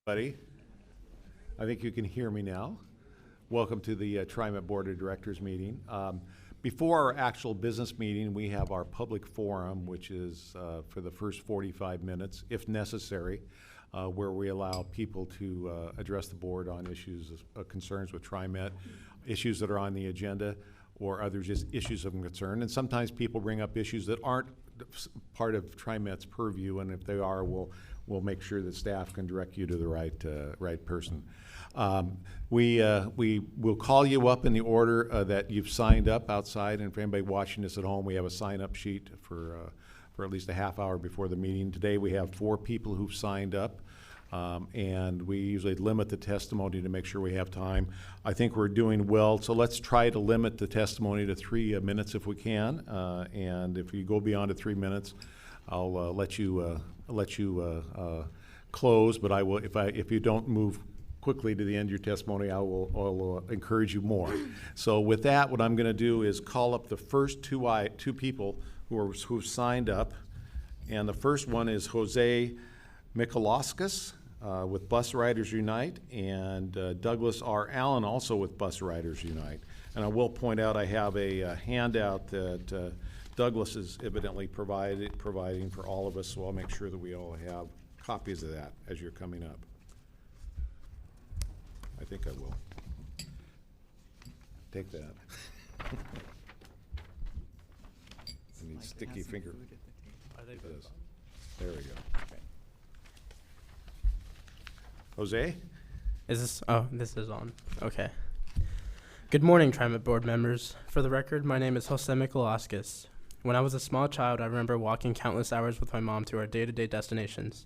Buddy, I think you can hear me now. Welcome to the TriMet Board of Directors meeting. Before our actual business meeting, we have our public forum, which is for the first 45 minutes, if necessary, where we allow people to address the board on issues of concerns with TriMet, issues that are on the agenda, or other just issues of concern. And sometimes people bring up issues that aren't part of TriMet's purview, and if they are, we'll make sure that staff can direct you to the right person. We will call you up in the order that you've signed up outside, and for anybody watching this at home, we have a sign-up sheet for at least a half hour before the meeting. Today we have 4 people who've signed up, and we usually limit the testimony to make sure we have time. I think we're doing well, so let's try to limit the testimony to 3 minutes if we can, and if you go beyond the 3 minutes, I'll let you close, but I will, if you don't move quickly to the end of your testimony, I'll encourage you more. So with that, what I'm going to do is call up the first two people who've signed up, and the first one is Jose Mikalauskas with Bus Riders Unite, and Douglas R. Allen also with Bus Riders Unite. And I will point out I have a handout that Douglas is evidently providing for all of us, so I'll make sure that we all have copies of that as you're coming up. I think I will. Take that. I need sticky finger. There we go. Okay. Jose? Is this, oh, this is on. Okay. Good morning, TriMet board members. For the record, my name is Jose Mikalauskas. When I was a small child, I remember walking countless hours with my mom to our day-to-day destinations.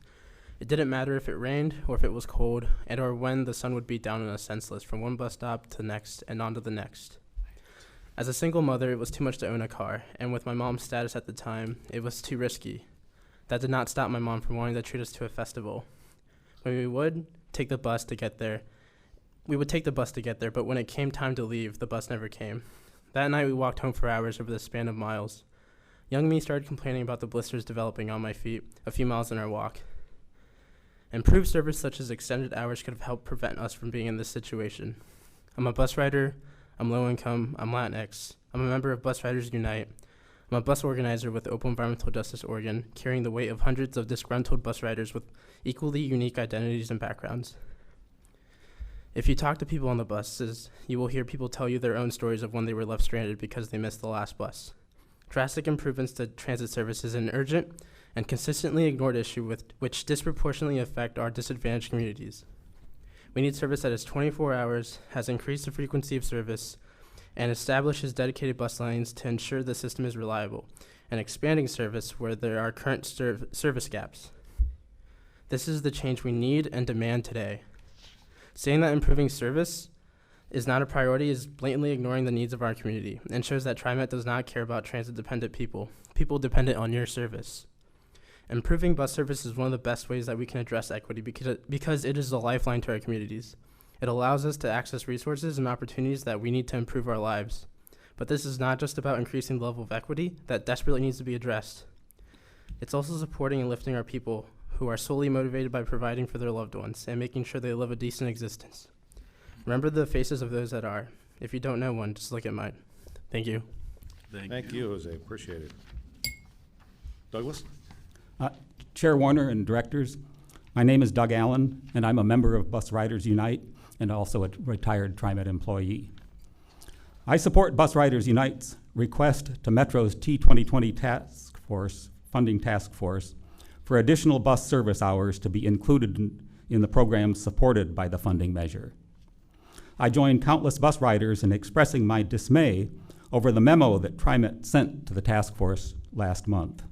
It didn't matter if it rained or if it was cold, and or when the sun would beat down on us senseless from one bus stop to the next and on to the next. As a single mother, it was too much to own a car, and with my mom's status at the time, it was too risky. That did not stop my mom from wanting to treat us to a festival. When we would take the bus to get there, but when it came time to leave, the bus never came. That night, we walked home for hours over the span of miles. Young me started complaining about the blisters developing on my feet a few miles in our walk. Improved service such as extended hours could have helped prevent us from being in this situation. I'm a bus rider, I'm low income, I'm Latinx, I'm a member of Bus Riders Unite, I'm a bus organizer with Open Environmental Justice Oregon, carrying the weight of hundreds of disgruntled bus riders with equally unique identities and backgrounds. If you talk to people on the buses, you will hear people tell you their own stories of when they were left stranded because they missed the last bus. Drastic improvements to transit service is an urgent and consistently ignored issue which disproportionately affect our disadvantaged communities. We need service that is 24 hours, has increased the frequency of service, and establishes dedicated bus lanes to ensure the system is reliable, and expanding service where there are current service gaps. This is the change we need and demand today. Saying that improving service is not a priority is blatantly ignoring the needs of our community and shows that TriMet does not care about transit-dependent people dependent on your service. Improving bus service is one of the best ways that we can address equity because it is a lifeline to our communities. It allows us to access resources and opportunities that we need to improve our lives. But this is not just about increasing the level of equity that desperately needs to be addressed. It's also supporting and lifting our people who are solely motivated by providing for their loved ones and making sure they live a decent existence. Remember the faces of those that are. If you don't know one, just look at mine. Thank you. Thank you, Jose. Appreciate it. Douglas? Chair Warner and directors, my name is Doug Allen, and I'm a member of Bus Riders Unite and also a retired TriMet employee. I support Bus Riders Unite's request to Metro's T2020 funding task force for additional bus service hours to be included in the programs supported by the funding measure. I joined countless bus riders in expressing my dismay over the memo that TriMet sent to the task force last month.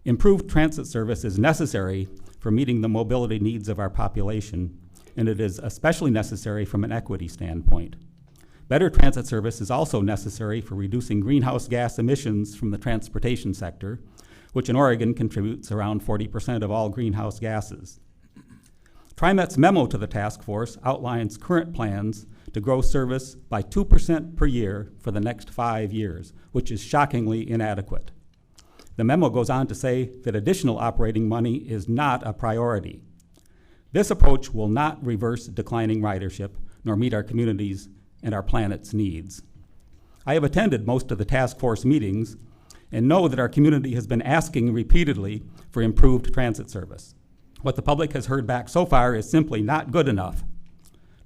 Improved transit service is necessary for meeting the mobility needs of our population, and it is especially necessary from an equity standpoint. Better transit service is also necessary for reducing greenhouse gas emissions from the transportation sector, which in Oregon contributes around 40% of all greenhouse gases. TriMet's memo to the task force outlines current plans to grow service by 2% per year for the next 5 years, which is shockingly inadequate. The memo goes on to say that additional operating money is not a priority. This approach will not reverse declining ridership nor meet our communities and our planet's needs. I have attended most of the task force meetings and know that our community has been asking repeatedly for improved transit service. What the public has heard back so far is simply not good enough.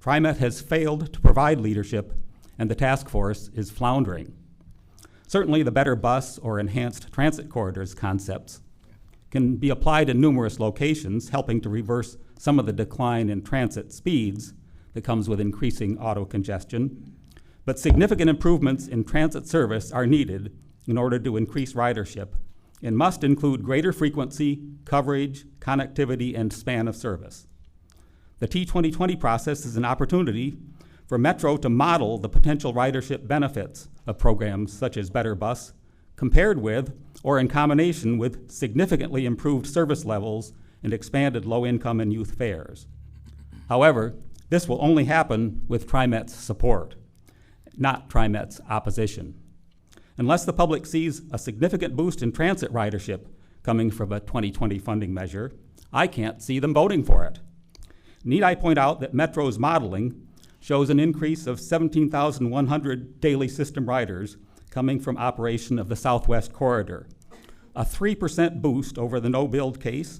TriMet has failed to provide leadership, and the task force is floundering. Certainly, the better bus or enhanced transit corridors concepts can be applied in numerous locations, helping to reverse some of the decline in transit speeds that comes with increasing auto congestion. But significant improvements in transit service are needed in order to increase ridership and must include greater frequency, coverage, connectivity, and span of service. The T2020 process is an opportunity for Metro to model the potential ridership benefits of programs such as Better Bus, compared with or in combination with significantly improved service levels and expanded low-income and youth fares. However, this will only happen with TriMet's support, not TriMet's opposition. Unless the public sees a significant boost in transit ridership coming from a 2020 funding measure, I can't see them voting for it. Need I point out that Metro's modeling shows an increase of 17,100 daily system riders coming from operation of the Southwest Corridor, a 3% boost over the no-build case.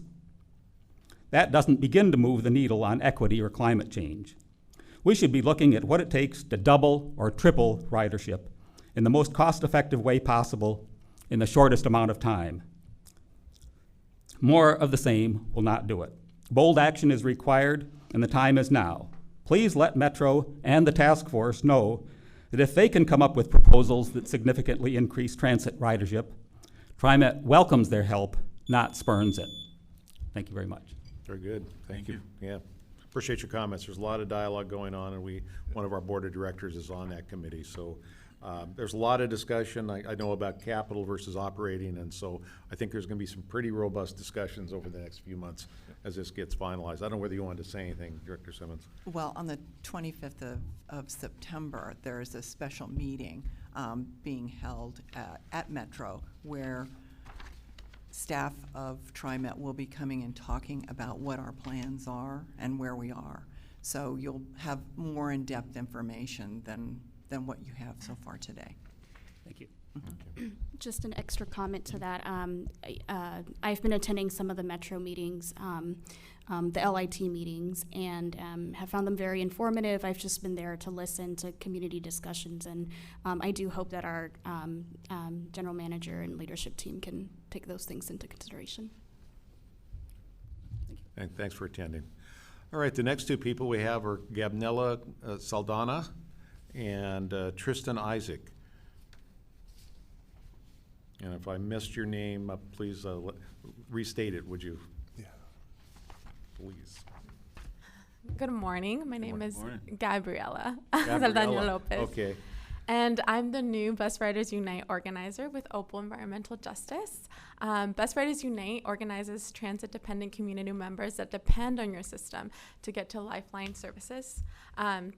That doesn't begin to move the needle on equity or climate change. We should be looking at what it takes to double or triple ridership in the most cost-effective way possible in the shortest amount of time. More of the same will not do it. Bold action is required, and the time is now. Please let Metro and the task force know that if they can come up with proposals that significantly increase transit ridership, TriMet welcomes their help, not spurns it. Thank you very much. Very good. Thank you. Yeah. Appreciate your comments. There's a lot of dialogue going on, and one of our board of directors is on that committee. So there's a lot of discussion. I know about capital versus operating, and so I think there's going to be some pretty robust discussions over the next few months as this gets finalized. I don't know whether you wanted to say anything, Director Simmons. Well, on the 25th of September, there is a special meeting being held at Metro where staff of TriMet will be coming and talking about what our plans are and where we are. So you'll have more in-depth information than what you have so far today. Thank you. Mm-hmm. Just an extra comment to that. I've been attending some of the Metro meetings, the LIT meetings, and have found them very informative. I've just been there to listen to community discussions, and I do hope that our general manager and leadership team can take those things into consideration. Thank you. And thanks for attending. All right, the next two people we have are Gabnella Saldana and Tristan Isaac. And if I missed your name, please restate it, would you? Yeah. Please. Good morning. My name is Gabriela Gabriela. Saldana Lopez. Okay. And I'm the new Bus Riders Unite organizer with Opal Environmental Justice. Bus Riders Unite organizes transit-dependent community members that depend on your system to get to Lifeline services.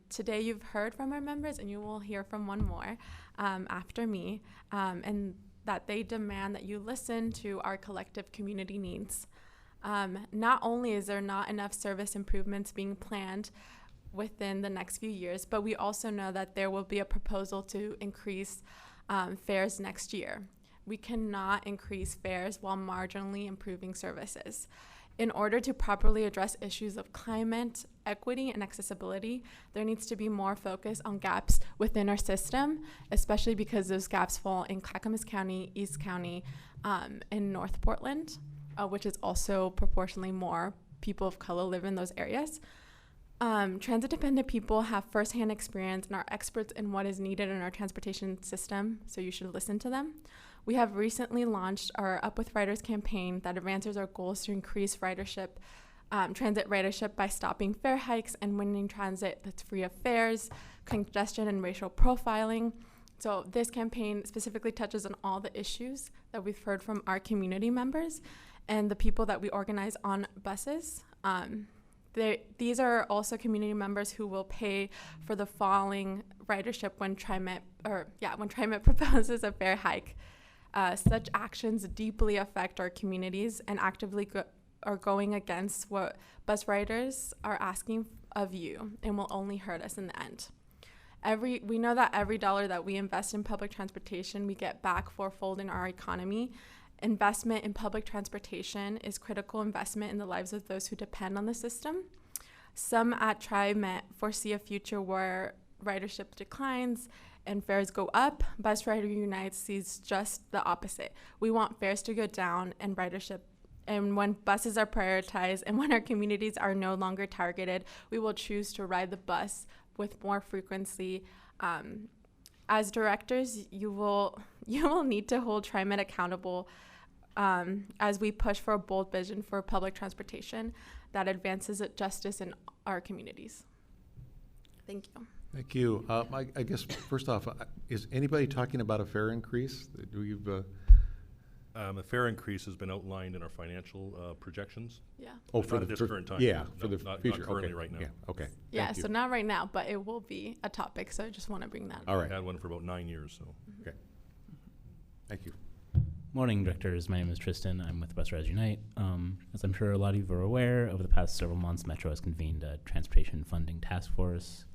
Today you've heard from our members, and you will hear from one more after me, and that they demand that you listen to our collective community needs. Not only is there not enough service improvements being planned within the next few years, but we also know that there will be a proposal to increase fares next year. We cannot increase fares while marginally improving services. In order to properly address issues of climate, equity, and accessibility, there needs to be more focus on gaps within our system, especially because those gaps fall in Clackamas County, East County, and North Portland, which is also proportionally more people of color live in those areas. Transit-dependent people have firsthand experience and are experts in what is needed in our transportation system, so you should listen to them. We have recently launched our Up With Riders campaign that advances our goals to increase ridership, transit ridership by stopping fare hikes and winning transit that's free of fares, congestion, and racial profiling. So this campaign specifically touches on all the issues that we've heard from our community members and the people that we organize on buses. These are also community members who will pay for the falling ridership when TriMet proposes a fare hike. Such actions deeply affect our communities and actively are going against what bus riders are asking of you and will only hurt us in the end. We know that every dollar that we invest in public transportation, we get back fourfold in our economy. Investment in public transportation is critical investment in the lives of those who depend on the system. Some at TriMet foresee a future where ridership declines and fares go up. Bus Rider Unite sees just the opposite. We want fares to go down and ridership. And when buses are prioritized and when our communities are no longer targeted, we will choose to ride the bus with more frequency. As directors, you will need to hold TriMet accountable as we push for a bold vision for public transportation that advances justice in our communities. Thank you. Thank you. I guess first off, is anybody talking about a fare increase? A fare increase has been outlined in our financial projections. Yeah. Oh, for Not the at this current time. Yeah, No, for the not future. currently Okay. right now. Yeah. Okay. Yeah, Thank you. so not right now, but it will be a topic, so I just want to bring that up. All right. We had one for about 9 years, so. Okay. Thank you. Morning, directors. My name is Tristan. I'm with Bus Riders Unite. As I'm sure a lot of you are aware, over the past several months, Metro has convened a transportation funding task force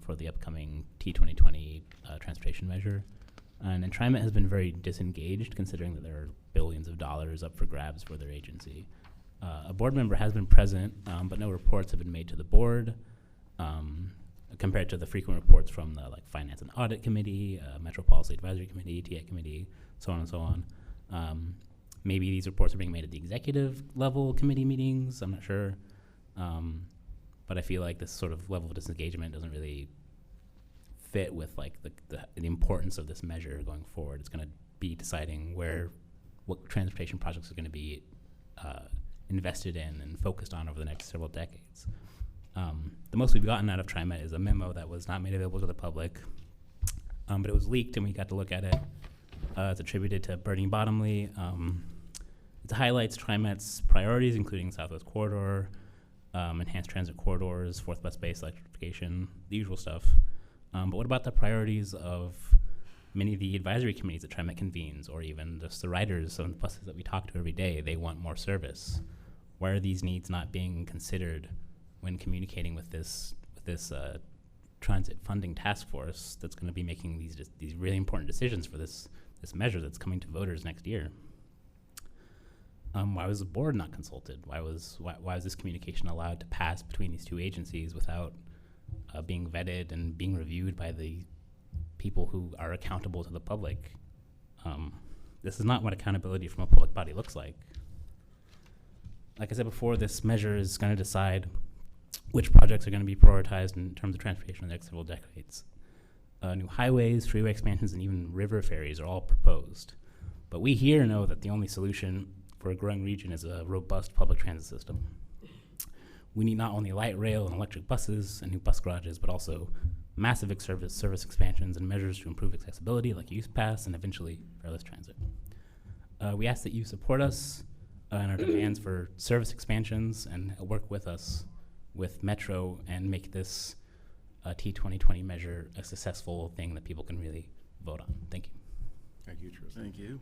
for the upcoming T2020 transportation measure. And TriMet has been very disengaged, considering that there are billions of dollars up for grabs for their agency. A board member has been present, but no reports have been made to the board, compared to the frequent reports from the Finance and Audit Committee, Metro Policy Advisory Committee, TA Committee, so on and so on. Maybe these reports are being made at the executive level committee meetings. I'm not sure. But I feel like this sort of level of disengagement doesn't really fit with the importance of this measure going forward. It's going to be deciding what transportation projects are going to be invested in and focused on over the next several decades. The most we've gotten out of TriMet is a memo that was not made available to the public, but it was leaked and we got to look at it. It's attributed to Bernie Bottomley. It highlights TriMet's priorities, including Southwest Corridor, enhanced transit corridors, fourth bus base electrification, the usual stuff. But what about the priorities of many of the advisory committees that TriMet convenes, or even just the riders on the buses that we talk to every day? They want more service. Why are these needs not being considered when communicating with this transit funding task force that's going to be making these really important decisions for this measure that's coming to voters next year? Why was the board not consulted? Why was this communication allowed to pass between these two agencies without being vetted and being reviewed by the people who are accountable to the public? This is not what accountability from a public body looks like. Like I said before, this measure is going to decide which projects are going to be prioritized in terms of transportation in the next several decades. New highways, freeway expansions, and even river ferries are all proposed. But we here know that the only solution for a growing region is a robust public transit system. We need not only light rail and electric buses and new bus garages, but also massive service expansions and measures to improve accessibility, like Youth Pass and eventually fareless transit. We ask that you support us in our demands for service expansions and work with us with Metro and make this T2020 measure a successful thing that people can really vote on. Thank you. Thank you, Tristan. Thank you.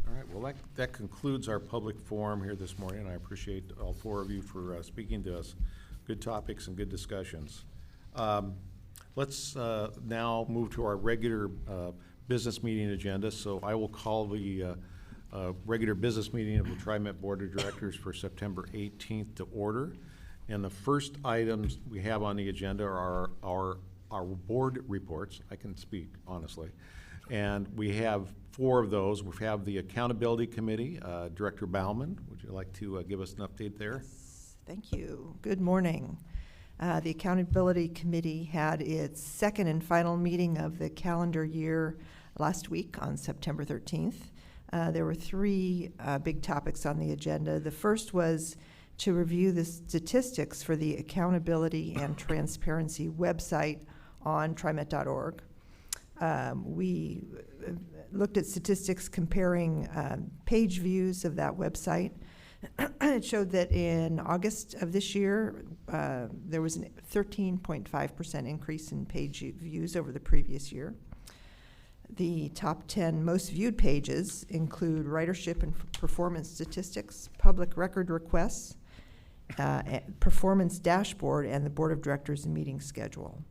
All right, well, that concludes our public forum here this morning, and I appreciate all four of you for speaking to us. Good topics and good discussions. Let's now move to our regular business meeting agenda. So I will call the regular business meeting of the TriMet Board of Directors for September 18th to order. And the first items we have on the agenda are our board reports. I can speak, honestly. And we have 4 of those. We have the Accountability Committee. Director Baumann, would you like to give us an update there? Yes, thank you. Good morning. The Accountability Committee had its second and final meeting of the calendar year last week on September 13th. There were 3 big topics on the agenda. The first was to review the statistics for the Accountability and Transparency website on TriMet.org. We looked at statistics comparing page views of that website. It showed that in August of this year, there was a 13.5% increase in page views over the previous year. The top 10 most viewed pages include ridership and performance statistics, public record requests, performance dashboard, and the board of directors and meeting schedule.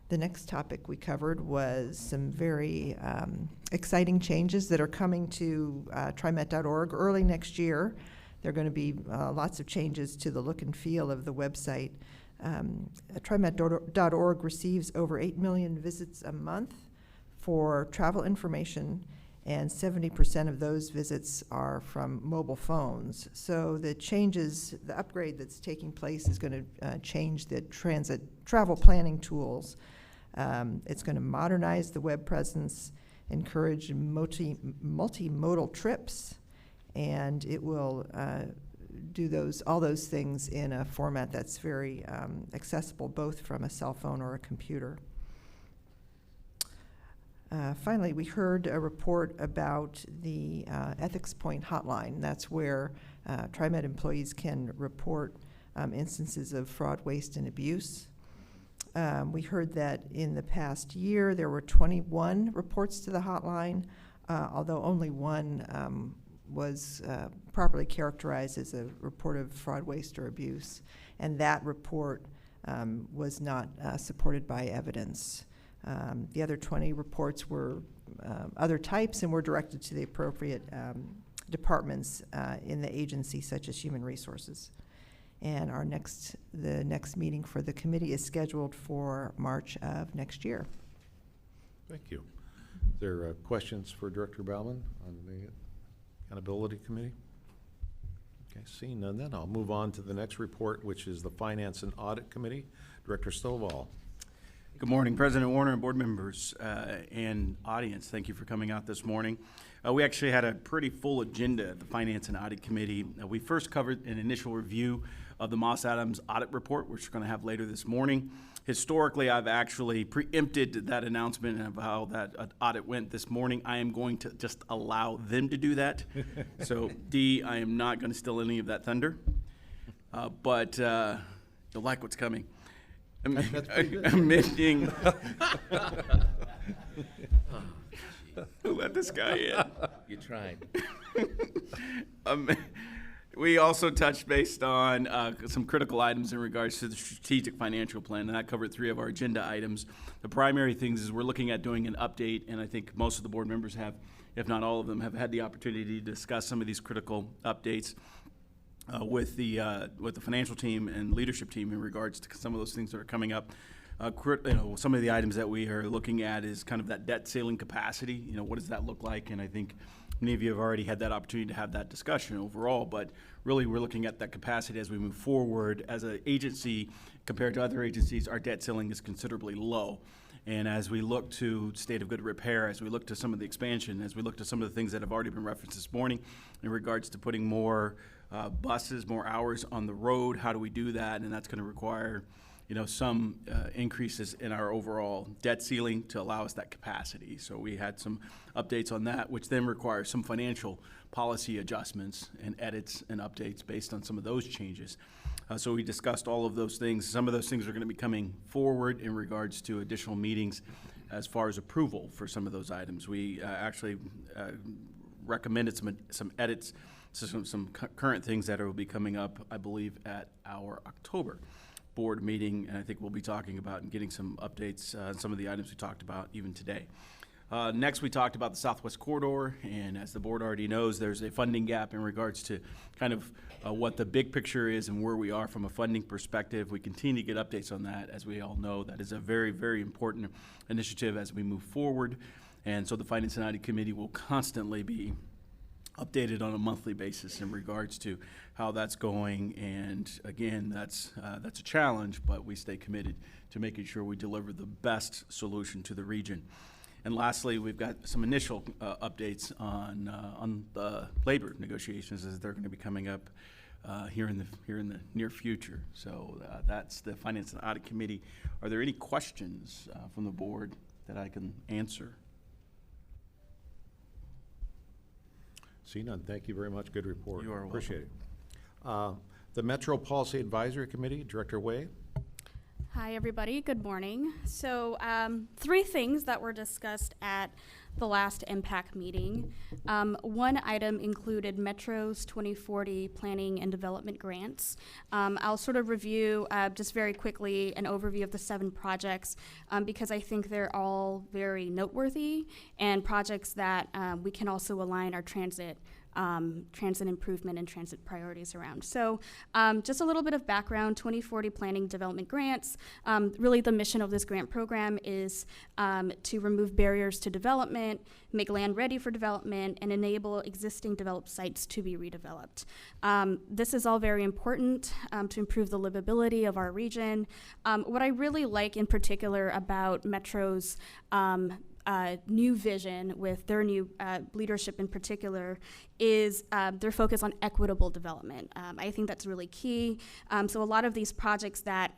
The next topic we covered was some very exciting changes that are coming to TriMet.org early next year. There are going to be lots of changes to the look and feel of the website. TriMet.org receives over 8 million visits a month for travel information, and 70% of those visits are from mobile phones. So the changes, the upgrade that's taking place is going to change the transit travel planning tools. It's going to modernize the web presence, encourage multimodal trips, and it will do all those things in a format that's very accessible both from a cell phone or a computer. Finally, we heard a report about the Ethics Point hotline. That's where TriMet employees can report instances of fraud, waste, and abuse. We heard that in the past year there were 21 reports to the hotline, although only one was properly characterized as a report of fraud, waste, or abuse, and that report was not supported by evidence. The other 20 reports were other types and were directed to the appropriate departments in the agency, such as Human Resources. And the next meeting for the committee is scheduled for March of next year. Thank you. Is there questions for Director Bauman on the Accountability Committee? Okay, seeing none then, I'll move on to the next report, which is the Finance and Audit Committee. Director Stovall. Good morning, President Warner and board members and audience. Thank you for coming out this morning. We actually had a pretty full agenda at the Finance and Audit Committee. We first covered an initial review of the Moss Adams audit report, which we're going to have later this morning. Historically, I've actually preempted that announcement of how that audit went this morning. I am going to just allow them to do that. So, D, I am not going to steal any of that thunder, but you'll like what's coming. Amending. Who let this guy in? You tried. We also touched based on some critical items in regards to the strategic financial plan, and that covered 3 of our agenda items. The primary things is we're looking at doing an update, and I think most of the board members have, if not all of them, have had the opportunity to discuss some of these critical updates with the financial team and leadership team in regards to some of those things that are coming up. Some of the items that we are looking at is kind of that debt ceiling capacity. What does that look like? And I think many of you have already had that opportunity to have that discussion overall, but really we're looking at that capacity as we move forward. As an agency, compared to other agencies, our debt ceiling is considerably low. And as we look to state of good repair, as we look to some of the expansion, as we look to some of the things that have already been referenced this morning in regards to putting more buses, more hours on the road, how do we do that? And that's going to require some increases in our overall debt ceiling to allow us that capacity. So we had some updates on that, which then requires some financial policy adjustments and edits and updates based on some of those changes. So we discussed all of those things. Some of those things are going to be coming forward in regards to additional meetings as far as approval for some of those items. We actually recommended some edits to some current things that will be coming up, I believe, at our October board meeting, and I think we'll be talking about and getting some updates on some of the items we talked about even today. Next, we talked about the Southwest Corridor, and as the board already knows, there's a funding gap in regards to kind of what the big picture is and where we are from a funding perspective. We continue to get updates on that. As we all know, that is a very, very important initiative as we move forward, and so the Finance and Audit Committee will constantly be updated on a monthly basis in regards to how that's going. And again, that's a challenge, but we stay committed to making sure we deliver the best solution to the region. And lastly, we've got some initial updates on the labor negotiations as they're going to be coming up here in the near future. So that's the Finance and Audit Committee. Are there any questions from the board that I can answer? See none. Thank you very much. Good report. You are welcome. Appreciate it. The Metro Policy Advisory Committee, Director Way. Hi, everybody. Good morning. So, 3 things that were discussed at the last MPAC meeting. One item included Metro's 2040 planning and development grants. I'll sort of review just very quickly an overview of the 7 projects because I think they're all very noteworthy and projects that we can also align our transit improvement and transit priorities around. So just a little bit of background, 2040 Planning Development Grants. Really the mission of this grant program is to remove barriers to development, make land ready for development, and enable existing developed sites to be redeveloped. This is all very important to improve the livability of our region. What I really like in particular about Metro's new vision with their new leadership in particular is their focus on equitable development. I think that's really key. So a lot of these projects that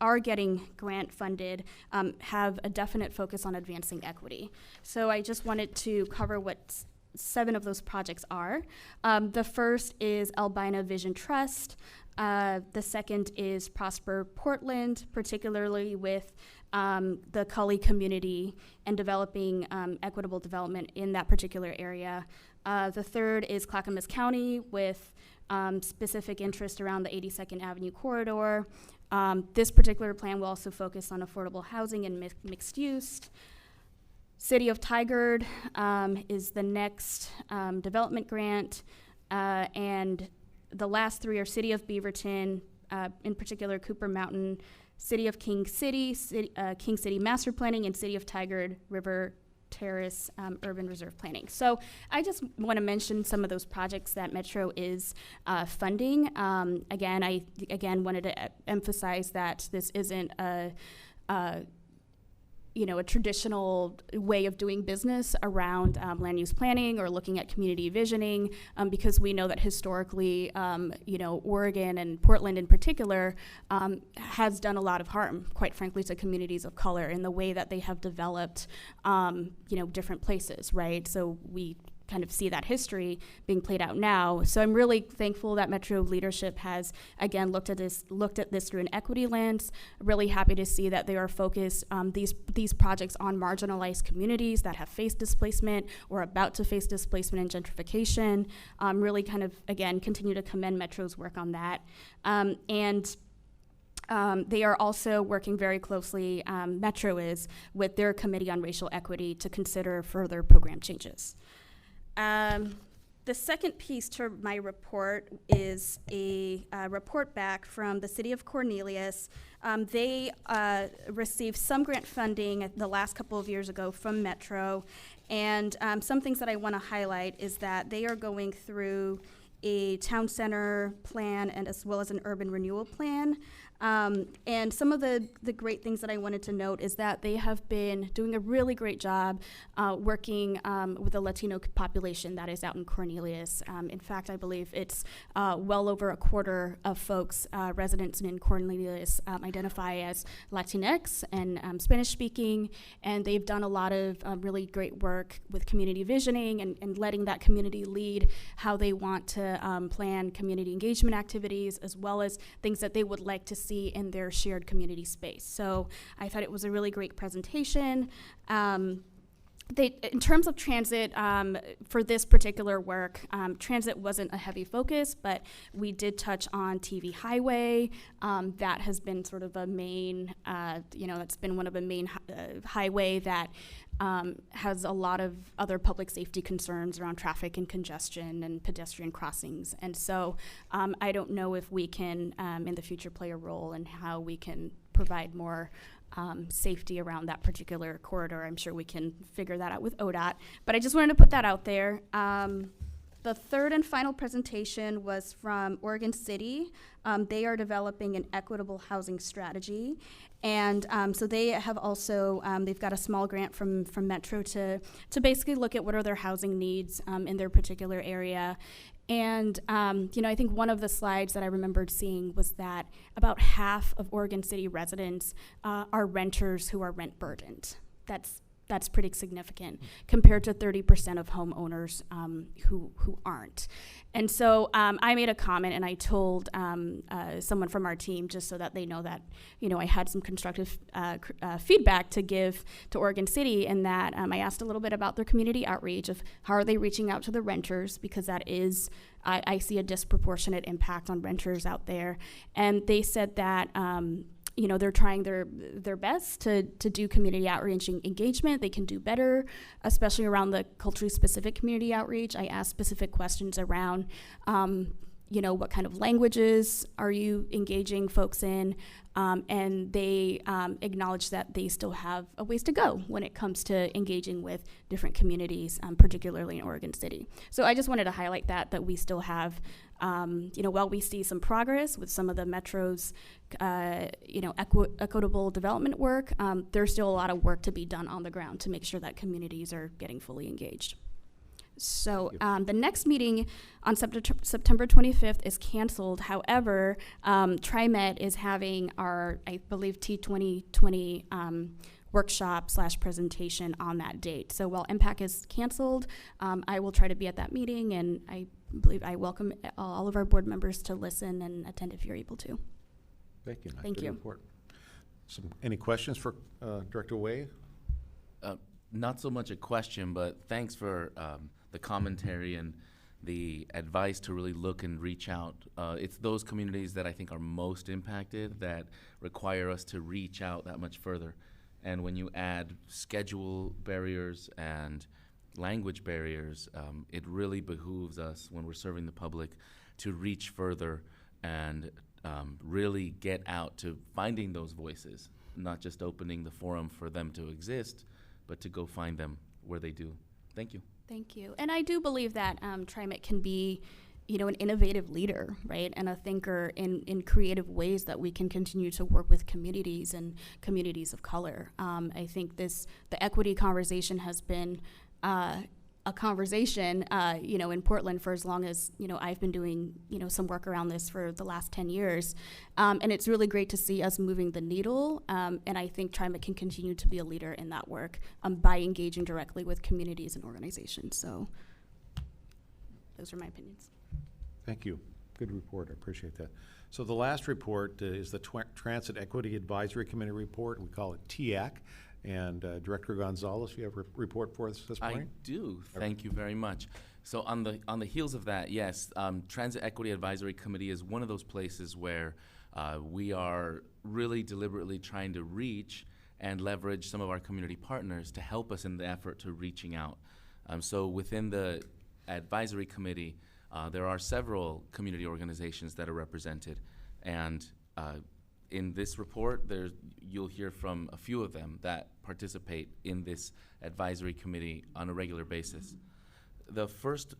are getting grant funded have a definite focus on advancing equity. So I just wanted to cover what 7 of those projects are. The first is Albina Vision Trust. The second is Prosper Portland, particularly with the Cully community and developing equitable development in that particular area. The third is Clackamas County with specific interest around the 82nd Avenue corridor. This particular plan will also focus on affordable housing and mixed use. City of Tigard is the next development grant, and the last 3 are City of Beaverton, in particular Cooper Mountain, City of King City, King City Master Planning, and City of Tigard River Terrace Urban Reserve Planning. So I just want to mention some of those projects that Metro is funding. I wanted to emphasize that this isn't a traditional way of doing business around land use planning or looking at community visioning, because we know that historically, Oregon and Portland in particular has done a lot of harm, quite frankly, to communities of color in the way that they have developed, different places, right? So we kind of see that history being played out now. So I'm really thankful that Metro leadership has, again, looked at this through an equity lens. Really happy to see that they are focused these projects on marginalized communities that have faced displacement or about to face displacement and gentrification. Really kind of, again, continue to commend Metro's work on that. They are also working very closely, Metro is, with their Committee on Racial Equity to consider further program changes. The second piece to my report is a report back from the City of Cornelius. They received some grant funding the last couple of years ago from Metro, and some things that I want to highlight is that they are going through a town center plan and as well as an urban renewal plan. And some of the great things that I wanted to note is that they have been doing a really great job working with the Latino population that is out in Cornelius. In fact, I believe it's well over a quarter of folks, residents in Cornelius, identify as Latinx and Spanish speaking, and they've done a lot of really great work with community visioning and letting that community lead how they want to plan community engagement activities, as well as things that they would like to see in their shared community space. So I thought it was a really great presentation. In terms of transit, for this particular work, transit wasn't a heavy focus, but we did touch on TV Highway. That has been sort of a main, that's been one of the main highway that has a lot of other public safety concerns around traffic and congestion and pedestrian crossings. And so I don't know if we can, in the future, play a role in how we can provide more safety around that particular corridor. I'm sure we can figure that out with ODOT, but I just wanted to put that out there. The third and final presentation was from Oregon City. They are developing an equitable housing strategy. And so they have also, they've got a small grant from Metro to basically look at what are their housing needs in their particular area. And, I think one of the slides that I remembered seeing was that about half of Oregon City residents are renters who are rent burdened. That's That's pretty significant compared to 30% of homeowners who aren't. And so I made a comment, and I told someone from our team, just so that they know that, I had some constructive feedback to give to Oregon City, and that I asked a little bit about their community outreach, of how are they reaching out to the renters, because that is, I see a disproportionate impact on renters out there. And they said that they're trying their best to do community outreach and engagement. They can do better, especially around the culturally specific community outreach. I asked specific questions around, what kind of languages are you engaging folks in? And they acknowledge that they still have a ways to go when it comes to engaging with different communities, particularly in Oregon City. So I just wanted to highlight that we still have, while we see some progress with some of the Metro's, equitable development work, there's still a lot of work to be done on the ground to make sure that communities are getting fully engaged. So the next meeting on September 25th is canceled. However, TriMet is having our, I believe, T2020 workshop / presentation on that date. So while MPAC is canceled, I will try to be at that meeting, and I believe I welcome all of our board members to listen and attend if you're able to. Thank you. Thank Good you. report. Any questions for Director Wei? Not so much a question, but thanks for the commentary and the advice to really look and reach out. It's those communities that I think are most impacted that require us to reach out that much further. And when you add schedule barriers and language barriers, it really behooves us, when we're serving the public, to reach further and really get out to finding those voices, not just opening the forum for them to exist, but to go find them where they do. Thank you. Thank you. And I do believe that TriMet can be, an innovative leader, right, and a thinker in creative ways that we can continue to work with communities and communities of color. I think the equity conversation has been a conversation, in Portland for as long as, I've been doing, some work around this for the last 10 years. And it's really great to see us moving the needle. And I think TriMet can continue to be a leader in that work by engaging directly with communities and organizations. So those are my opinions. Thank you. Good report. I appreciate that. So the last report is the Transit Equity Advisory Committee report. We call it TEAC. And Director Gonzalez, you have a report for us this morning? I do. Thank you very much. So on the heels of that, yes, Transit Equity Advisory Committee is one of those places where we are really deliberately trying to reach and leverage some of our community partners to help us in the effort to reaching out. So within the advisory committee, there are several community organizations that are represented, and in this report, you'll hear from a few of them that participate in this advisory committee on a regular basis. The first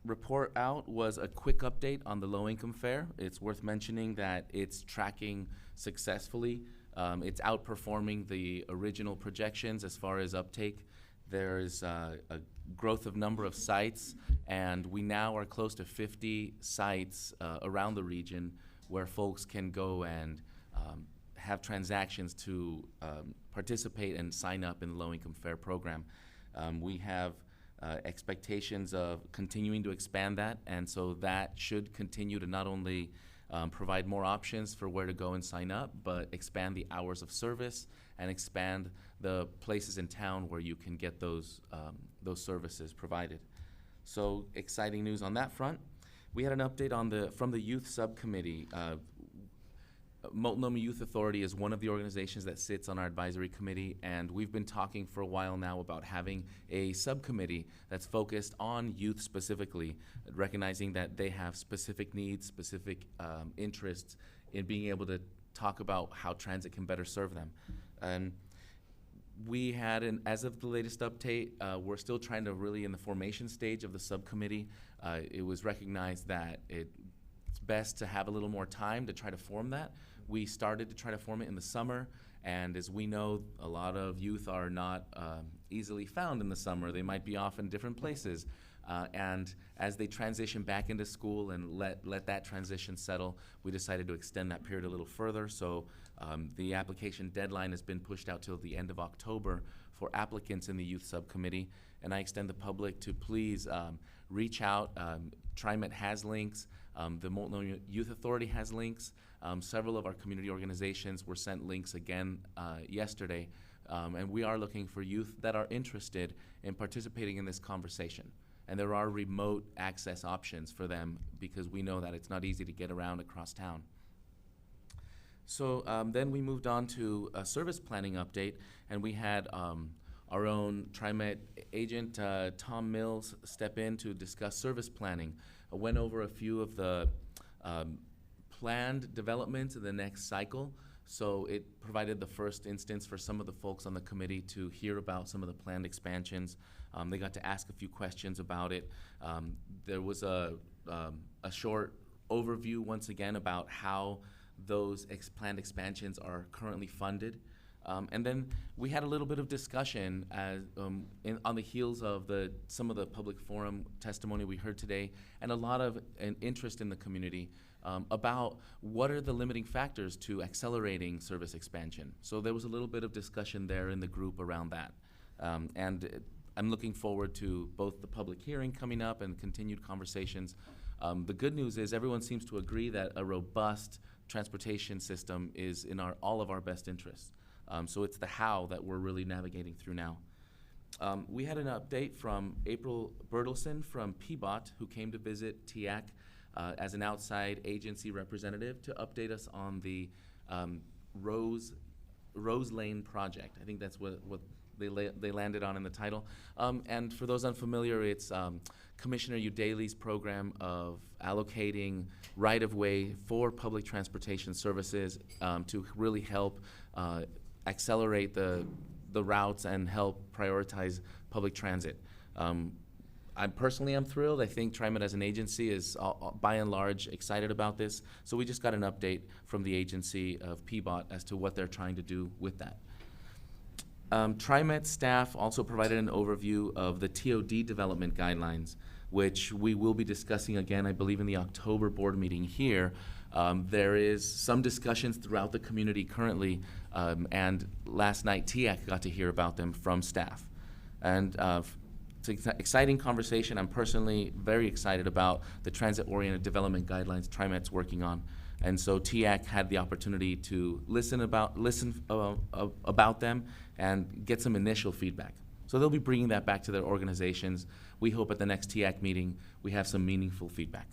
report out was a quick update on the low-income fare. It's worth mentioning that it's tracking successfully. It's outperforming the original projections as far as uptake. There's a growth of number of sites, and we now are close to 50 sites around the region where folks can go and have transactions to participate and sign up in the low-income fare program. We have expectations of continuing to expand that, and so that should continue to not only provide more options for where to go and sign up, but expand the hours of service and expand the places in town where you can get those services provided. So exciting news on that front. We had an update from the youth subcommittee. Multnomah Youth Authority is one of the organizations that sits on our advisory committee, and we've been talking for a while now about having a subcommittee that's focused on youth specifically, recognizing that they have specific needs, specific interests in being able to talk about how transit can better serve them. And we had, as of the latest update, we're still trying to really in the formation stage of the subcommittee. It was recognized that it's best to have a little more time to try to form that. We started to try to form it in the summer, and as we know, a lot of youth are not easily found in the summer. They might be off in different places. And as they transition back into school and let that transition settle, we decided to extend that period a little further. So the application deadline has been pushed out till the end of October for applicants in the youth subcommittee. And I extend the public to please reach out. TriMet has links. The Multnomah Youth Authority has links. Several of our community organizations were sent links again yesterday. And we are looking for youth that are interested in participating in this conversation. And there are remote access options for them because we know that it's not easy to get around across town. So then we moved on to a service planning update, and we had our own TriMet agent, Tom Mills, step in to discuss service planning. I went over a few of the planned developments in the next cycle. So it provided the first instance for some of the folks on the committee to hear about some of the planned expansions. They got to ask a few questions about it. There was a short overview once again about how those planned expansions are currently funded. And then we had a little bit of discussion as, on the heels of some of the public forum testimony we heard today, and a lot of interest in the community about what are the limiting factors to accelerating service expansion. So there was a little bit of discussion there in the group around that. And I'm looking forward to both the public hearing coming up and continued conversations. The good news is everyone seems to agree that a robust transportation system is in all of our best interests. So it's the how that we're really navigating through now. We had an update from April Bertelson from PBOT, who came to visit TIAC as an outside agency representative to update us on the Rose Lane project. I think that's what they landed on in the title. And for those unfamiliar, it's Commissioner Udaley's program of allocating right-of-way for public transportation services to really help accelerate the routes and help prioritize public transit. I'm thrilled. I think TriMet as an agency is by and large excited about this. So we just got an update from the agency of PBOT as to what they're trying to do with that. TriMet staff also provided an overview of the TOD development guidelines, which we will be discussing again, I believe, in the October board meeting here. There is some discussions throughout the community currently, and last night TIAC got to hear about them from staff. And it's an exciting conversation. I'm personally very excited about the transit-oriented development guidelines TriMet's working on. And so TIAC had the opportunity to listen about them and get some initial feedback. So they'll be bringing that back to their organizations. We hope at the next TIAC meeting we have some meaningful feedback.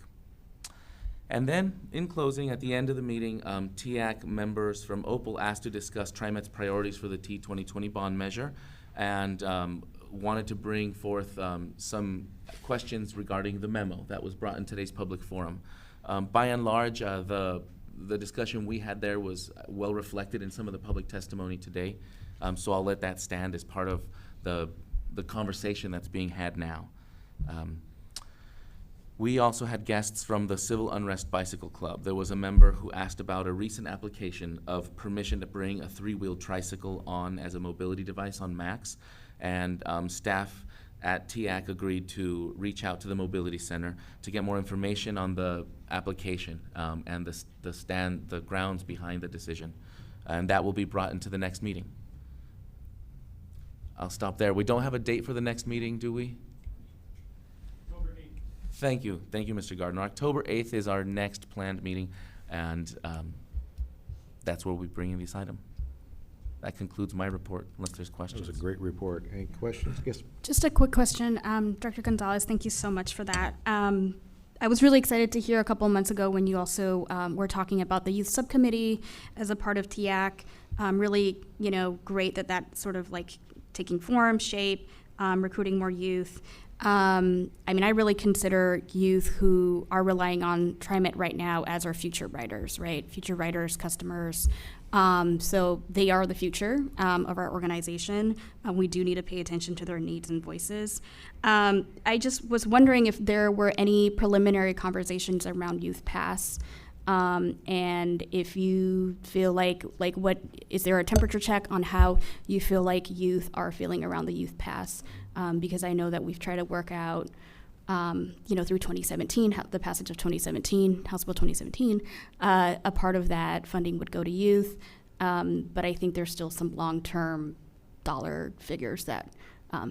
And then, in closing, at the end of the meeting, TIAC members from OPAL asked to discuss TriMet's priorities for the T2020 bond measure, and wanted to bring forth some questions regarding the memo that was brought in today's public forum. By and large, the discussion we had there was well reflected in some of the public testimony today, so I'll let that stand as part of the conversation that's being had now. We also had guests from the Civil Unrest Bicycle Club. There was a member who asked about a recent application of permission to bring a three-wheeled tricycle on as a mobility device on Max, and staff at TIAC agreed to reach out to the Mobility Center to get more information on the application and the grounds behind the decision. And that will be brought into the next meeting. I'll stop there. We don't have a date for the next meeting, do we? October 8th. Thank you, Mr. Gardner. October 8th is our next planned meeting, and that's where we'll be bringing this item. That concludes my report, unless there's questions. That was a great report. Any questions? Yes. Just a quick question. Director Gonzalez, thank you so much for that. I was really excited to hear a couple months ago when you also were talking about the youth subcommittee as a part of TIAC. Really, great that sort of like taking form, shape, recruiting more youth. I really consider youth who are relying on TriMet right now as our future riders, right? Future riders, customers. So they are the future of our organization. We do need to pay attention to their needs and voices. I just was wondering if there were any preliminary conversations around Youth Pass, and if you feel like what is there a temperature check on how you feel like youth are feeling around the Youth Pass? Because I know that we've tried to work out, through 2017, the passage of 2017, House Bill 2017, a part of that funding would go to youth, but I think there's still some long-term dollar figures that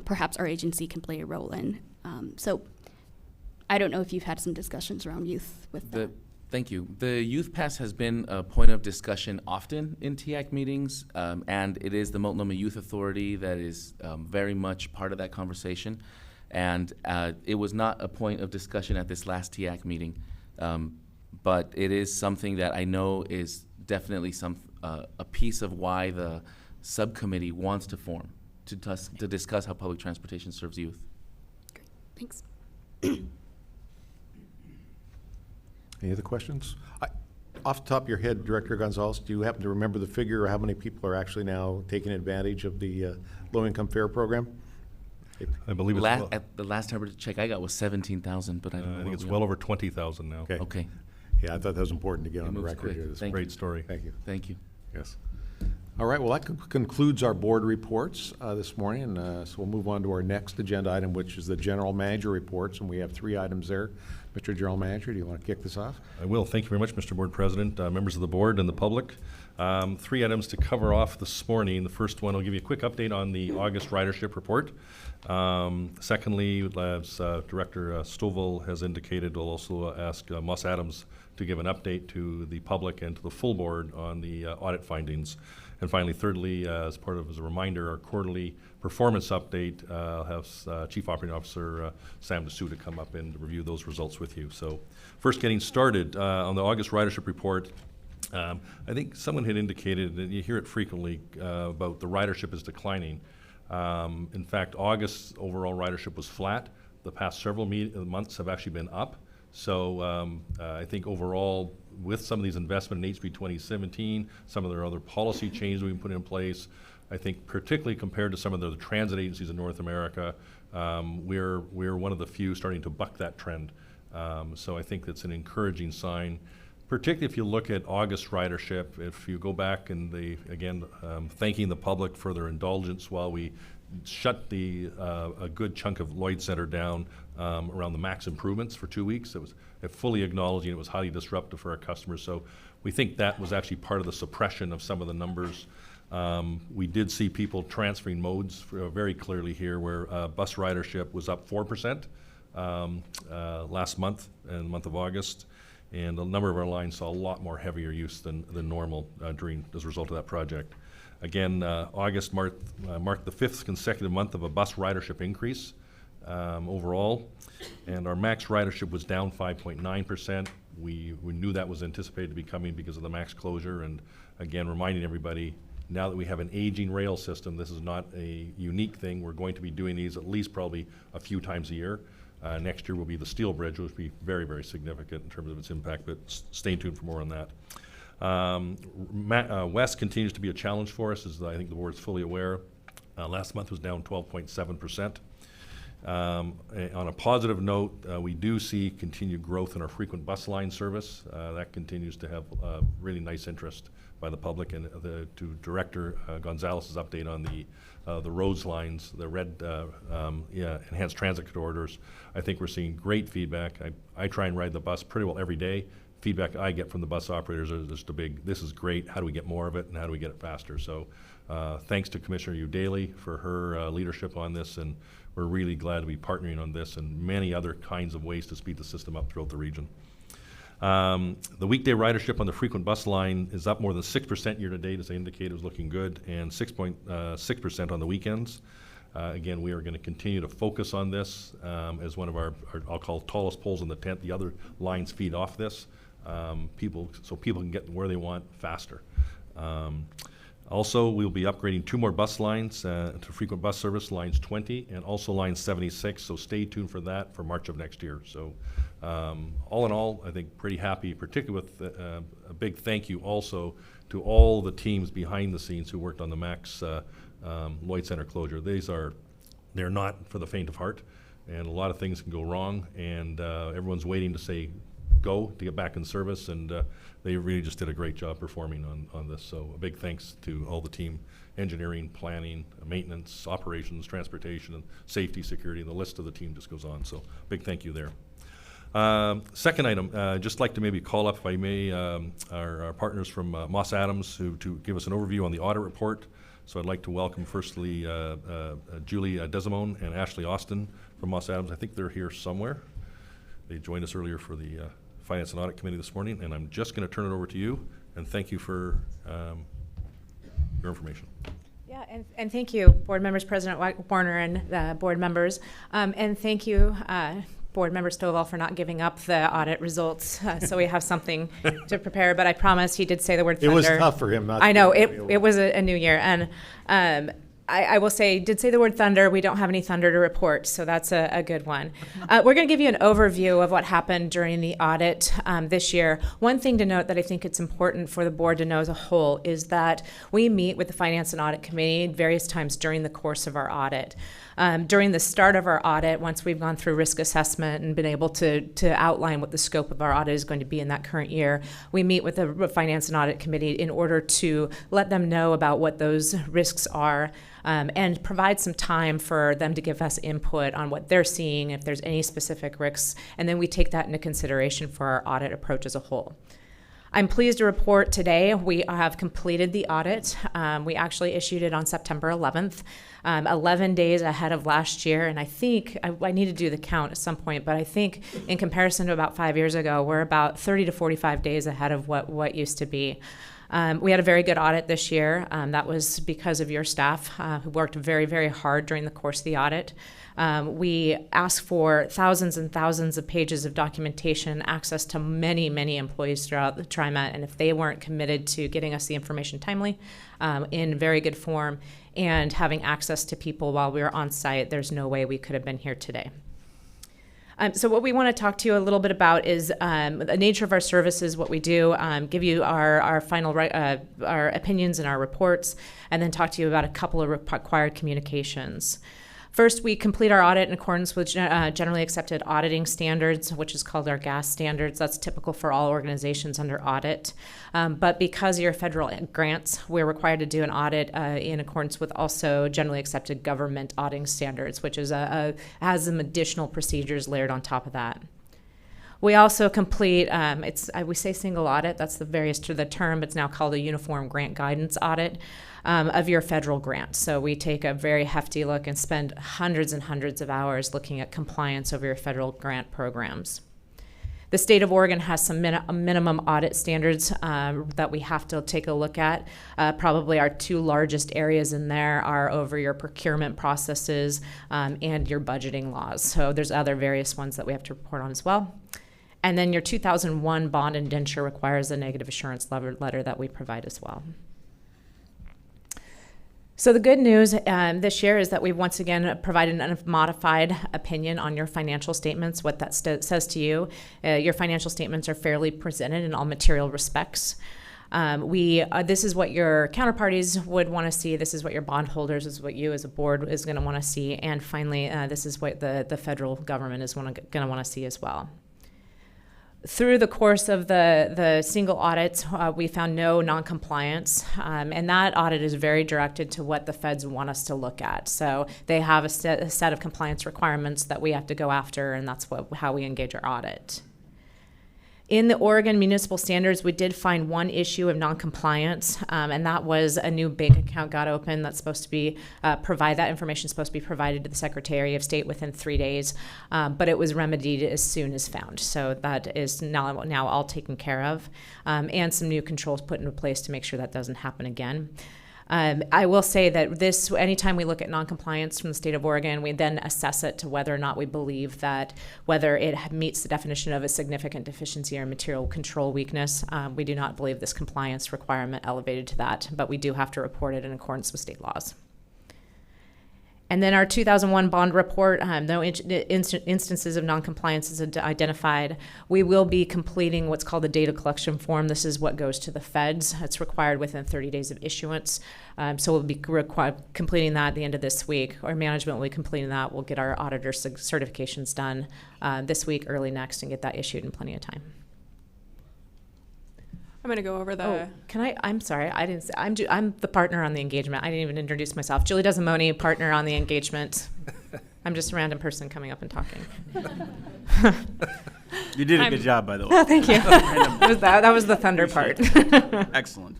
perhaps our agency can play a role in. So I don't know if you've had some discussions around youth with that. Thank you. The Youth Pass has been a point of discussion often in TIAC meetings, and it is the Multnomah Youth Authority that is very much part of that conversation. And it was not a point of discussion at this last TIAC meeting, but it is something that I know is definitely a piece of why the subcommittee wants to form, to discuss how public transportation serves youth. Great. Thanks. Any other questions? Off the top of your head, Director Gonzalez, do you happen to remember the figure or how many people are actually now taking advantage of the low-income fare program? I believe it's At the last time check I got was 17,000, but I don't know. I think it's well over 20,000 now. Okay. Okay. Yeah, I thought that was important to get It on the moves record quick. here. Thank Great story. Thank you. Thank you. Yes. All right, well, that concludes our board reports this morning. So we'll move on to our next agenda item, which is the general manager reports, and we have 3 items there. Mr. General Manager, do you want to kick this off? I will. Thank you very much, Mr. Board President, members of the board and the public. 3 items to cover off this morning. The first one, I'll give you a quick update on the August ridership report. Secondly, as Director Stovall has indicated, we'll also ask Moss Adams to give an update to the public and to the full board on the audit findings. And finally, thirdly, as a reminder, our quarterly performance update, I'll have Chief Operating Officer Sam D'Souza come up and review those results with you. So first getting started, on the August ridership report, I think someone had indicated, and you hear it frequently, about the ridership is declining. In fact, August's overall ridership was flat. The past several months have actually been up. So I think overall, with some of these investment in HB 2017, some of their other policy changes we've put in place, I think particularly compared to some of the transit agencies in North America, we're one of the few starting to buck that trend. So I think that's an encouraging sign, particularly if you look at August ridership. If you go back and thanking the public for their indulgence while we shut a good chunk of Lloyd Center down around the max improvements for 2 weeks. It was fully acknowledging it was highly disruptive for our customers. So we think that was actually part of the suppression of some of the numbers. We did see people transferring modes very clearly here, where bus ridership was up 4% last month, in the month of August. And a number of our lines saw a lot more heavier use than normal as a result of that project. Again, August marked the 5th consecutive month of a bus ridership increase overall, and our max ridership was down 5.9%. We knew that was anticipated to be coming because of the max closure, and again, reminding everybody, now that we have an aging rail system, this is not a unique thing. We're going to be doing these at least probably a few times a year. Next year will be the steel bridge, which will be very, very significant in terms of its impact, but stay tuned for more on that. West continues to be a challenge for us, as I think the board's fully aware. Last month was down 12.7%. On a positive note, we do see continued growth in our frequent bus line service. That continues to have really nice interest by the public, and to Director Gonzalez's update on the roads lines, the red enhanced transit corridors. I think we're seeing great feedback. I try and ride the bus pretty well every day. Feedback I get from the bus operators is just this is great, how do we get more of it, and how do we get it faster? So thanks to Commissioner Udaley for her leadership on this, and we're really glad to be partnering on this and many other kinds of ways to speed the system up throughout the region. The weekday ridership on the frequent bus line is up more than 6% year to date, as I indicated, was looking good, and 6.6% on the weekends. Again, we are going to continue to focus on this as one of our, I'll call, tallest poles in the tent. The other lines feed off this, so people can get where they want faster. Also, we'll be upgrading 2 more bus lines to frequent bus service, lines 20 and also line 76, so stay tuned for that for March of next year. So all in all, I think pretty happy, particularly with a big thank you also to all the teams behind the scenes who worked on the Max Lloyd Center closure. They're not for the faint of heart, and a lot of things can go wrong, and everyone's waiting to say go to get back in service, and they really just did a great job performing on this. So a big thanks to all the team, engineering, planning, maintenance, operations, transportation, and safety, security, and the list of the team just goes on. So big thank you there. Second item, just like to maybe call up, if I may, our partners from Moss Adams to give us an overview on the audit report. So I'd like to welcome firstly Julie Desimone and Ashley Austin from Moss Adams. I think they're here somewhere. They joined us earlier for the Finance and Audit Committee this morning, and I'm just going to turn it over to you, and thank you for your information. Yeah, and thank you, board members, President Warner, and board members. And thank you, Board Member Stovall, for not giving up the audit results, so we have something to prepare. But I promise he did say the word thunder. It was tough for him. Not I know, to it was a new year. And I will say, did say the word thunder. We don't have any thunder to report, so that's a good one. We're going to give you an overview of what happened during the audit this year. One thing to note that I think it's important for the board to know as a whole is that we meet with the Finance and Audit Committee various times during the course of our audit. During the start of our audit, once we've gone through risk assessment and been able to outline what the scope of our audit is going to be in that current year, we meet with the Finance and Audit Committee in order to let them know about what those risks are, and provide some time for them to give us input on what they're seeing, if there's any specific risks, and then we take that into consideration for our audit approach as a whole. I'm pleased to report today we have completed the audit. We actually issued it on September 11th, 11 days ahead of last year, and I think, I need to do the count at some point, but I think in comparison to about 5 years ago, we're about 30 to 45 days ahead of what used to be. We had a very good audit this year. That was because of your staff who worked very, very hard during the course of the audit. We asked for thousands and thousands of pages of documentation, access to many, many employees throughout the TriMet, and if they weren't committed to getting us the information timely, in very good form, and having access to people while we were on site, there's no way we could have been here today. So what we want to talk to you a little bit about is the nature of our services, what we do, give you our final our opinions and our reports, and then talk to you about a couple of required communications. First, we complete our audit in accordance with generally accepted auditing standards, which is called our GAS standards. That's typical for all organizations under audit. But because you're federal grants, we're required to do an audit in accordance with also generally accepted government auditing standards, which is has some additional procedures layered on top of that. We also complete, we say single audit, that's the various to the term, it's now called a uniform grant guidance audit of your federal grant. So we take a very hefty look and spend hundreds and hundreds of hours looking at compliance over your federal grant programs. The state of Oregon has some minimum audit standards that we have to take a look at. Probably our two largest areas in there are over your procurement processes and your budgeting laws. So there's other various ones that we have to report on as well. And then your 2001 bond indenture requires a negative assurance letter that we provide as well. So the good news this year is that we've once again provided a modified opinion on your financial statements. What that says to you, your financial statements are fairly presented in all material respects. This is what your counterparties would want to see. This is what your bondholders, this is what you as a board is going to want to see. And finally, this is what the federal government is going to want to see as well. Through the course of the single audits, we found no noncompliance, and that audit is very directed to what the feds want us to look at. So they have a set of compliance requirements that we have to go after, and that's how we engage our audit. In the Oregon municipal standards, we did find one issue of noncompliance, and that was a new bank account got open that's supposed to be that information is supposed to be provided to the Secretary of State within 3 days, but it was remedied as soon as found. So that is now all taken care of, and some new controls put into place to make sure that doesn't happen again. I will say that anytime we look at noncompliance from the state of Oregon, we then assess it to whether or not we believe that whether it meets the definition of a significant deficiency or material control weakness. We do not believe this compliance requirement elevated to that, but we do have to report it in accordance with state laws. And then our 2001 bond report, no instances of noncompliance is identified. We will be completing what's called the data collection form. This is what goes to the feds. It's required within 30 days of issuance. So we'll be completing that at the end of this week. Our management will be completing that. We'll get our auditor certifications done this week, early next, and get that issued in plenty of time. I'm going to go over the... I'm sorry, I didn't say, I'm the partner on the engagement. I didn't even introduce myself. Julie Desimone, partner on the engagement. I'm just a random person coming up and talking. You did a good job, by the way. Oh, thank you. That was the thunder part. Excellent.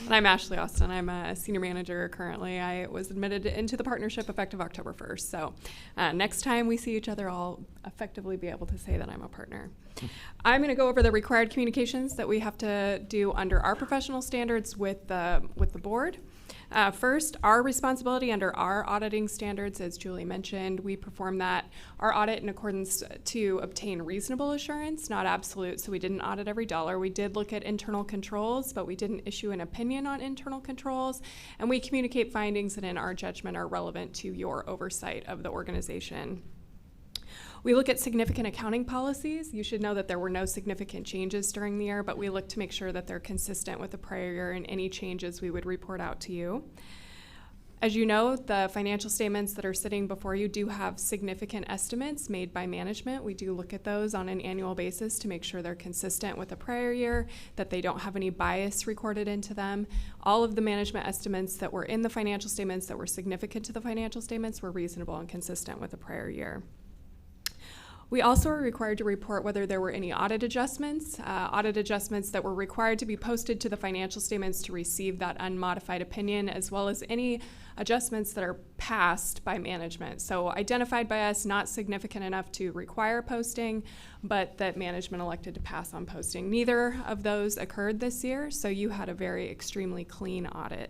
And I'm Ashley Austin. I'm a senior manager currently. I was admitted into the partnership effective October 1st. So next time we see each other, I'll effectively be able to say that I'm a partner. I'm going to go over the required communications that we have to do under our professional standards with the board. First, our responsibility under our auditing standards, as Julie mentioned, we perform our audit in accordance to obtain reasonable assurance, not absolute. So we didn't audit every dollar. We did look at internal controls, but we didn't issue an opinion on internal controls. And we communicate findings that in our judgment are relevant to your oversight of the organization. We look at significant accounting policies. You should know that there were no significant changes during the year, but we look to make sure that they're consistent with the prior year, and any changes we would report out to you. As you know, the financial statements that are sitting before you do have significant estimates made by management. We do look at those on an annual basis to make sure they're consistent with the prior year, that they don't have any bias recorded into them. All of the management estimates that were in the financial statements that were significant to the financial statements were reasonable and consistent with the prior year. We also are required to report whether there were any audit adjustments that were required to be posted to the financial statements to receive that unmodified opinion, as well as any adjustments that are passed by management. So identified by us, not significant enough to require posting, but that management elected to pass on posting. Neither of those occurred this year, so you had a very extremely clean audit.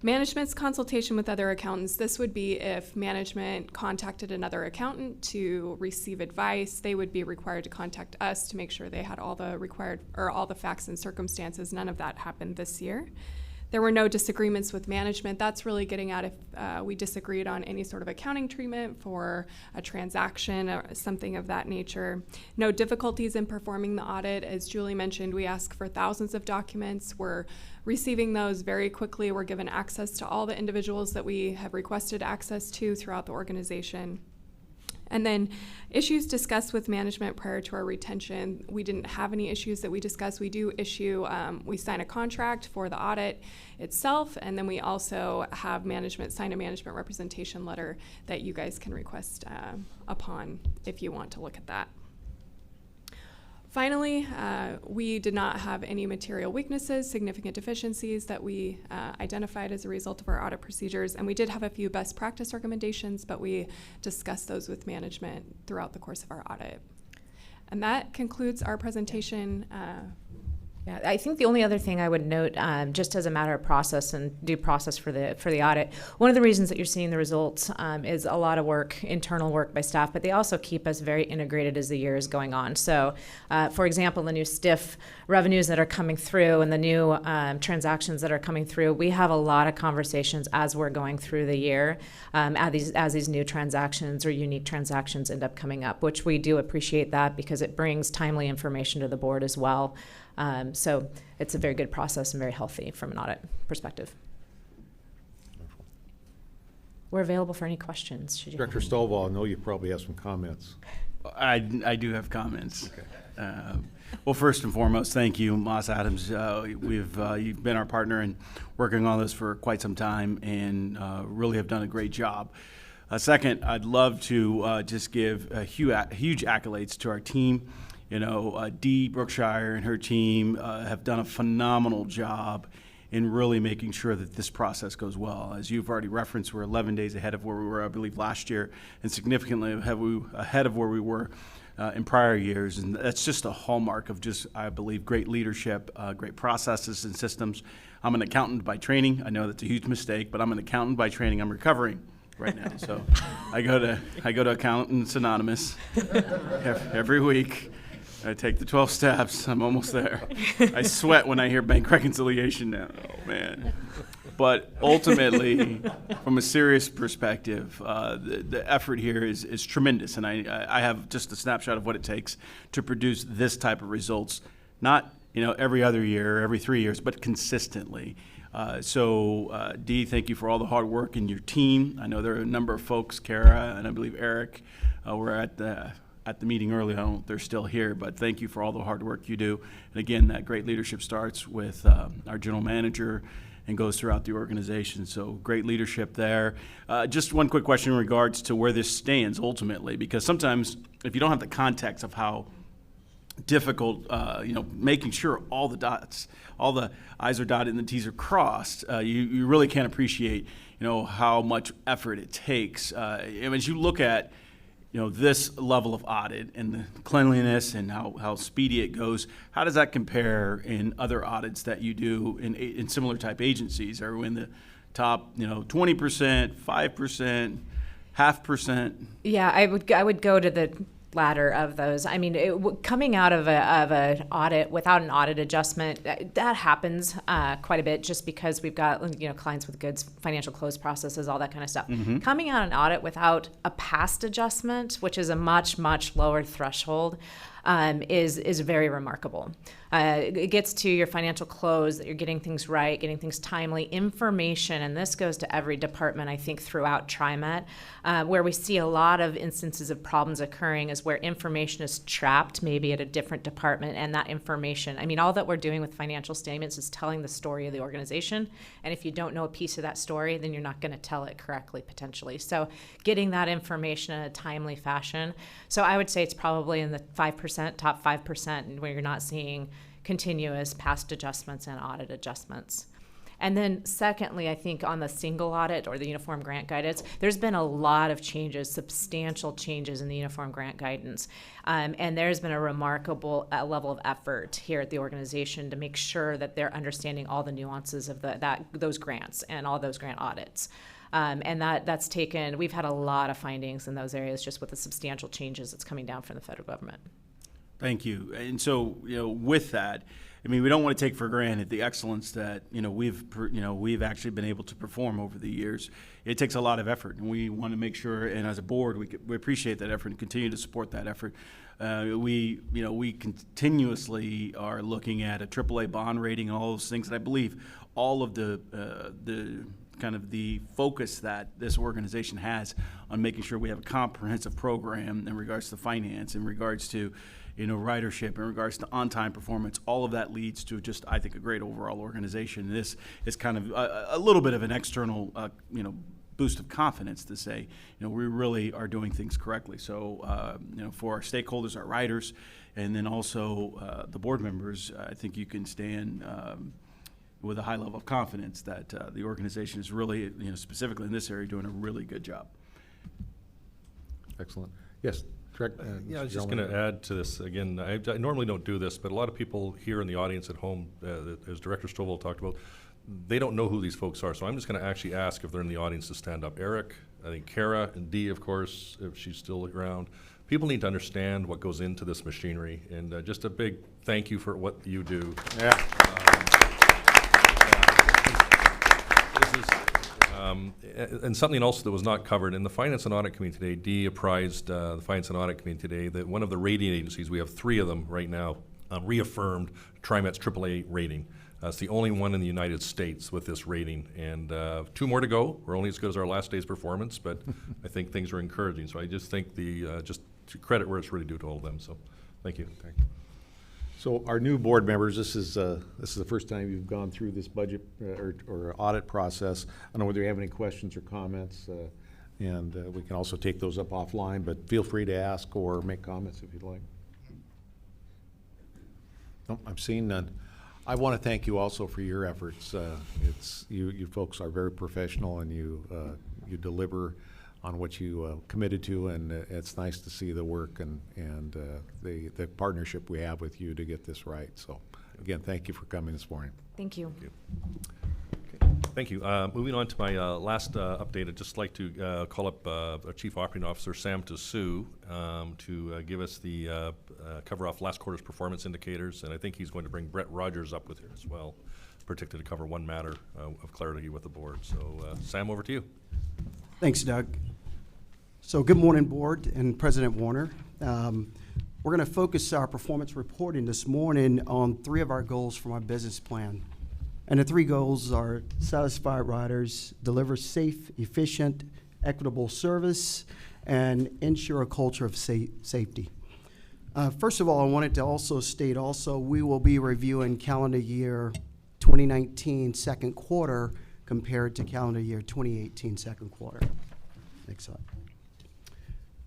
Management's consultation with other accountants. This would be if management contacted another accountant to receive advice. They would be required to contact us to make sure they had all the facts and circumstances. None of that happened this year. There were no disagreements with management. That's really getting at if we disagreed on any sort of accounting treatment for a transaction or something of that nature. No difficulties in performing the audit. As Julie mentioned, we ask for thousands of documents. We're receiving those very quickly. We're given access to all the individuals that we have requested access to throughout the organization. And then issues discussed with management prior to our retention. We didn't have any issues that we discussed. We do issue, we sign a contract for the audit itself, and then we also have management sign a management representation letter that you guys can request upon if you want to look at that. Finally, we did not have any material weaknesses, significant deficiencies that we identified as a result of our audit procedures, and we did have a few best practice recommendations, but we discussed those with management throughout the course of our audit. And that concludes our presentation. Yeah, I think the only other thing I would note, just as a matter of process and due process for the audit, one of the reasons that you're seeing the results is a lot of work, internal work by staff, but they also keep us very integrated as the year is going on. So, for example, the new STIF revenues that are coming through and the new transactions that are coming through, we have a lot of conversations as we're going through the year as these new transactions or unique transactions end up coming up, which we do appreciate that because it brings timely information to the board as well. So it's a very good process and very healthy from an audit perspective. We're available for any questions. Should you Director Stovall, I know you probably have some comments. I do have comments. Okay. Well, first and foremost, thank you, Moss Adams. You've been our partner in working on this for quite some time and really have done a great job. Second, I'd love to just give huge accolades to our team. You know, Dee Brookshire and her team have done a phenomenal job in really making sure that this process goes well. As you've already referenced, we're 11 days ahead of where we were, I believe, last year, and significantly ahead of where we were in prior years. And that's just a hallmark of just, I believe, great leadership, great processes and systems. I'm an accountant by training. I know that's a huge mistake, but I'm an accountant by training. I'm recovering right now. So I go to Accountants Anonymous every week. I take the 12 steps. I'm almost there. I sweat when I hear bank reconciliation now. Oh, man. But ultimately, from a serious perspective, the effort here is tremendous. And I have just a snapshot of what it takes to produce this type of results, not every other year or every 3 years, but consistently. So, Dee, thank you for all the hard work in your team. I know there are a number of folks, Kara and I believe Eric, were at the meeting early. I don't know if they're still here, but thank you for all the hard work you do. And again, that great leadership starts with our general manager and goes throughout the organization. So great leadership there. Just one quick question in regards to where this stands ultimately, because sometimes if you don't have the context of how difficult, making sure all the I's are dotted and the T's are crossed. You really can't appreciate, how much effort it takes. And as you look at, this level of audit and the cleanliness and how speedy it goes, how does that compare in other audits that you do in similar type agencies? Are we in the top, 20%, 5%, 0.5%? Yeah, I would go to the latter of those. I mean, coming out of an audit without an audit adjustment, that happens quite a bit, just because we've got clients with good financial close processes, all that kind of stuff. Mm-hmm. Coming out an audit without a past adjustment, which is a much lower threshold, is very remarkable. It gets to your financial close, that you're getting things right, getting things timely, information, and this goes to every department, I think, throughout TriMet. Where we see a lot of instances of problems occurring is where information is trapped, maybe at a different department, and that information, all that we're doing with financial statements is telling the story of the organization, and if you don't know a piece of that story, then you're not going to tell it correctly, potentially. So getting that information in a timely fashion. So I would say it's probably in the 5%, top 5%, where you're not seeing continuous past adjustments and audit adjustments. And then secondly, I think on the single audit or the uniform grant guidance, there's been a lot of changes, substantial changes in the uniform grant guidance. And there's been a remarkable level of effort here at the organization to make sure that they're understanding all the nuances of those grants and all those grant audits. And that's we've had a lot of findings in those areas just with the substantial changes that's coming down from the federal government. Thank you. And so, with that, we don't want to take for granted the excellence that, we've actually been able to perform over the years. It takes a lot of effort, and we want to make sure, and as a board, we appreciate that effort and continue to support that effort. We continuously are looking at a AAA bond rating and all those things, and I believe all of the kind of the focus that this organization has on making sure we have a comprehensive program in regards to finance, in regards to ridership, in regards to on-time performance, all of that leads to just, I think, a great overall organization. This is kind of a little bit of an external, boost of confidence to say, we really are doing things correctly. So, for our stakeholders, our riders, and then also the board members, I think you can stand with a high level of confidence that the organization is really, specifically in this area, doing a really good job. Excellent. Yes. I was just going to add to this again. I normally don't do this, but a lot of people here in the audience at home, as Director Stovall talked about, they don't know who these folks are. So I'm just going to actually ask if they're in the audience to stand up. Eric, I think Kara, and Dee, of course, if she's still around. People need to understand what goes into this machinery, and just a big thank you for what you do. Yeah. And something else that was not covered in the Finance and Audit Committee today, Dee apprised the Finance and Audit Committee today that one of the rating agencies, we have 3 of them right now, reaffirmed TriMet's AAA rating. It's the only one in the United States with this rating, and 2 more to go. We're only as good as our last day's performance, but I think things are encouraging. So I just think just to credit where it's really due to all of them. So thank you. So our new board members, this is the first time you've gone through this budget or audit process. I don't know whether you have any questions or comments, and we can also take those up offline, but feel free to ask or make comments if you'd like. Nope, I'm seeing none. I want to thank you also for your efforts. You folks are very professional, and you deliver on what you committed to, and it's nice to see the work and the partnership we have with you to get this right. So again, thank you for coming this morning. Thank you. Thank you. Thank you. Moving on to my last update, I'd just like to call up our Chief Operating Officer, Sam Tasu, to give us the cover off last quarter's performance indicators, and I think he's going to bring Brett Rogers up with him as well, particularly to cover one matter of clarity with the board. So Sam, over to you. Thanks, Doug. So good morning, Board and President Warner. We're going to focus our performance reporting this morning on 3 of our goals from our business plan. And the 3 goals are satisfy riders, deliver safe, efficient, equitable service, and ensure a culture of safety. First of all, I wanted to also state we will be reviewing calendar year 2019 second quarter compared to calendar year 2018 second quarter. Next slide.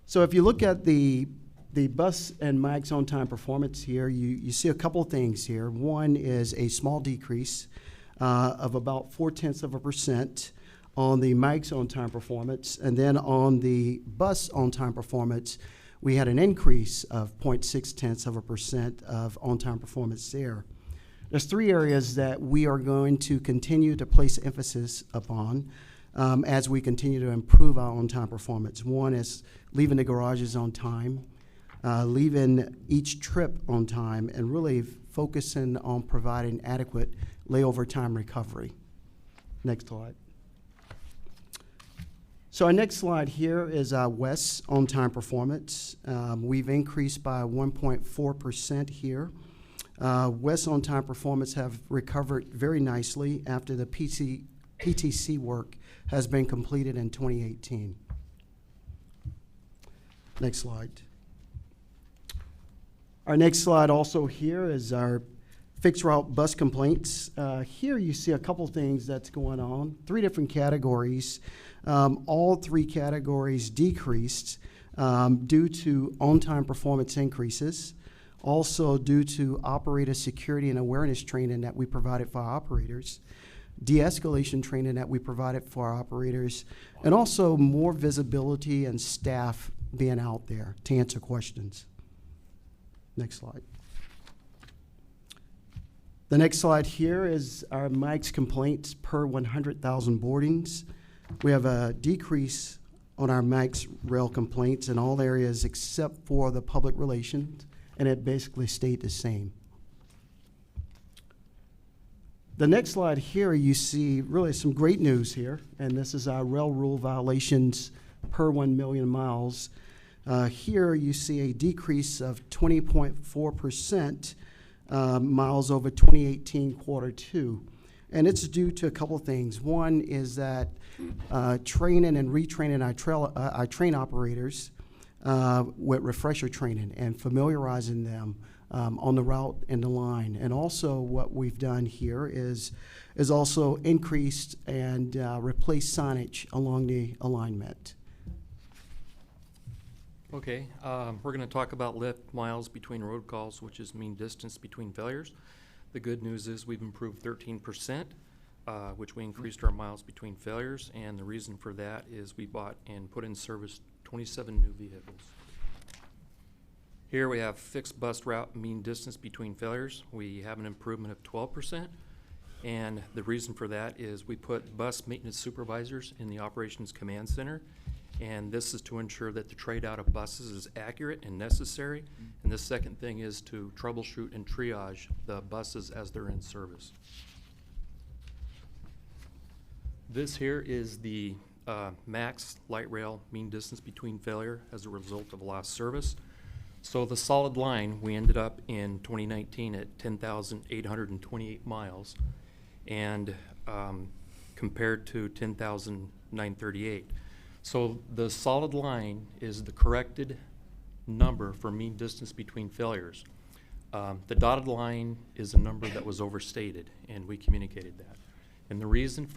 So if you look at the The bus and MAG's on-time performance here, you see a couple things here. One is a small decrease of about 0.4% on the MAG's on-time performance, and then on the bus on-time performance, we had an increase of 0.6% of on-time performance there. There's three areas that we are going to continue to place emphasis upon as we continue to improve our on-time performance. One is leaving the garages on time, leaving each trip on time, and really focusing on providing adequate layover time recovery. Next slide. So our next slide here is our West on-time performance. We've increased by 1.4% here. West on-time performance have recovered very nicely after the PTC work has been completed in 2018. Next slide. Our next slide also here is our fixed route bus complaints. Here you see a couple things that's going on, three different categories. All three categories decreased due to on-time performance increases, also due to operator security and awareness training that we provided for our operators, de-escalation training that we provided for our operators, and also more visibility and staff being out there to answer questions. Next slide. The next slide here is our MAG's complaints per 100,000 boardings. We have a decrease on our MAG's rail complaints in all areas except for the public relations, and it basically stayed the same. The next slide here, you see really some great news here, and this is our rail rule violations per 1 million miles. Here you see a decrease of 20.4% miles over 2018 Q2. And it's due to a couple of things. One is that training and retraining our train operators with refresher training and familiarizing them on the route and the line. And also what we've done here is also increased and replaced signage along the alignment. Okay, we're going to talk about lift miles between road calls, which is mean distance between failures. The good news is we've improved 13%, which we increased our miles between failures, and the reason for that is we bought and put in service 27 new vehicles. Here we have fixed bus route mean distance between failures. We have an improvement of 12%, and the reason for that is we put bus maintenance supervisors in the operations command center, and this is to ensure that the trade out of buses is accurate and necessary. And the second thing is to troubleshoot and triage the buses as they're in service. This here is the max light rail mean distance between failure as a result of lost service. So the solid line, we ended up in 2019 at 10,828 miles, and compared to 10,938. So the solid line is the corrected number for mean distance between failures. The dotted line is a number that was overstated, and we communicated that. And the reason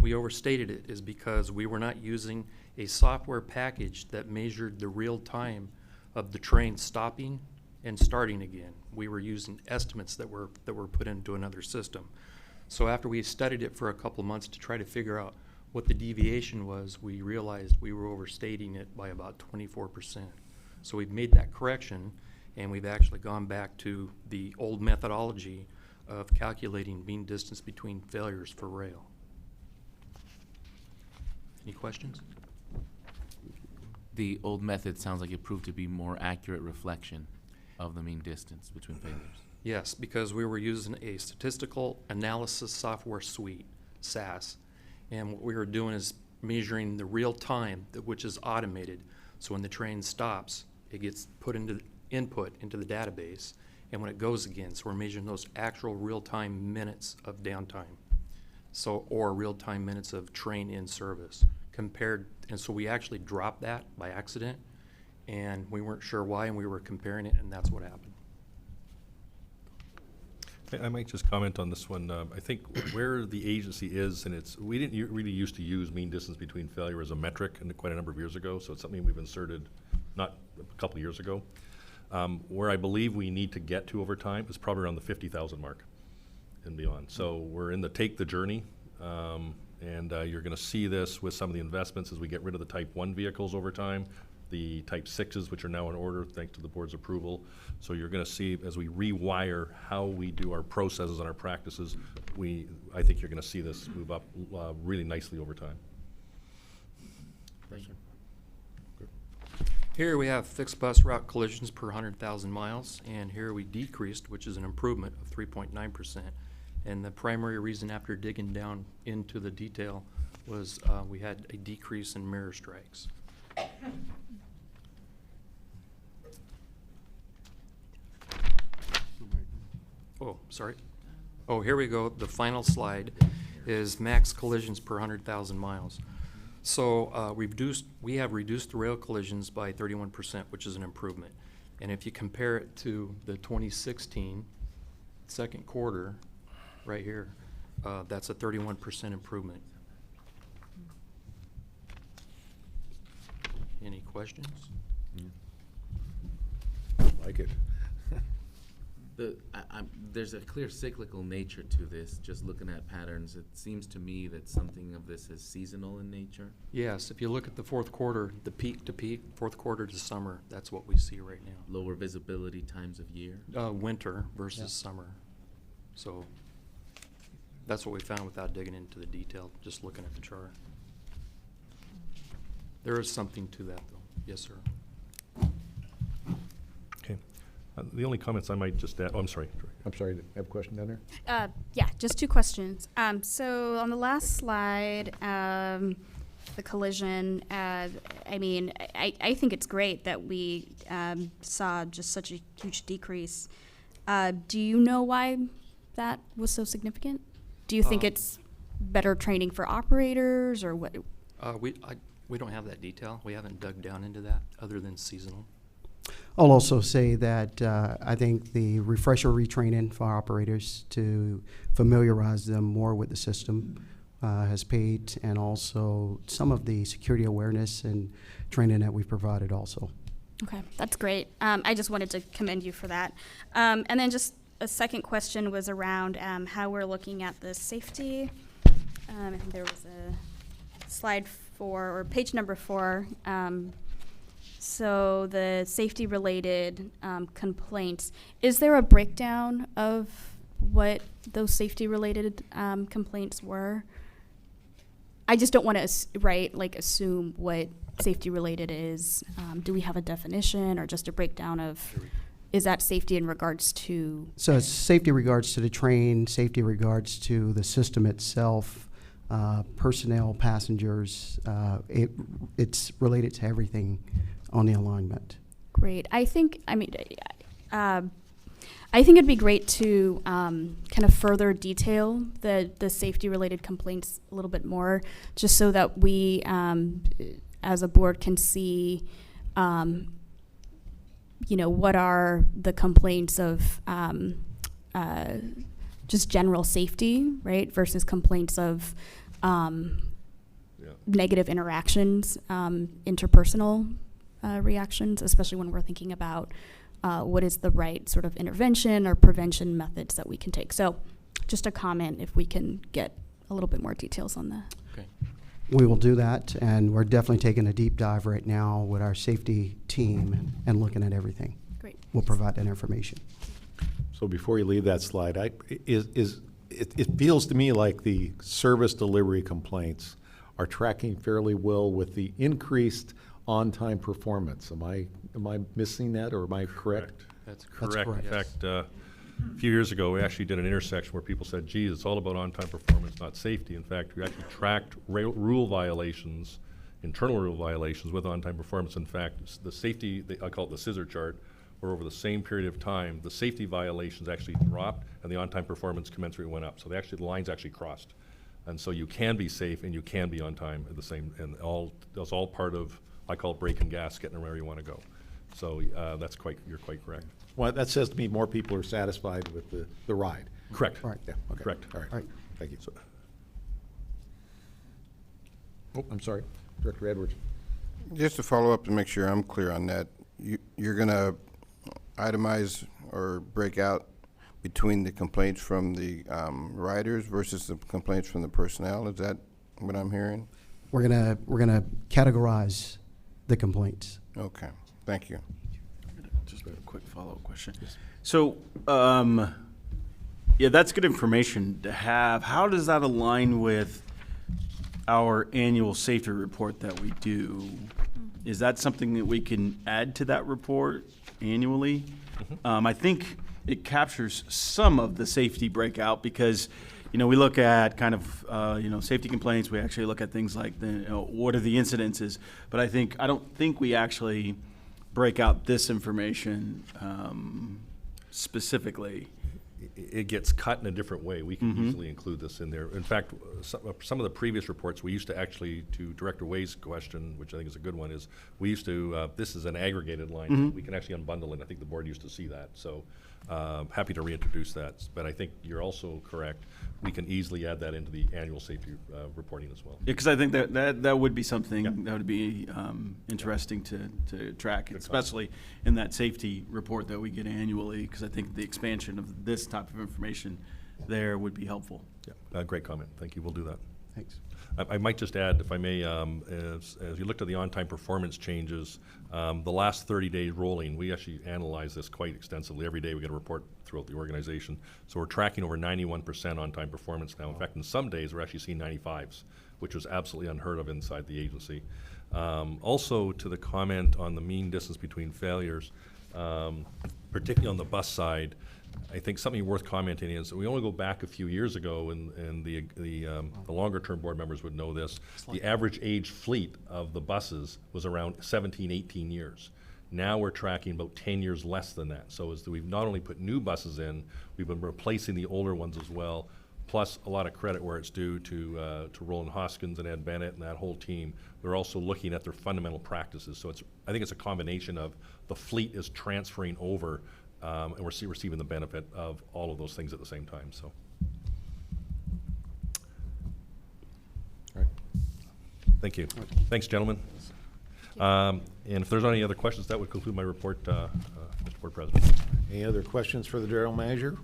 we overstated it is because we were not using a software package that measured the real time of the train stopping and starting again. We were using estimates that were put into another system. So after we studied it for a couple of months to try to figure out what the deviation was, we realized we were overstating it by about 24%. So we've made that correction, and we've actually gone back to the old methodology of calculating mean distance between failures for rail. Any questions? The old method sounds like it proved to be more accurate reflection of the mean distance between failures. Yes, because we were using a statistical analysis software suite, SAS, and what we were doing is measuring the real time, which is automated. So when the train stops, it gets put into input into the database, and when it goes again, so we're measuring those actual real-time minutes of downtime, so or real-time minutes of train in service compared. And so we actually dropped that by accident, and we weren't sure why, and we were comparing it, and that's what happened. I might just comment on this one. I think where the agency is, and we didn't really used to use mean distance between failure as a metric quite a number of years ago, so it's something we've inserted not a couple of years ago. Where I believe we need to get to over time is probably around the 50,000 mark and beyond. So we're in the take the journey, and you're going to see this with some of the investments as we get rid of the Type 1 vehicles over time, the Type 6s, which are now in order thanks to the board's approval. So you're going to see as we rewire how we do our processes and our practices, I think you're going to see this move up really nicely over time. Thank you. Here we have fixed bus route collisions per 100,000 miles, and here we decreased, which is an improvement of 3.9%. And the primary reason, after digging down into the detail, was we had a decrease in mirror strikes. Oh, sorry. Oh, here we go. The final slide is max collisions per 100,000 miles. So we have reduced the rail collisions by 31%, which is an improvement. And if you compare it to the 2016 second quarter, right here, that's a 31% improvement. Any questions? Like it. There's a clear cyclical nature to this, just looking at patterns. It seems to me that something of this is seasonal in nature. Yes, if you look at the fourth quarter, the peak to peak, fourth quarter to summer, that's what we see right now. Lower visibility times of year. Winter versus summer. So that's what we found without digging into the detail, just looking at the chart. There is something to that, though. Yes, sir. Okay. The only comments I might just add, oh, I'm sorry. I'm sorry, I have a question down there? Yeah, just two questions. So on the last slide, the collision, I mean, I think it's great that we saw just such a huge decrease. Do you know why that was so significant? Do you think it's better training for operators, or what? We don't have that detail. We haven't dug down into that other than seasonal. I'll also say that I think the refresher retraining for our operators to familiarize them more with the system has paid, and also some of the security awareness and training that we've provided also. Okay, that's great. I just wanted to commend you for that. And then just a second question was around how we're looking at the safety. I think there was a slide 4, or page number 4. So the safety-related complaints, is there a breakdown of what those safety-related complaints were? I just don't want to, assume what safety-related is. Do we have a definition, or just a breakdown of, is that safety in regards to? So it's safety regards to the train, safety regards to the system itself, personnel, passengers. It's related to everything on the alignment. Great. I think it'd be great to kind of further detail the safety-related complaints a little bit more, just so that we, as a board, can see, what are the complaints of just general safety, right, versus complaints of negative interactions, interpersonal reactions, especially when we're thinking about what is the right sort of intervention or prevention methods that we can take. So just a comment if we can get a little bit more details on that. Okay. We will do that, and we're definitely taking a deep dive right now with our safety team and looking at everything. Great. We'll provide that information. So before you leave that slide, it feels to me like the service delivery complaints are tracking fairly well with the increased on-time performance. Am I missing that, or am I correct? That's correct. In fact, a few years ago, we actually did an intersection where people said, geez, it's all about on-time performance, not safety. In fact, we actually tracked rule violations, internal rule violations with on-time performance. In fact, the safety, I call it the scissor chart, where over the same period of time, the safety violations actually dropped and the on-time performance commensurate went up. So the lines actually crossed. And so you can be safe and you can be on time at the same, and that's all part of, I call it brake and gas, getting where you want to go. So you're quite correct. Well, that says to me more people are satisfied with the ride. Correct. Right. Yeah, okay. Correct. All right. Right. Thank you. Oh, I'm sorry. Director Edwards. Just to follow up and make sure I'm clear on that, you're going to itemize or break out between the complaints from the riders versus the complaints from the personnel? Is that what I'm hearing? We're gonna categorize the complaints. Okay, thank you. Just a quick follow-up question. So, yeah, that's good information to have. How does that align with our annual safety report that we do? Is that something that we can add to that report annually? I think it captures some of the safety breakout because, we look at kind of, safety complaints. We actually look at things like what are the incidences, but I don't think we actually break out this information specifically. It gets cut in a different way. We can easily include this in there. In fact, some of the previous reports, we used to actually, to Director Way's question, which I think is a good one, is we used to, this is an aggregated line. We can actually unbundle it. I think the board used to see that. So happy to reintroduce that. But I think you're also correct. We can easily add that into the annual safety reporting as well. Yeah, because I think that would be something that would be interesting to track, especially in that safety report that we get annually, because I think the expansion of this type of information there would be helpful. Yeah, great comment. Thank you. We'll do that. Thanks. I might just add, if I may, as you looked at the on-time performance changes, the last 30 days rolling, we actually analyze this quite extensively. Every day we get a report throughout the organization. So we're tracking over 91% on-time performance now. In fact, in some days we're actually seeing 95s, which was absolutely unheard of inside the agency. Also, to the comment on the mean distance between failures, particularly on the bus side, I think something worth commenting is we only go back a few years ago, and the longer-term board members would know this. The average age fleet of the buses was around 17, 18 years. Now we're tracking about 10 years less than that. So as we've not only put new buses in, we've been replacing the older ones as well. Plus a lot of credit where it's due to Roland Hoskins and Ed Bennett and that whole team. They're also looking at their fundamental practices. So I think it's a combination of the fleet is transferring over. And we're receiving the benefit of all of those things at the same time. So, all right. Thank you. Thanks, gentlemen. And if there's any other questions, that would conclude my report, Mr. Board President. Any other questions for the General Manager?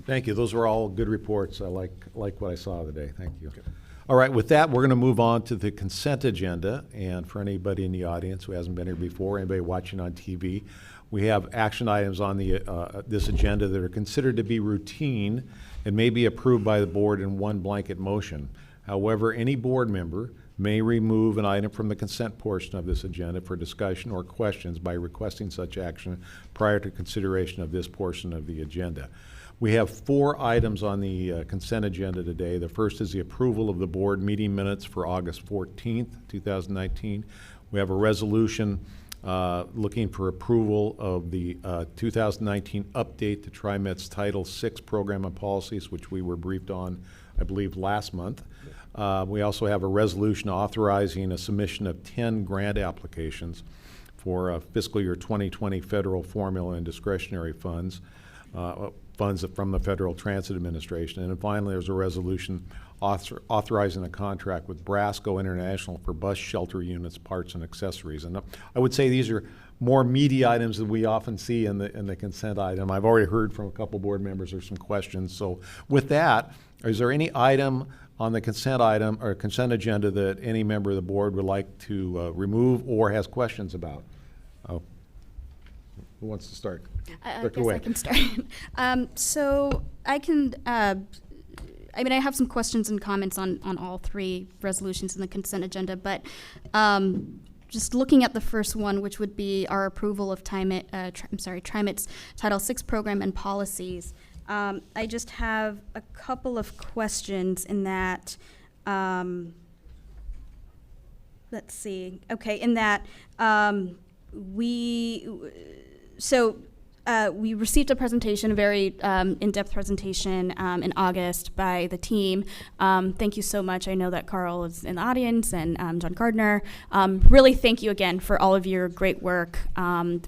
Thank you. Those were all good reports. I like what I saw today. Thank you. Okay. All right, with that, we're going to move on to the consent agenda. And for anybody in the audience who hasn't been here before, anybody watching on TV, we have action items on this agenda that are considered to be routine and may be approved by the board in one blanket motion. However, any board member may remove an item from the consent portion of this agenda for discussion or questions by requesting such action prior to consideration of this portion of the agenda. We have 4 items on the consent agenda today. The first is the approval of the board meeting minutes for August 14th, 2019. We have a resolution looking for approval of the 2019 update to TriMet's Title VI program and policies, which we were briefed on, I believe, last month. We also have a resolution authorizing a submission of 10 grant applications for fiscal year 2020 federal formula and discretionary funds, funds from the Federal Transit Administration. And then finally, there's a resolution authorizing a contract with Brasco International for bus shelter units, parts, and accessories. And I would say these are more meaty items than we often see in the consent item. I've already heard from a couple board members there's some questions. So with that, is there any item on the consent item or consent agenda that any member of the board would like to remove or has questions about? Oh. Who wants to start? I guess I can start. So I can, I have some questions and comments on all 3 resolutions in the consent agenda, but just looking at the first one, which would be our approval of TriMet's Title VI program and policies. I just have a couple of questions in that, let's see. Okay, in that we received a presentation, a very in-depth presentation in August by the team. Thank you so much. I know that Carl is in the audience and John Gardner. Really thank you again for all of your great work,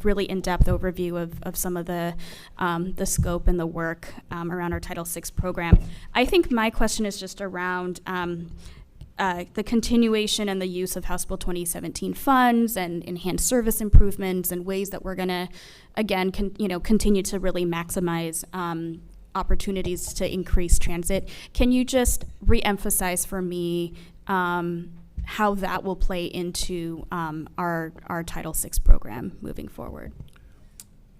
really in-depth overview of some of the scope and the work around our Title VI program. I think my question is just around the continuation and the use of House Bill 2017 funds and enhanced service improvements and ways that we're going to, again, continue to really maximize opportunities to increase transit. Can you just re-emphasize for me how that will play into our Title VI program moving forward?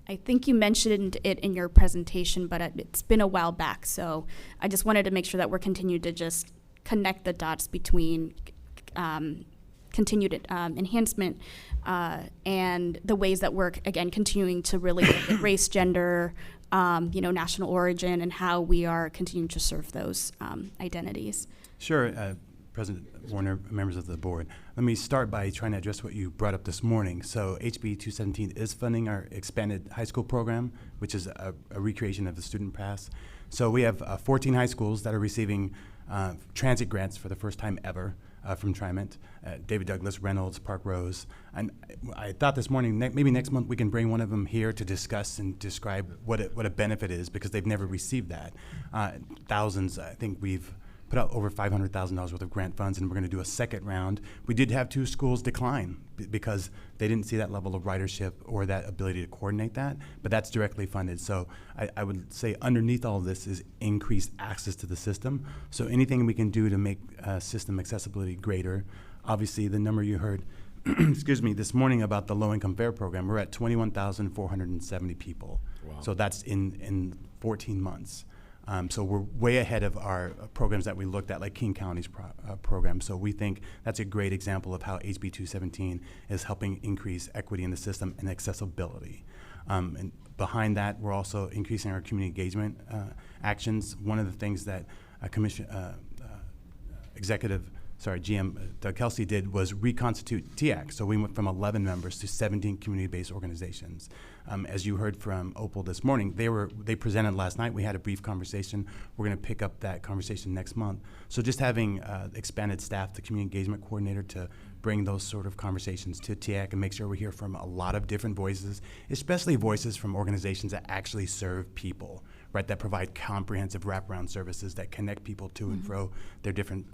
I think you mentioned it in your presentation, but it's been a while back, so I just wanted to make sure that we're continuing to just connect the dots between continued enhancement and the ways that we're, again, continuing to really look at race, gender, national origin, and how we are continuing to serve those identities. Sure. President Warner, members of the board. Let me start by trying to address what you brought up this morning. So HB 217 is funding our expanded high school program, which is a recreation of the student pass. So we have 14 high schools that are receiving transit grants for the first time ever from TriMet, David Douglas, Reynolds, Park Rose. And I thought this morning, maybe next month we can bring one of them here to discuss and describe what a benefit is, because they've never received that. Thousands, I think we've put out over $500,000 worth of grant funds, and we're going to do a second round. We did have 2 schools decline because they didn't see that level of ridership or that ability to coordinate that, but that's directly funded. So I would say underneath all of this is increased access to the system. So anything we can do to make system accessibility greater. Obviously, the number you heard excuse me, this morning about the low-income fare program, we're at 21,470 people. Wow. So that's in 14 months. So we're way ahead of our programs that we looked at, like King County's program. So we think that's a great example of how HB 217 is helping increase equity in the system and accessibility. And behind that, we're also increasing our community engagement actions. One of the things that GM Doug Kelsey did was reconstitute TIAC. So we went from 11 members to 17 community-based organizations. As you heard from Opal this morning, they presented last night. We had a brief conversation. We're going to pick up that conversation next month. So just having expanded staff, the community engagement coordinator, to bring those sort of conversations to TIAC and make sure we hear from a lot of different voices, especially voices from organizations that actually serve people, right, that provide comprehensive wraparound services that connect people to and fro their different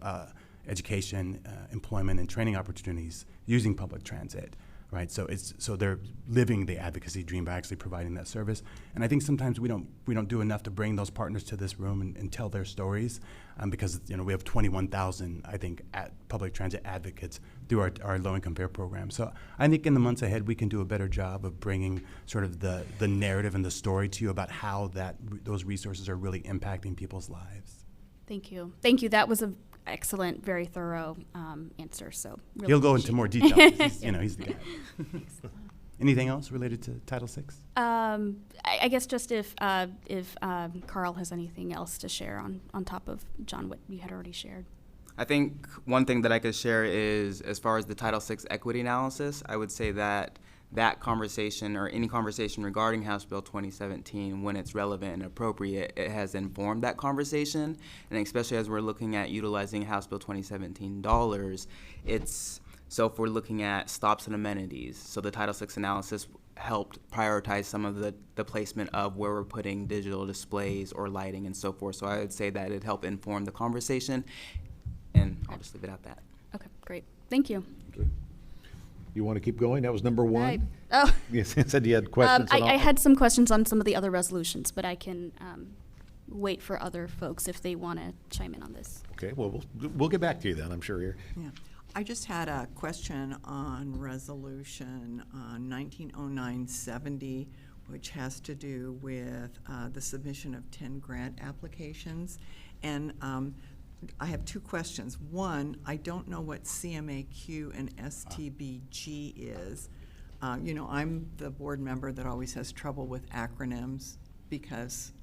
education, employment, and training opportunities using public transit, right? So they're living the advocacy dream by actually providing that service. And I think sometimes we don't do enough to bring those partners to this room and tell their stories, because we have 21,000, I think, public transit advocates through our low-income fare program. So I think in the months ahead we can do a better job of bringing sort of the narrative and the story to you about how those resources are really impacting people's lives. Thank you. Thank you. That was a excellent, very thorough answer. So really he'll go into more detail. He's the guy. Anything else related to Title VI? I guess just if Carl has anything else to share on top of, John, what you had already shared. I think one thing that I could share is, as far as the Title VI equity analysis, I would say that conversation, or any conversation regarding House Bill 2017, when it's relevant and appropriate, it has informed that conversation. And especially as we're looking at utilizing House Bill 2017 dollars, so if we're looking at stops and amenities, so the Title VI analysis helped prioritize some of the placement of where we're putting digital displays or lighting and so forth. So I would say that it helped inform the conversation, and I'll just leave it at that. Okay, great. Thank you. Okay. You want to keep going? That was number one. Oh. You said you had questions. I had some questions on some of the other resolutions, but I can wait for other folks if they want to chime in on this. Okay, well, we'll get back to you then, I'm sure here. Yeah. I just had a question on resolution 190970, which has to do with the submission of 10 grant applications. And I have 2 questions. One, I don't know what CMAQ and STBG is. I'm the board member that always has trouble with acronyms because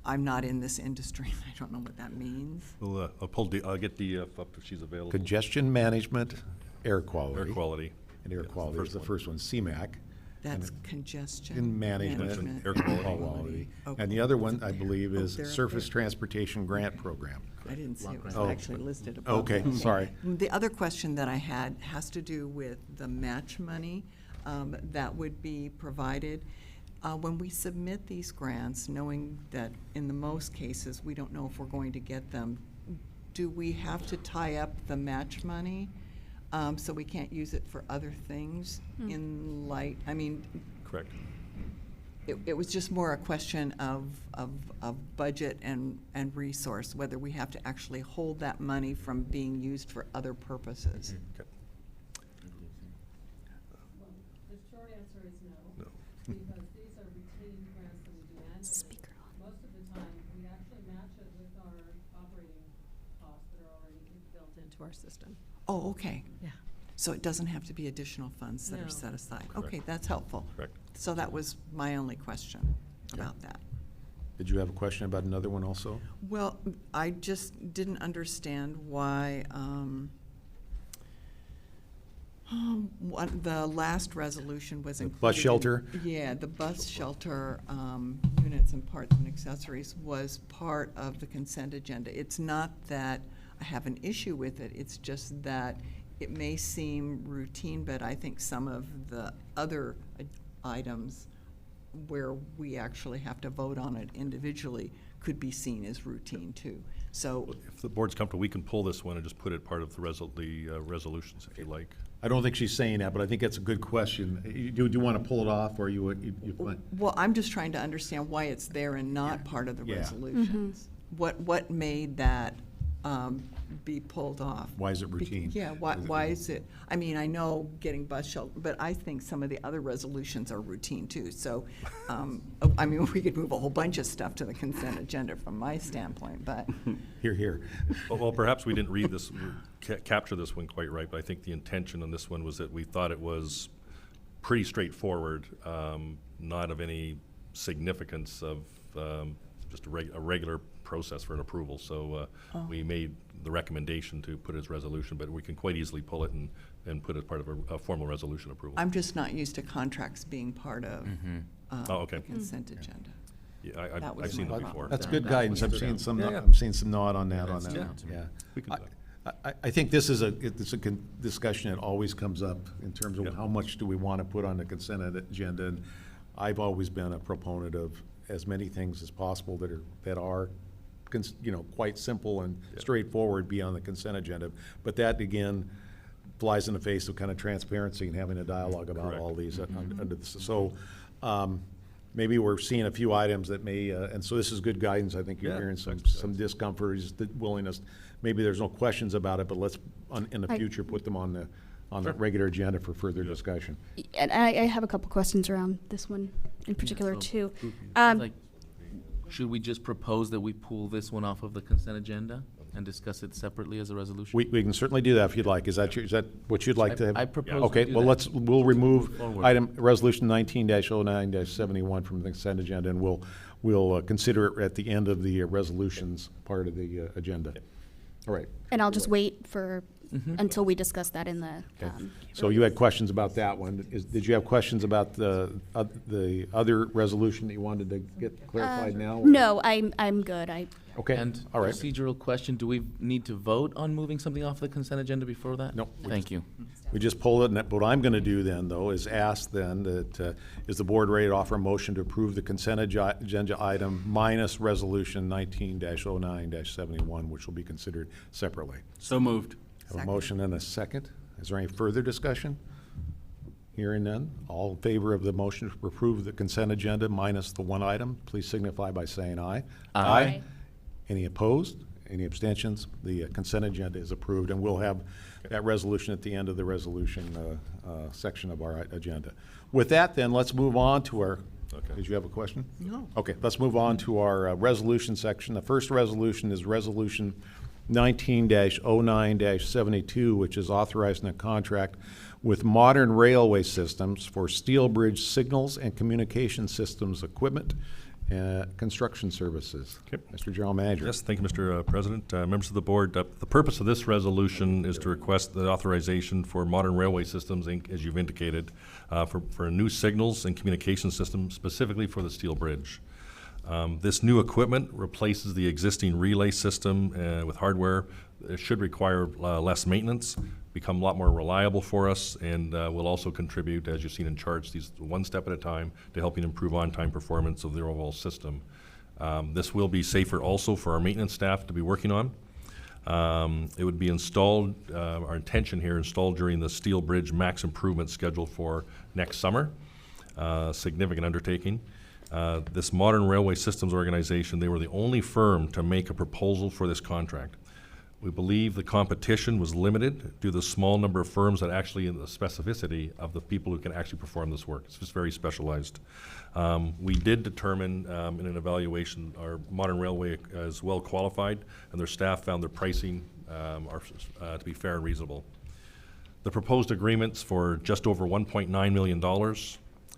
I'm not in this industry. I don't know what that means. Well, I'll get the up if she's available. Congestion management, air quality. Air quality. And air quality is the first one, CMAQ. That's congestion management, air quality. Okay. And the other one, I believe, is Surface Transportation Grant Program. I didn't see it was actually listed above. Okay, sorry. The other question that I had has to do with the match money that would be provided. When we submit these grants, knowing that in the most cases we don't know if we're going to get them, do we have to tie up the match money? So we can't use it for other things in light, I mean, Correct. it was just more a question of budget and resource, whether we have to actually hold that money from being used for other purposes. Okay. The short answer is no. No. Because these are routine grants that we do annually. Speaker on. Most of the time, we actually match it with our operating costs that are already built into our system. Oh, okay. Yeah. So it doesn't have to be additional funds that No. are set aside? Correct. Okay, that's helpful. Correct. So that was my only question about that. Did you have a question about another one also? Well, I just didn't understand why, the last resolution was The included. bus shelter? Yeah, the bus shelter, units and parts and accessories was part of the consent agenda. It's not that I have an issue with it, it's just that it may seem routine, but I think some of the other items where we actually have to vote on it individually could be seen as routine too. So, If the board's comfortable, we can pull this one and just put it part of the resolutions if you like. I don't think she's saying that, but I think that's a good question. Do you want to pull it off, or you well, I'm just trying to understand why it's there and not part of the Yeah. resolutions. What made that be pulled off? Why is it routine? Yeah, why is it, I mean, I know getting bus shelter, but I think some of the other resolutions are routine too. So, I mean, we could move a whole bunch of stuff to the consent agenda from my standpoint, but. Here, here. Well, perhaps we didn't read this, capture this one quite right, but I think the intention on this one was that we thought it was pretty straightforward, not of any significance of just a regular process for an approval. So we made the recommendation to put it as resolution, but we can quite easily pull it and put it as part of a formal resolution approval. I'm just not used to contracts being part of Oh, okay. the consent agenda. Yeah, That was I've seen my them problem. before. That's good guidance. I'm seeing some, Yeah, yeah. I'm seeing some nod on that, Yeah. yeah. We can do that. I think this is it's a discussion that always comes up in terms of how much do we want to put on the consent agenda. And I've always been a proponent of as many things as possible that are quite simple and straightforward be on the consent agenda. But that, again, flies in the face of kind of transparency and having a dialogue about Correct. all these under this. So maybe we're seeing a few items that may, and so this is good guidance. I think you're Yeah, hearing some excellent. discomfort, just the willingness. Maybe there's no questions about it, but let's, in the I- future, put them on the Sure. regular agenda for further discussion. And I have a couple questions around this one in particular, so- too. Like, should we just propose that we pull this one off of the consent agenda and discuss it separately as a resolution? We can certainly do that if you'd like. Is that what you'd like to have? I propose we Okay, do well, that. we'll remove Move forward. item, resolution 19-09-71 from the consent agenda, and we'll consider it at the end of the resolutions part of the agenda. All right. And I'll just wait for, until we discuss that in the. Okay. So you had questions about that one. Did you have questions about the other resolution that you wanted to get clarified now? or- No, I'm good. Okay, And all right. procedural question, do we need to vote on moving something off the consent agenda before that? No. Thank you. We just pulled it, and what I'm going to do then, though, is ask then that, is the board ready to offer a motion to approve the consent agenda item minus resolution 19-09-71, which will be considered separately? So moved. Have a motion and a second. Is there any further discussion? Hearing none. All in favor of the motion to approve the consent agenda minus the one item, please signify by saying aye. Aye. Any opposed? Any abstentions? The consent agenda is approved, and we'll have that resolution at the end of the resolution section of our agenda. With that, then, let's move on to our, did you have a question? No. Okay, let's move on to our resolution section. The first resolution is Resolution 19-09-72, which is authorizing a contract with Modern Railway Systems for steel bridge signals and communication systems equipment, construction services. Okay. Mr. General Manager. Yes, thank you, Mr. President. Members of the board, the purpose of this resolution is to request the authorization for Modern Railway Systems, Inc., as you've indicated, for new signals and communication system specifically for the steel bridge. This new equipment replaces the existing relay system with hardware. It should require less maintenance, become a lot more reliable for us, and will also contribute, as you've seen in charts, these one step at a time to helping improve on-time performance of the overall system. This will be safer also for our maintenance staff to be working on. It would be installed, our intention here, installed during the Steel Bridge Max Improvement scheduled for next summer. Significant undertaking. This Modern Railway Systems organization, they were the only firm to make a proposal for this contract. We believe the competition was limited due to the small number of firms that actually, in the specificity of the people who can actually perform this work. It's just very specialized. We did determine in an evaluation our Modern Railway is well qualified, and their staff found their pricing to be fair and reasonable. The proposed agreement's for just over $1.9 million,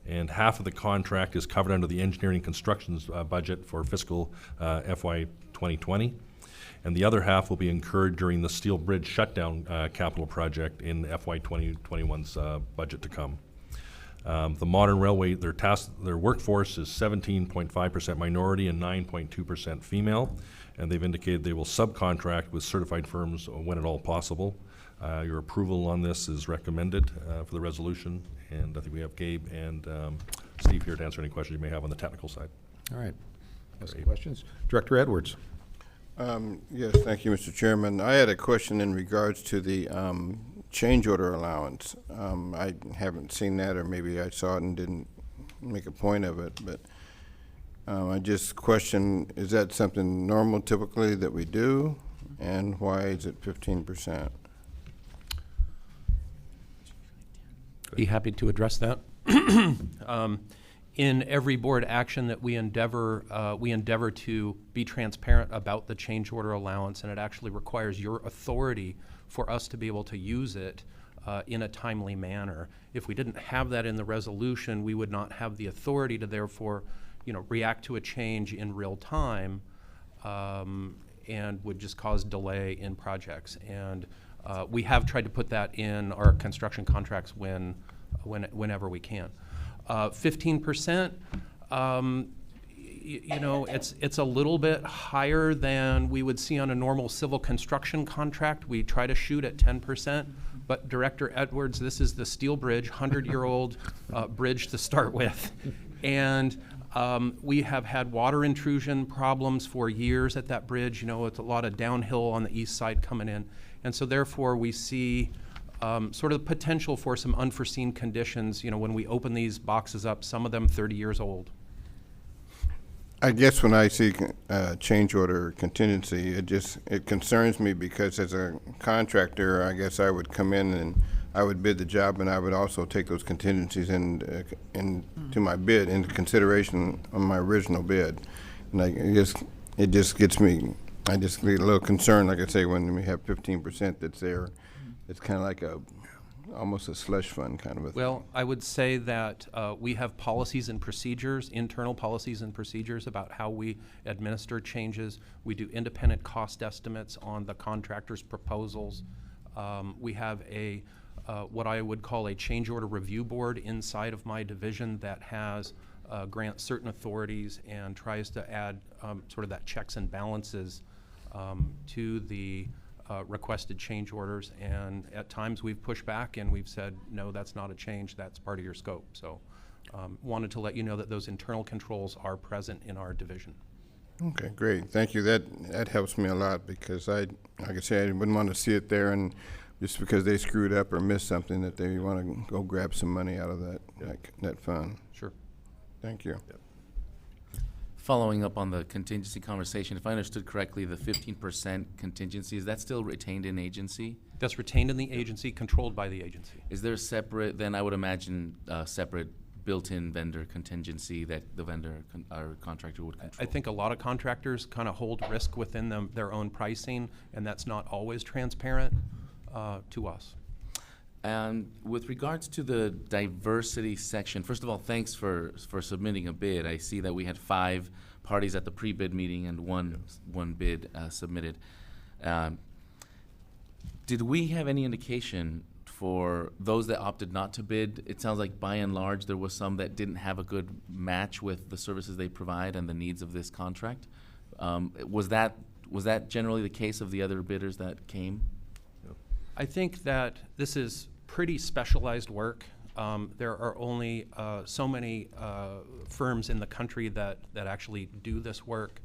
and half of the contract is covered under the engineering constructions budget for fiscal FY 2020. And the other half will be incurred during the Steel Bridge shutdown capital project in FY 2021's budget to come. The Modern Railway, their workforce is 17.5% minority and 9.2% female, and they've indicated they will subcontract with certified firms when at all possible. Your approval on this is recommended for the resolution, and I think we have Gabe and Steve here to answer any questions you may have on the technical side. All right. Any questions? Director Edwards. Yes, thank you, Mr. Chairman. I had a question in regards to the change order allowance. I haven't seen that, or maybe I saw it and didn't make a point of it, but I just question, is that something normal typically that we do, and why is it 15%? Be happy to address that. In every board action that we endeavor to be transparent about the change order allowance, and it actually requires your authority for us to be able to use it in a timely manner. If we didn't have that in the resolution, we would not have the authority to therefore, react to a change in real time, and would just cause delay in projects. And we have tried to put that in our construction contracts whenever we can. 15%, it's a little bit higher than we would see on a normal civil construction contract. We try to shoot at 10%, but Director Edwards, this is the Steel Bridge, 100-year-old bridge to start with. And we have had water intrusion problems for years at that bridge. It's a lot of downhill on the east side coming in. And so therefore we see sort of the potential for some unforeseen conditions, when we open these boxes up, some of them 30 years old. I guess when I see change order contingency, it concerns me, because as a contractor, I guess I would come in and I would bid the job, and I would also take those contingencies into my bid, into consideration on my original bid. And it just gets me, I just get a little concerned, like I say, when we have 15% that's there. It's kind of like almost a slush fund kind of a thing. Well, I would say that we have policies and procedures, internal policies and procedures about how we administer changes. We do independent cost estimates on the contractor's proposals. We have what I would call a change order review board inside of my division that has grants certain authorities and tries to add sort of that checks and balances to the requested change orders, and at times we've pushed back and we've said, no, that's not a change, that's part of your scope. So wanted to let you know that those internal controls are present in our division. Okay, great. Thank you. That helps me a lot, because like I say, I wouldn't want to see it there and just because they screwed up or missed something that they want to go grab some money out of that fund. Sure. Thank you. Yep. Following up on the contingency conversation, if I understood correctly, the 15% contingency, is that still retained in agency? That's retained in the agency, controlled by the agency. Is there a separate, then I would imagine, separate built-in vendor contingency that the vendor or contractor would control? I think a lot of contractors kind of hold risk within their own pricing, and that's not always transparent to us. And with regards to the diversity section, first of all, thanks for submitting a bid. I see that we had 5 parties at the pre-bid meeting and one bid submitted. Did we have any indication for those that opted not to bid? It sounds like by and large there was some that didn't have a good match with the services they provide and the needs of this contract. Was that generally the case of the other bidders that came? I think that this is pretty specialized work. There are only so many firms in the country that actually do this work.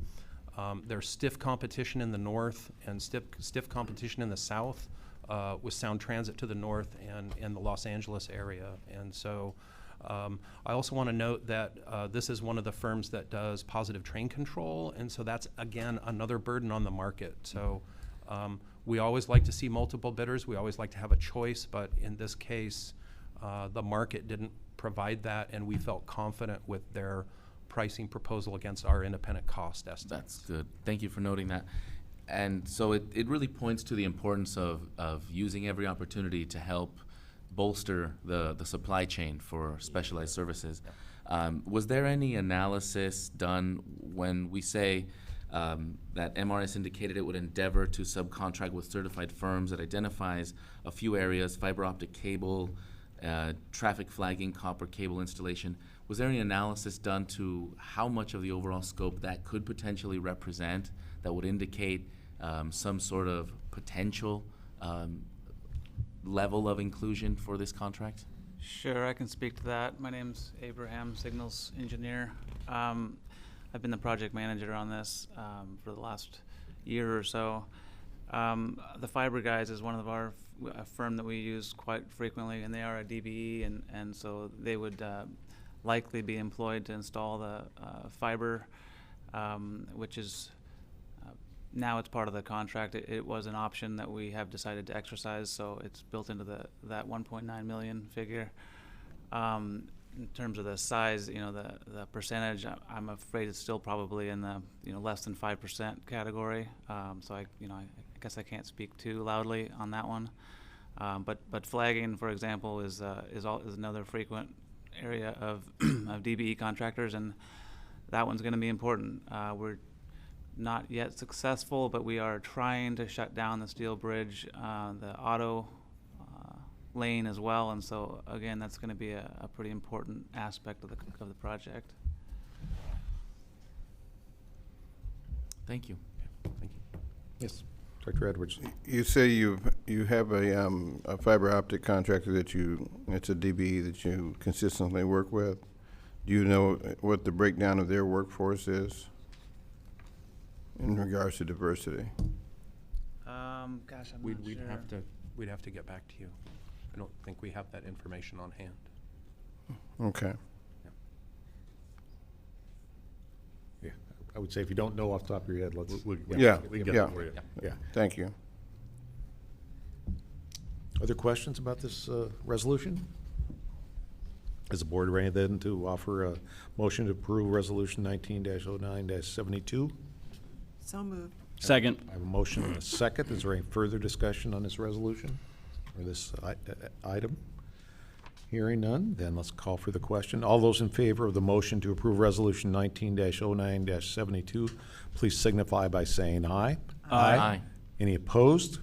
There's stiff competition in the north and stiff competition in the south with Sound Transit to the north and in the Los Angeles area. And so I also want to note that this is one of the firms that does positive train control, and so that's, again, another burden on the market. So we always like to see multiple bidders. We always like to have a choice, but in this case, the market didn't provide that, and we felt confident with their pricing proposal against our independent cost estimates. That's good. Thank you for noting that. And so it really points to the importance of using every opportunity to help bolster the supply chain for specialized services. Was there any analysis done when we say that MRS indicated it would endeavor to subcontract with certified firms that identifies a few areas, fiber optic cable, traffic flagging, copper cable installation? Was there any analysis done to how much of the overall scope that could potentially represent that would indicate some sort of potential level of inclusion for this contract? Sure, I can speak to that. My name's Abraham, Signals Engineer. I've been the project manager on this for the last year or so. The Fiber Guys is one of our a firm that we use quite frequently, and they are a DBE, and so they would likely be employed to install the fiber, which is now it's part of the contract. It was an option that we have decided to exercise, so it's built into that 1.9 million figure. In terms of the size, the percentage, I'm afraid it's still probably in the less than 5% category. So I guess I can't speak too loudly on that one. But flagging, for example, is another frequent area of of DBE contractors, and that one's going to be important. We're not yet successful, but we are trying to shut down the steel bridge, the auto lane as well, and so again, that's going to be a pretty important aspect of the project. Thank you. Thank you. Yes, Director Edwards. You say you have a fiber optic contractor it's a DBE that you consistently work with. Do you know what the breakdown of their workforce is in regards to diversity? Gosh, I'm We'd not sure. We'd have to get back to you. I don't think we have that information on hand. Okay. Yeah, I would say if you don't know off the top of your head, let's. We get yeah. that for you. Yeah. Thank you. Other questions about this resolution? Is the board ready then to offer a motion to approve Resolution 19-09-72? So moved. Second. I have a motion and a second. Is there any further discussion on this resolution or this item? Hearing none, then let's call for the question. All those in favor of the motion to approve Resolution 19-09-72, please signify by saying aye. Aye. Aye. Any opposed?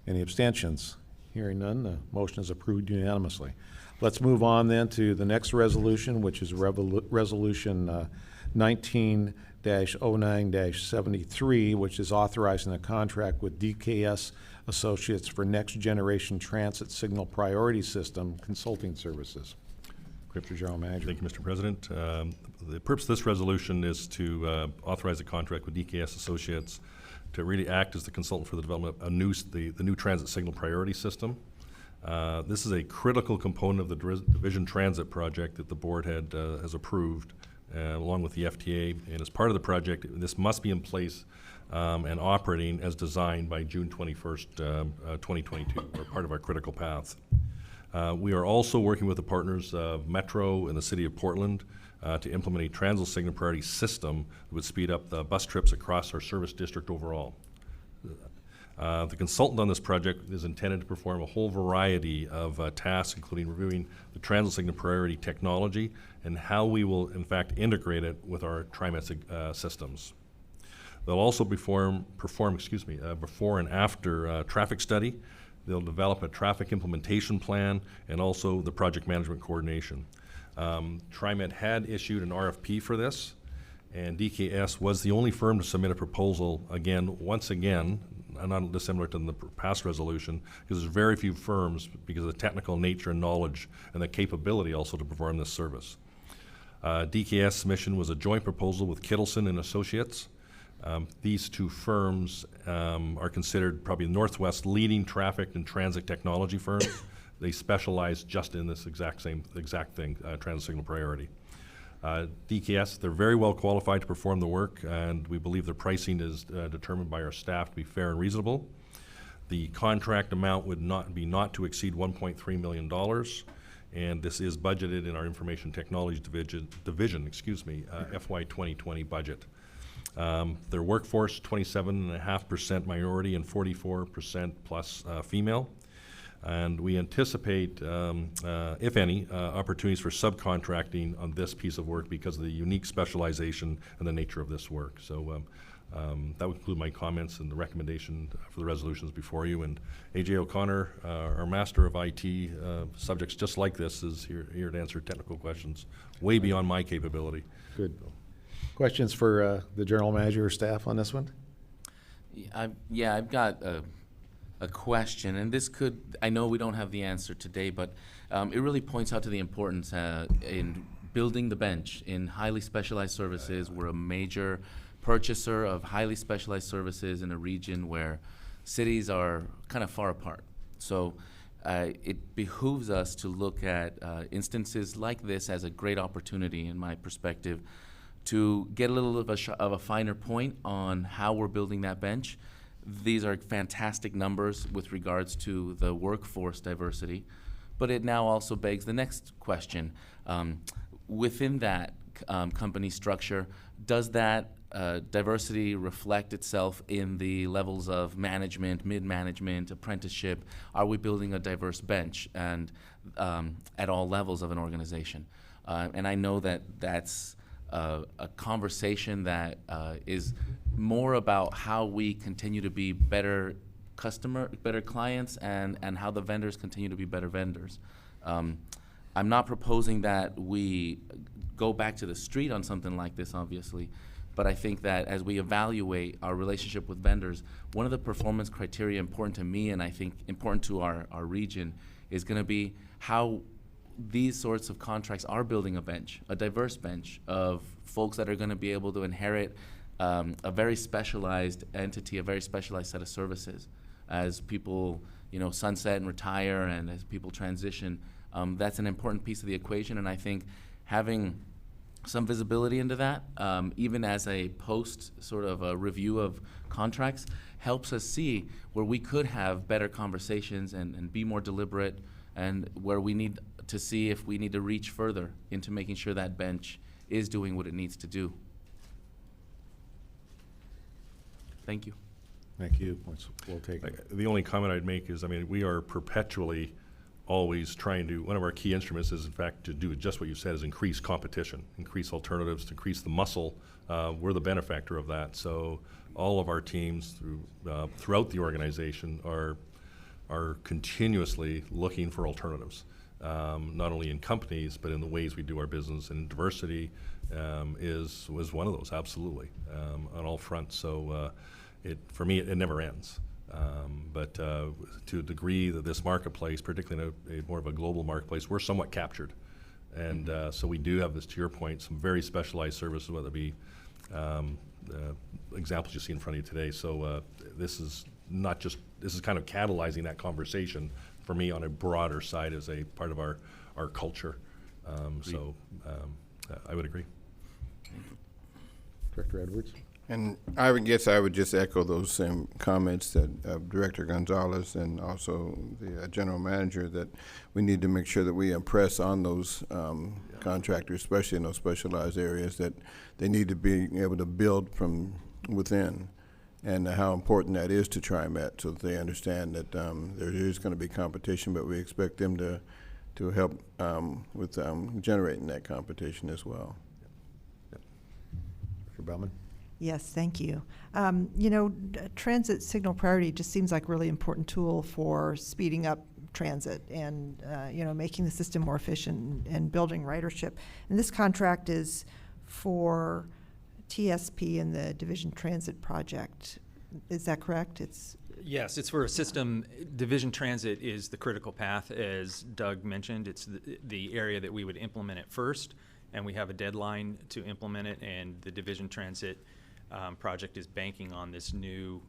Any abstentions? Hearing none, the motion is approved unanimously. Let's move on then to the next resolution, which is Resolution 19-09-73, which is authorizing a contract with DKS Associates for Next Generation Transit Signal Priority System Consulting Services. Mr. General Manager. Thank you, Mr. President. The purpose of this resolution is to authorize a contract with DKS Associates to really act as the consultant for the development of the new transit signal priority system. This is a critical component of the Division Transit project that the board has approved, along with the FTA. And as part of the project, this must be in place and operating as designed by June 21st, 2022, or part of our critical path. We are also working with the partners of Metro and the City of Portland to implement a transit signal priority system that would speed up the bus trips across our service district overall. The consultant on this project is intended to perform a whole variety of tasks, including reviewing the transit signal priority technology and how we will, in fact, integrate it with our TriMet systems. They'll also perform before and after traffic study. They'll develop a traffic implementation plan and also the project management coordination. TriMet had issued an RFP for this, and DKS was the only firm to submit a proposal once again, not dissimilar to the past resolution, because there's very few firms because of the technical nature and knowledge and the capability also to perform this service. DKS submission was a joint proposal with Kittleson and Associates. These two firms are considered probably Northwest leading traffic and transit technology firms. They specialize just in this exact thing, transit signal priority. DKS, they're very well qualified to perform the work, and we believe their pricing is determined by our staff to be fair and reasonable. The contract amount would not to exceed $1.3 million, and this is budgeted in our Information Technology Division FY 2020 budget. Their workforce, 27.5% minority and 44% plus female. And we anticipate, if any, opportunities for subcontracting on this piece of work because of the unique specialization and the nature of this work. So that would conclude my comments and the recommendation for the resolutions before you. And A.J. O'Connor, our master of IT, subjects just like this, is here to answer technical questions way beyond my capability. Good. Questions for the general manager or staff on this one? I've got a question, and this I know we don't have the answer today, but it really points out to the importance in building the bench in highly specialized services. We're a major purchaser of highly specialized services in a region where cities are kind of far apart. So it behooves us to look at instances like this as a great opportunity, in my perspective, to get a little of a finer point on how we're building that bench. These are fantastic numbers with regards to the workforce diversity, but it now also begs the next question. Within that company structure, does that diversity reflect itself in the levels of management, mid-management, apprenticeship? Are we building a diverse bench and at all levels of an organization? And I know that that's a conversation that is more about how we continue to be better clients, and how the vendors continue to be better vendors. I'm not proposing that we go back to the street on something like this, obviously, but I think that as we evaluate our relationship with vendors, one of the performance criteria important to me, and I think important to our region, is going to be how these sorts of contracts are building a bench, a diverse bench of folks that are going to be able to inherit a very specialized entity, a very specialized set of services. As people, sunset and retire, and as people transition, that's an important piece of the equation. And I think having some visibility into that, even as a post sort of a review of contracts, helps us see where we could have better conversations and be more deliberate, and where we need to see if we need to reach further into making sure that bench is doing what it needs to do. Thank you. Thank you. We'll take it. The only comment I'd make is, we are perpetually always trying to, one of our key instruments is, in fact, to do just what you said, is increase competition, increase alternatives, to increase the muscle. We're the benefactor of that. So all of our teams throughout the organization are continuously looking for alternatives, not only in companies, but in the ways we do our business. And diversity was one of those, absolutely, on all fronts. So for me, it never ends. But to a degree that this marketplace, particularly in more of a global marketplace, we're somewhat captured. And so we do have this, to your point, some very specialized services, whether it be examples you see in front of you today. So this is kind of catalyzing that conversation for me on a broader side as a part of our culture. I would agree. Director Edwards? And I would just echo those same comments that Director Gonzalez and also the General Manager, that we need to make sure that we impress on those contractors, especially in those specialized areas, that they need to be able to build from within, and how important that is to TriMet, so that they understand that there is going to be competition, but we expect them to help with generating that competition as well. Dr. Bellman? Yes, thank you. Transit signal priority just seems like a really important tool for speeding up transit and, making the system more efficient and building ridership. And this contract is for TSP and the Division Transit Project. Is that correct? Yes, it's for a system. Division Transit is the critical path, as Doug mentioned. It's the area that we would implement it first, and we have a deadline to implement it, and the Division Transit project is banking on this new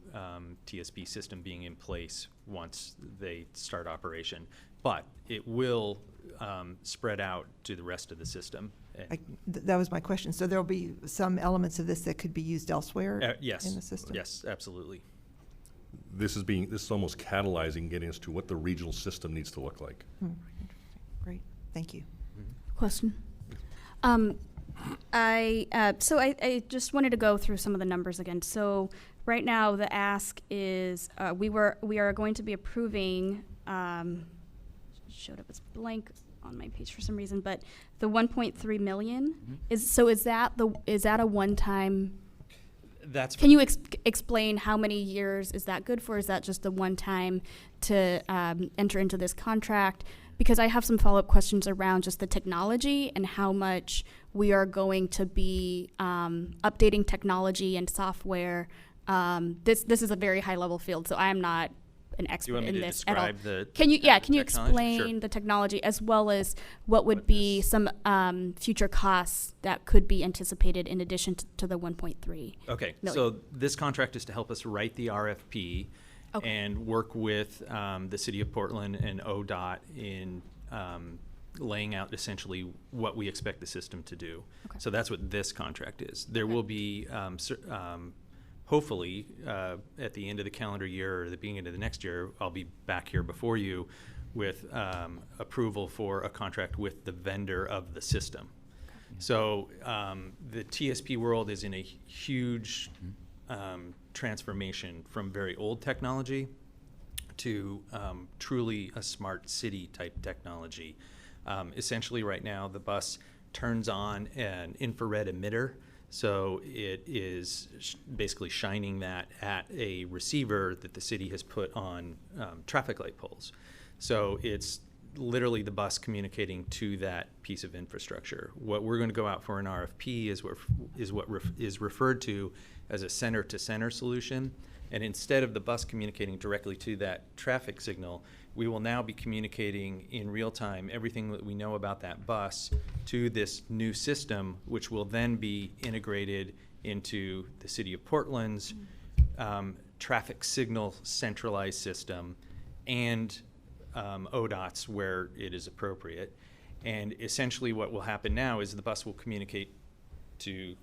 TSP system being in place once they start operation. But it will spread out to the rest of the system. That was my question. So there'll be some elements of this that could be used elsewhere Yes. in the system? Yes, absolutely. This is almost catalyzing getting us to what the regional system needs to look like. Interesting. Great. Thank you. Question. I just wanted to go through some of the numbers again. So right now the ask is we are going to be approving showed up as blank on my page for some reason, but the 1.3 million is that a one-time? Can you explain how many years is that good for? Is that just the one time to enter into this contract? Because I have some follow-up questions around just the technology and how much we are going to be updating technology and software. This is a very high-level field, so I am not an expert in this at all. Can you explain the technology as well as what would be some future costs that could be anticipated in addition to the 1.3? Okay, million? so this contract is to help us write the RFP and work with the City of Portland and ODOT in laying out essentially what we expect the system to do. Okay. So that's what this contract is. There will be hopefully, at the end of the calendar year or the beginning of the next year, I'll be back here before you with approval for a contract with the vendor of the system. So the TSP world is in a huge transformation from very old technology to truly a smart city type technology. Essentially right now the bus turns on an infrared emitter. So it is basically shining that at a receiver that the city has put on traffic light poles. So it's literally the bus communicating to that piece of infrastructure. What we're going to go out for an RFP is what is referred to as a center-to-center solution. And instead of the bus communicating directly to that traffic signal, we will now be communicating in real time everything that we know about that bus to this new system, which will then be integrated into the City of Portland's traffic signal centralized system and ODOT's where it is appropriate. And essentially what will happen now is the bus will communicate to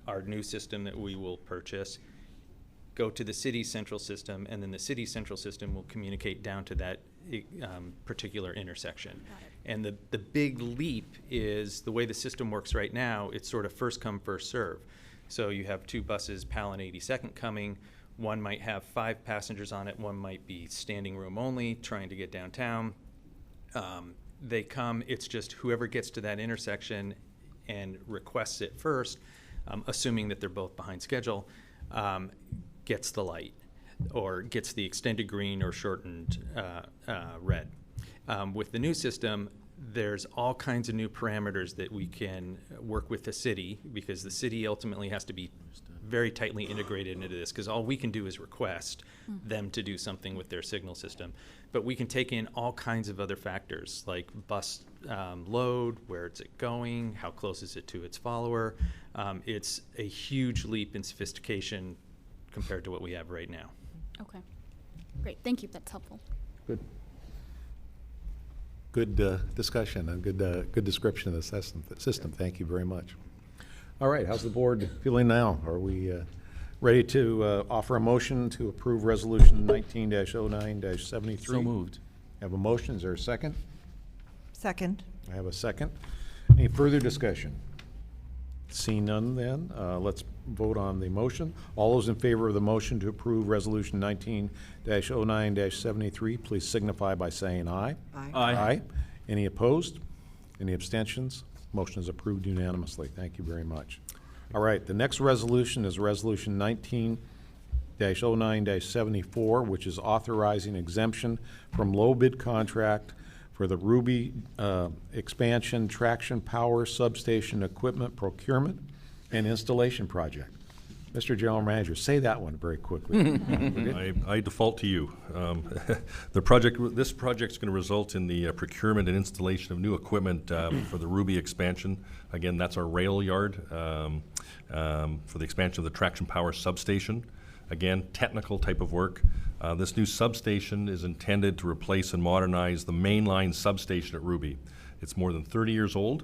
our new system that we will purchase, go to the city's central system, and then the city's central system will communicate down to that particular intersection. And the big leap is the way the system works right now, it's sort of first come, first serve. So you have two buses, PAL and 82nd coming. One might have 5 passengers on it, one might be standing room only, trying to get downtown. They come, it's just whoever gets to that intersection and requests it first, assuming that they're both behind schedule, gets the light or gets the extended green or shortened red. With the new system, there's all kinds of new parameters that we can work with the city, because the city ultimately has to be very tightly integrated into this, because all we can do is request them to do something with their signal system. But we can take in all kinds of other factors like bus load, where is it going, how close is it to its follower. It's a huge leap in sophistication compared to what we have right now. Okay, great, thank you, that's helpful. Good discussion and good description of the system. Thank you very much. All right, how's the board feeling now? Are we ready to offer a motion to approve Resolution 19-09-73? So moved. Have a motion. Is there a second? Second. I have a second. Any further discussion? Seeing none, then let's vote on the motion. All those in favor of the motion to approve Resolution 19-09-73, please signify by saying aye. Aye. Aye. Any opposed? Any abstentions? Motion is approved unanimously. Thank you very much. All right, the next resolution is Resolution 19-09-74, which is authorizing exemption from low bid contract for the Ruby expansion traction power substation equipment procurement and installation project. Mr. General Manager, say that one very quickly. I default to you. This project's going to result in the procurement and installation of new equipment for the Ruby expansion. Again, that's our rail yard for the expansion of the traction power substation. Again, technical type of work. This new substation is intended to replace and modernize the mainline substation at Ruby. It's more than 30 years old.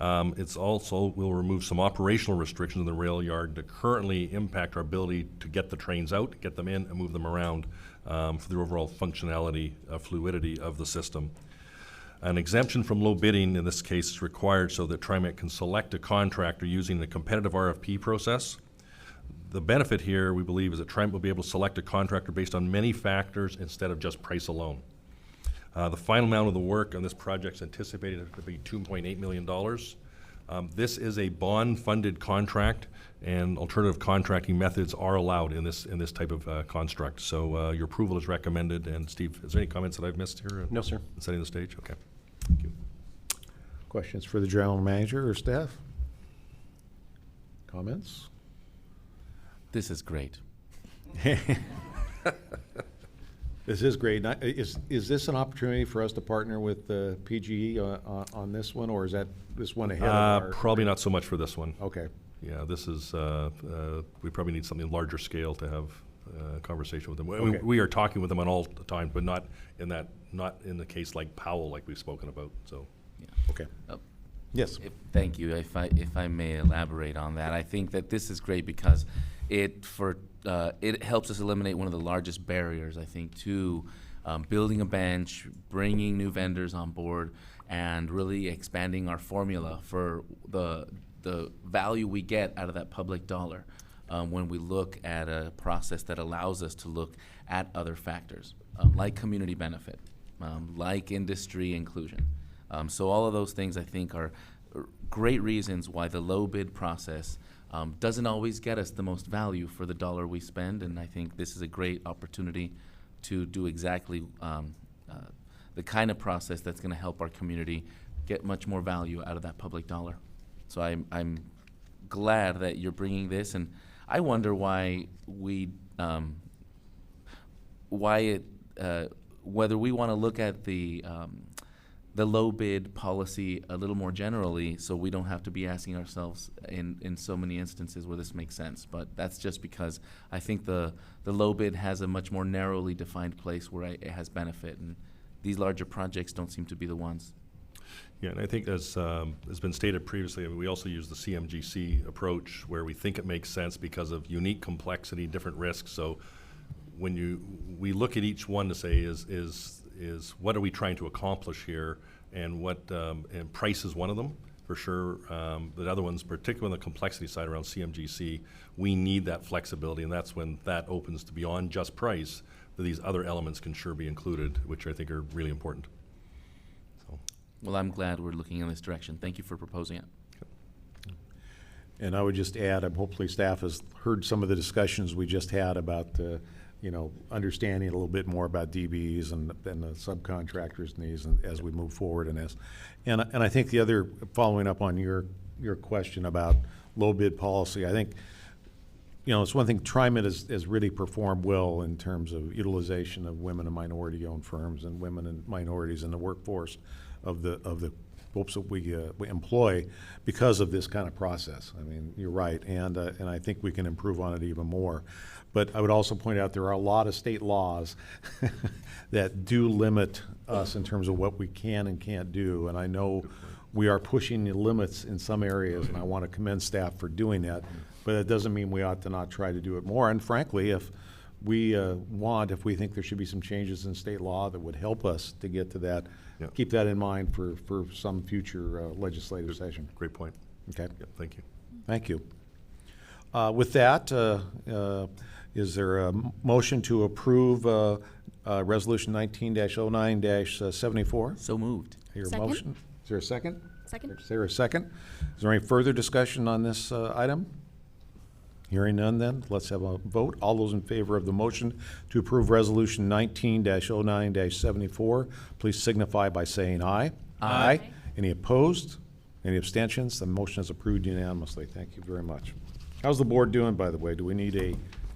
It's also will remove some operational restrictions in the rail yard that currently impact our ability to get the trains out, get them in, and move them around for the overall functionality, fluidity of the system. An exemption from low bidding in this case is required so that TriMet can select a contractor using the competitive RFP process. The benefit here, we believe, is that TriMet will be able to select a contractor based on many factors instead of just price alone. The final amount of the work on this project is anticipated to be $2.8 million. This is a bond-funded contract, and alternative contracting methods are allowed in this type of construct. So your approval is recommended. And Steve, is there any comments that I've missed here? No, sir. Setting the stage? Okay. Thank you. Questions for the General Manager or staff? Comments? This is great. This is great. Is this an opportunity for us to partner with PGE on this one, or is that this one ahead of our? Probably not so much for this one. Okay. Yeah, this is, we probably need something larger scale to have a conversation with them. Okay. We are talking with them on all the time, but not in the case like Powell, like we've spoken about, so. Yeah. Okay. Yes. Thank you. If I may elaborate on that, I think that this is great because it helps us eliminate one of the largest barriers, I think, to building a bench, bringing new vendors on board, and really expanding our formula for the value we get out of that public dollar when we look at a process that allows us to look at other factors, like community benefit, like industry inclusion. So all of those things, I think, are great reasons why the low bid process doesn't always get us the most value for the dollar we spend, and I think this is a great opportunity to do exactly the kind of process that's going to help our community get much more value out of that public dollar. So I'm glad that you're bringing this, and I wonder why whether we want to look at the low bid policy a little more generally, so we don't have to be asking ourselves in so many instances where this makes sense. But that's just because I think the low bid has a much more narrowly defined place where it has benefit, and these larger projects don't seem to be the ones. Yeah, and I think as has been stated previously, we also use the CMGC approach where we think it makes sense because of unique complexity, different risks. So when we look at each one to say is what are we trying to accomplish here, and and price is one of them for sure. The other ones, particularly on the complexity side around CMGC, we need that flexibility, and that's when that opens to beyond just price, that these other elements can sure be included, which I think are really important. So. Well, I'm glad we're looking in this direction. Thank you for proposing it. And I would just add, hopefully staff has heard some of the discussions we just had about understanding a little bit more about DBs and the subcontractors' needs as we move forward in this. And I think the other, following up on your question about low bid policy, I think, it's one thing TriMet has really performed well in terms of utilization of women and minority-owned firms and women and minorities in the workforce of the folks that we employ because of this kind of process. I mean, you're right, and I think we can improve on it even more. But I would also point out there are a lot of state laws that do limit us in terms of what we can and can't do. And I know we are pushing the limits in some areas, and I want to commend staff for doing that. But it doesn't mean we ought to not try to do it more. And frankly, if we if we think there should be some changes in state law that would help us to get to that, keep that in mind for some future legislative session. Great point. Okay. Yeah, thank you. Thank you. With that, is there a motion to approve Resolution 19-09-74? So moved. Second. Motion? Is there a second? Second. Is there a second? Is there any further discussion on this item? Hearing none, then let's have a vote. All those in favor of the motion to approve Resolution 19-09-74, please signify by saying aye. Aye. Any opposed? Any abstentions? The motion is approved unanimously. Thank you very much. How's the board doing, by the way? Do we need a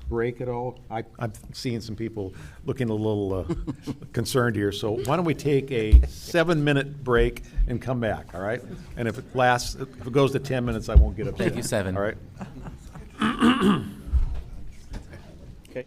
break at all? I'm seeing some people looking a little concerned here, so why don't we take a 7-minute break and come back, all right? And if it goes to 10 minutes, I won't get upset. Thank you, 7. All right? Okay.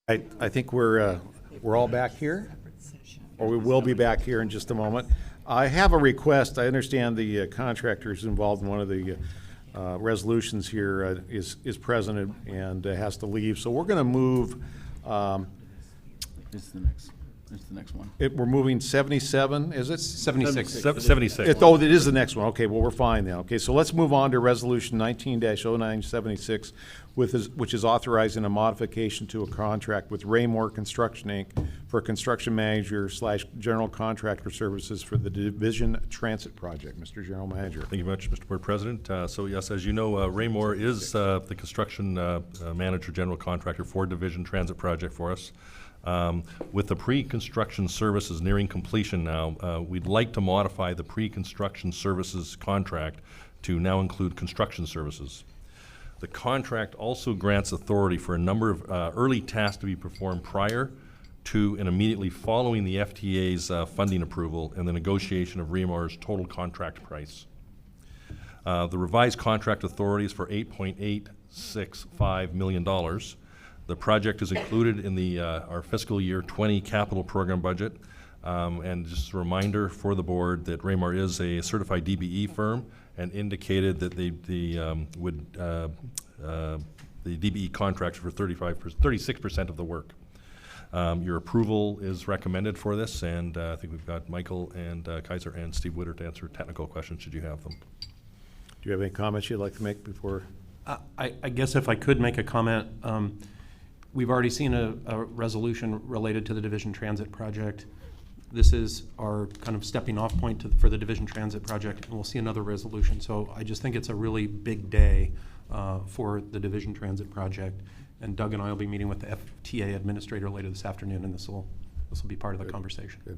I think we're all back here, or we will be back here in just a moment. I have a request. I understand the contractor is involved in one of the resolutions here is present and has to leave. So we're going to move. This is the next. It's the next one. We're moving 77, is it? 76. 76. It is the next one. Okay, well, we're fine then. Okay, so let's move on to Resolution 19-0976, which is authorizing a modification to a contract with Raymore Construction, Inc. for construction manager / general contractor services for the Division Transit Project. Mr. General Manager. Thank you very much, Mr. Board President. So yes, as you know, Raymore is the construction manager, general contractor for Division Transit Project for us. With the pre-construction services nearing completion now, we'd like to modify the pre-construction services contract to now include construction services. The contract also grants authority for a number of early tasks to be performed prior to and immediately following the FTA's funding approval and the negotiation of Raymore's total contract price. The revised contract authority is for $8.865 million. The project is included in our fiscal year 20 capital program budget. And just a reminder for the board that Raymore is a certified DBE firm and indicated that the DBE contracts for 36% of the work. Your approval is recommended for this, and I think we've got Michael and Kaiser and Steve Witter to answer technical questions should you have them. Do you have any comments you'd like to make before? I guess if I could make a comment, we've already seen a resolution related to the Division Transit Project. This is our kind of stepping off point for the Division Transit Project, and we'll see another resolution. So I just think it's a really big day for the Division Transit Project. And Doug and I will be meeting with the FTA administrator later this afternoon, and this will be part of the conversation. Good.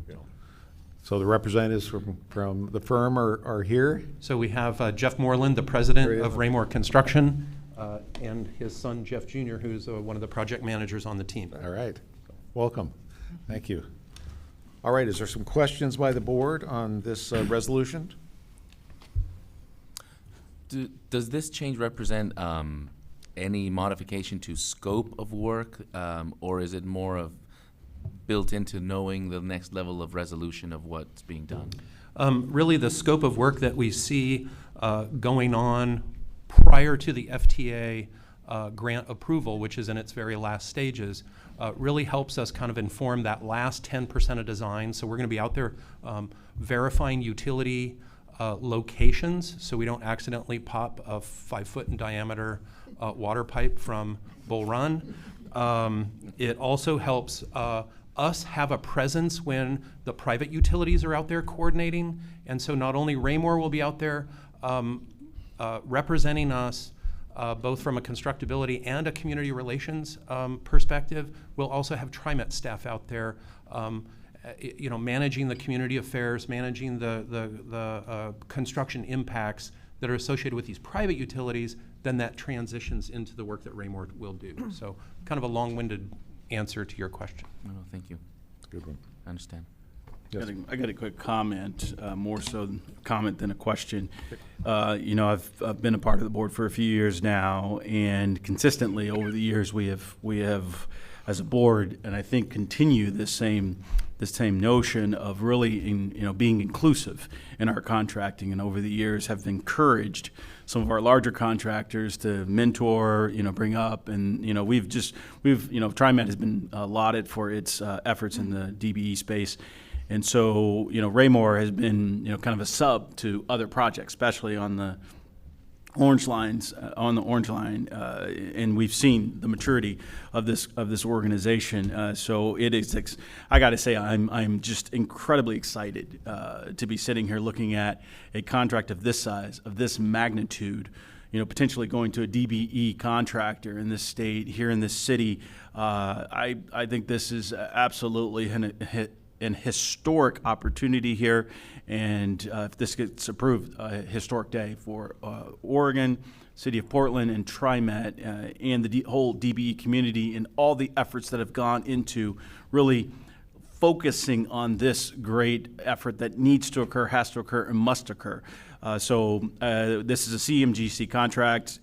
So the representatives from the firm are here? So we have Jeff Moreland, the president of Raymore Construction, and his son, Jeff Jr., who's one of the project managers on the team. All right. Welcome. Thank you. All right. Is there some questions by the board on this resolution? Does this change represent any modification to scope of work, or is it more of built into knowing the next level of resolution of what's being done? Really, the scope of work that we see going on prior to the FTA grant approval, which is in its very last stages, really helps us kind of inform that last 10% of design. So we're going to be out there verifying utility locations so we don't accidentally pop a 5-foot in diameter water pipe from Bull Run. It also helps us have a presence when the private utilities are out there coordinating. And so not only Raymore will be out there representing us both from a constructability and a community relations perspective, we'll also have TriMet staff out there managing the community affairs, managing the construction impacts that are associated with these private utilities. Then that transitions into the work that Raymore will do. So kind of a long-winded answer to your question. No, thank you. Good one. I understand. Yes. I got a quick comment, more so a comment than a question. I've been a part of the board for a few years now, and consistently over the years we have as a board, and I think continue this same notion of really being inclusive in our contracting, and over the years have encouraged some of our larger contractors to mentor, bring up, and TriMet has been lauded for its efforts in the DBE space. And so, Raymore has been, kind of a sub to other projects, especially on the orange line, and we've seen the maturity of this organization. So it is. I got to say, I'm just incredibly excited to be sitting here looking at a contract of this size, of this magnitude. Potentially going to a DBE contractor in this state, here in this city. I think this is absolutely an historic opportunity here, and if this gets approved, a historic day for Oregon, City of Portland, and TriMet, and the whole DBE community, and all the efforts that have gone into really focusing on this great effort that needs to occur, has to occur, and must occur. This is a CMGC contract.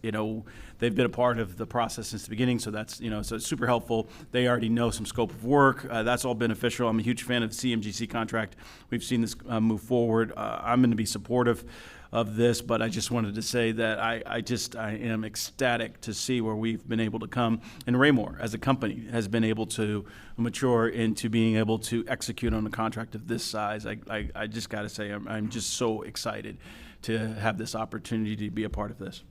They've been a part of the process since the beginning, so that's, so it's super helpful. They already know some scope of work. That's all beneficial. I'm a huge fan of the CMGC contract. We've seen this move forward. I'm going to be supportive of this, but I just wanted to say that I am ecstatic to see where we've been able to come, and Raymore as a company has been able to mature into being able to execute on a contract of this size. I just got to say I'm just so excited to have this opportunity to be a part of this.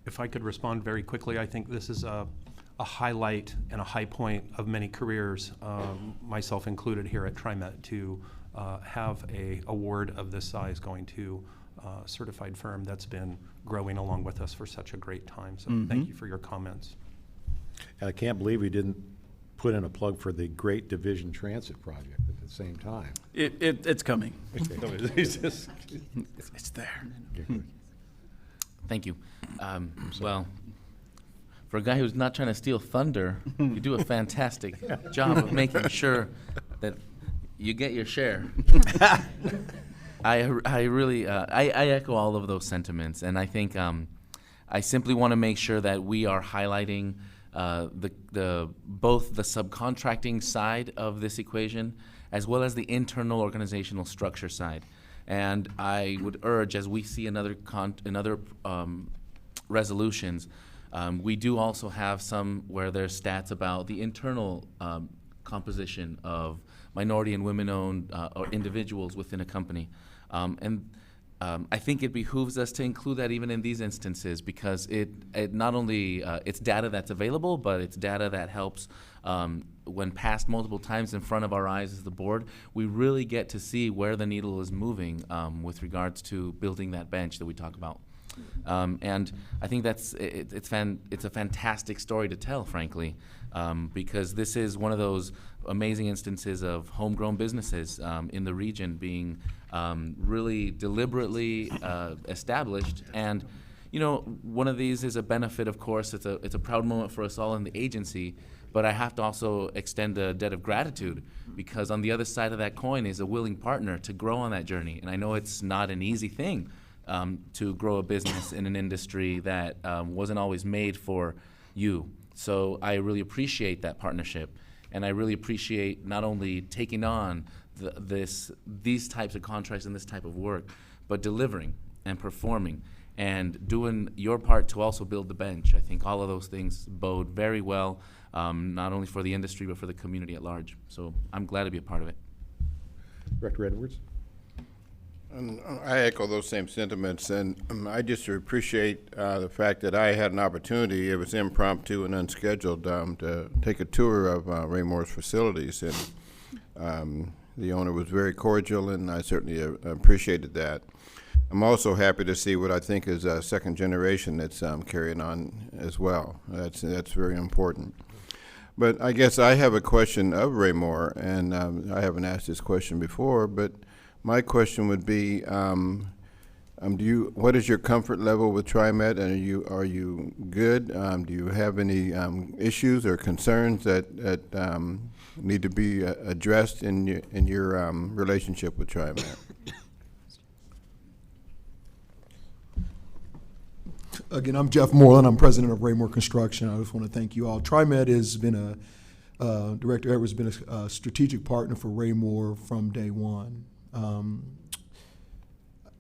If I could respond very quickly, I think this is a highlight and a high point of many careers, myself included here at TriMet, to have a award of this size going to a certified firm that's been growing along with us for such a great time. So thank you for your comments. And I can't believe we didn't put in a plug for the Great Division Transit Project at the same time. It's coming. It's there. Thank you. Well, for a guy who's not trying to steal thunder, you do a fantastic job of making sure that you get your share. I really I echo all of those sentiments, and I think I simply want to make sure that we are highlighting both the subcontracting side of this equation as well as the internal organizational structure side. And I would urge, as we see in other resolutions, we do also have some where there's stats about the internal composition of minority and women-owned or individuals within a company. I think it behooves us to include that even in these instances, because it not only it's data that's available, but it's data that helps when passed multiple times in front of our eyes as the board. We really get to see where the needle is moving with regards to building that bench that we talk about. And I think it's a fantastic story to tell, frankly, because this is one of those amazing instances of homegrown businesses in the region being really deliberately established. And one of these is a benefit, of course. It's a proud moment for us all in the agency. But I have to also extend a debt of gratitude, because on the other side of that coin is a willing partner to grow on that journey. And I know it's not an easy thing to grow a business in an industry that wasn't always made for you. So I really appreciate that partnership, and I really appreciate not only taking on these types of contracts and this type of work, but delivering and performing and doing your part to also build the bench. I think all of those things bode very well, not only for the industry, but for the community at large. So I'm glad to be a part of it. Director Edwards? I echo those same sentiments, and I just appreciate the fact that I had an opportunity, it was impromptu and unscheduled, to take a tour of Raymore's facilities, and the owner was very cordial, and I certainly appreciated that. I'm also happy to see what I think is a second generation that's carrying on as well. That's very important. But I guess I have a question of Raymore, and I haven't asked this question before, but my question would be, what is your comfort level with TriMet, and are you good? Do you have any issues or concerns that need to be addressed in your relationship with TriMet? Again, I'm Jeff Moreland. I'm president of Raymore Construction. I just want to thank you all. TriMet has been Director Edwards has been a strategic partner for Raymore from day one.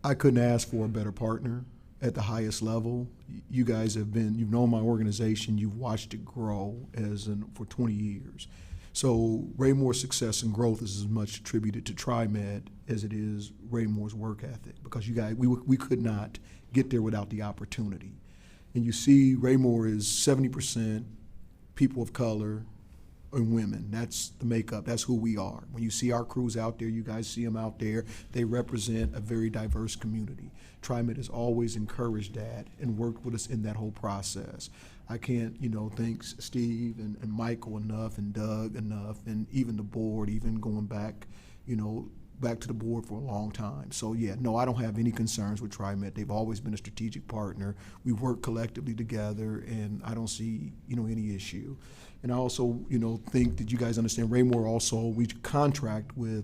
I couldn't ask for a better partner at the highest level. You guys you've known my organization, you've watched it grow for 20 years. So Raymore's success and growth is as much attributed to TriMet as it is Raymore's work ethic, because you guys, we could not get there without the opportunity. And you see Raymore is 70% people of color and women. That's the makeup. That's who we are. When you see our crews out there, you guys see them out there, they represent a very diverse community. TriMet has always encouraged that and worked with us in that whole process. I can't, thank Steve and Michael enough, and Doug enough, and even the board, even going back, back to the board for a long time. So yeah, no, I don't have any concerns with TriMet. They've always been a strategic partner. We work collectively together, and I don't see, any issue. And I also, think that you guys understand Raymore also, we contract with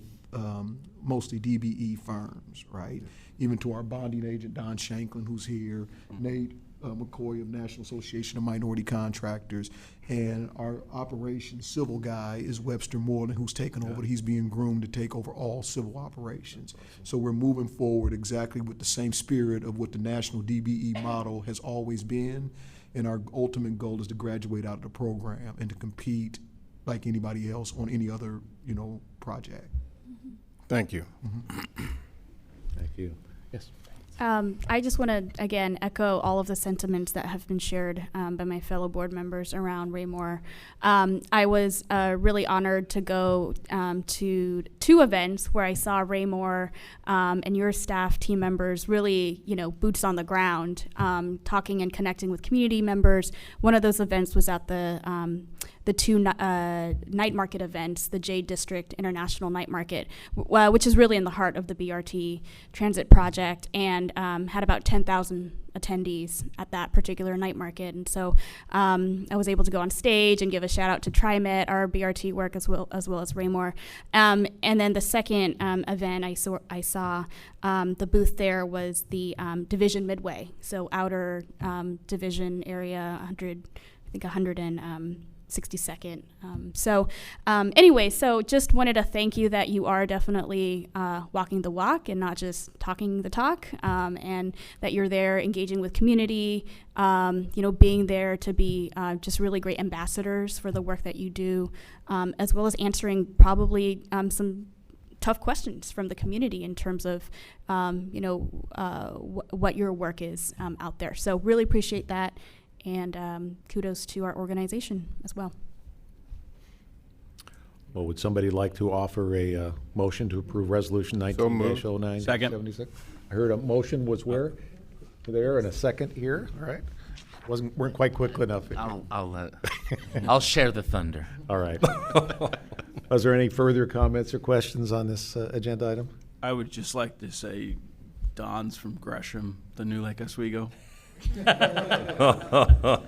mostly DBE firms, right? Even to our bonding agent, Don Shanklin, who's here, Nate McCoy of National Association of Minority Contractors, and our operations civil guy is Webster Moreland, who's taken over. He's being groomed to take over all civil operations. So we're moving forward exactly with the same spirit of what the national DBE model has always been, and our ultimate goal is to graduate out of the program and to compete like anybody else on any other, project. Thank you. Thank you. Yes. I just want to, again, echo all of the sentiments that have been shared by my fellow board members around Raymore. I was really honored to go to 2 events where I saw Raymore and your staff team members really, boots on the ground, talking and connecting with community members. One of those events was at the 2 night market events, the Jade District International Night Market, which is really in the heart of the BRT Transit Project, and had about 10,000 attendees at that particular night market. And so I was able to go on stage and give a shout out to TriMet, our BRT work, as well as Raymore. And then the second event I saw the booth there was the Division Midway, so outer Division area, 162nd. Anyway, so just wanted to thank you that you are definitely walking the walk and not just talking the talk, and that you're there engaging with community, being there to be just really great ambassadors for the work that you do, as well as answering probably some tough questions from the community in terms of, what your work is out there. So really appreciate that. And kudos to our organization as well. Well, would somebody like to offer a motion to approve Resolution 19-0976? Second. I heard a motion was where? There, and a second here. All right. Weren't quite quick enough. I'll share the thunder. All right. Was there any further comments or questions on this agenda item? I would just like to say Don's from Gresham, the new Lake Oswego. Are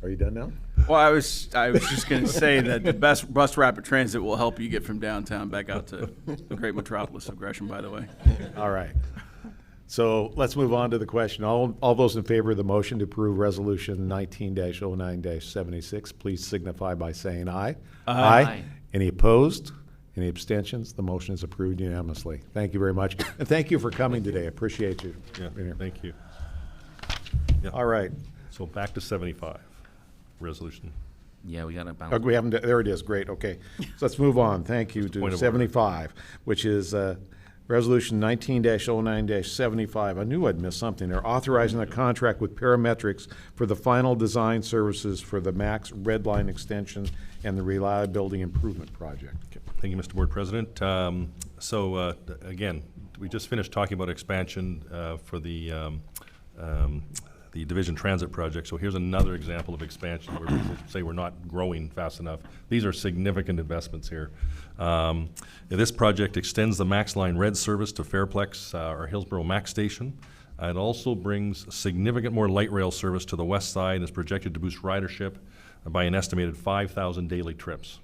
you done now? Well, I was just going to say that the best bus rapid transit will help you get from downtown back out to the great metropolis of Gresham, by the way. All right. So let's move on to the question. All those in favor of the motion to approve Resolution 19-09-76, please signify by saying aye. Aye. Any opposed? Any abstentions? The motion is approved unanimously. Thank you very much. And thank you for coming today. Appreciate you. Yeah, thank you. Yeah. All right. So back to 75, resolution. Yeah, we got to bounce. Oh, we haven't, there it is. Great. Okay. So let's move on. Thank you to 75, which is Resolution 19-09-75. I knew I'd missed something there. Authorizing a contract with Parametrics for the final design services for the MAX Red Line extension and the reliability improvement project. Okay. Thank you, Mr. Board President. Again, we just finished talking about expansion for the Division Transit Project. So here's another example of expansion where people say we're not growing fast enough. These are significant investments here. This project extends the MAX Line Red service to Fairplex, our Hillsborough MAX station. It also brings significant more light rail service to the west side and is projected to boost ridership by an estimated 5,000 daily trips.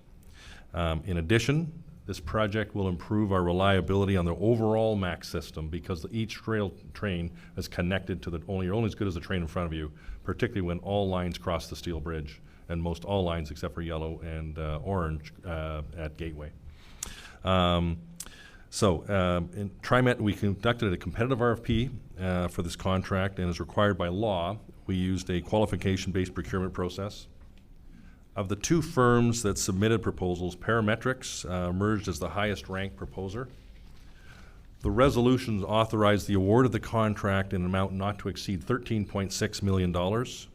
In addition, this project will improve our reliability on the overall MAX system because each rail train is connected to you're only as good as the train in front of you, particularly when all lines cross the steel bridge, and most all lines except for yellow and orange at Gateway. In TriMet, we conducted a competitive RFP for this contract, and as required by law, we used a qualification-based procurement process. Of the 2 firms that submitted proposals, Parametrics emerged as the highest ranked proposer. The resolutions authorized the award of the contract in an amount not to exceed $13.6 million. The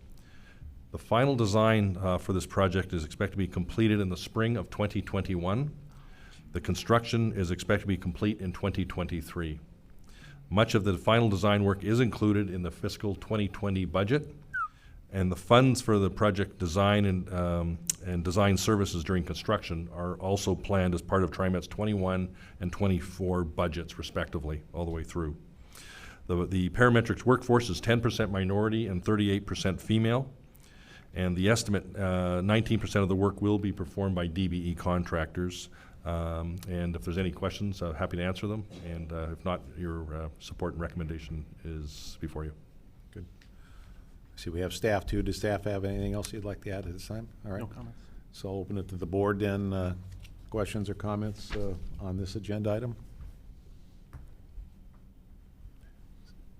final design for this project is expected to be completed in the spring of 2021. The construction is expected to be complete in 2023. Much of the final design work is included in the fiscal 2020 budget. And the funds for the project design and design services during construction are also planned as part of TriMet's 21 and 24 budgets, respectively, all the way through. The Parametrics workforce is 10% minority and 38% female. And the estimate, 19% of the work will be performed by DBE contractors. And if there's any questions, happy to answer them. And if not, your support and recommendation is before you. Good. See, we have staff too. Does staff have anything else you'd like to add at this time? All right. No comments. So I'll open it to the board then. Questions or comments on this agenda item?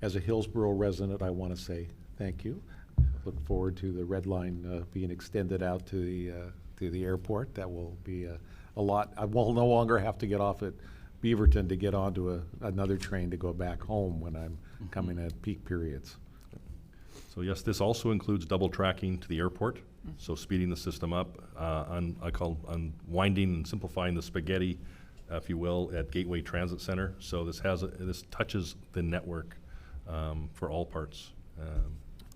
As a Hillsborough resident, I want to say thank you. Look forward to the red line being extended out to the airport. That will be a lot. I will no longer have to get off at Beaverton to get onto another train to go back home when I'm coming at peak periods. So yes, this also includes double tracking to the airport, so speeding the system up, I call unwinding and simplifying the spaghetti, if you will, at Gateway Transit Center. So this touches the network for all parts.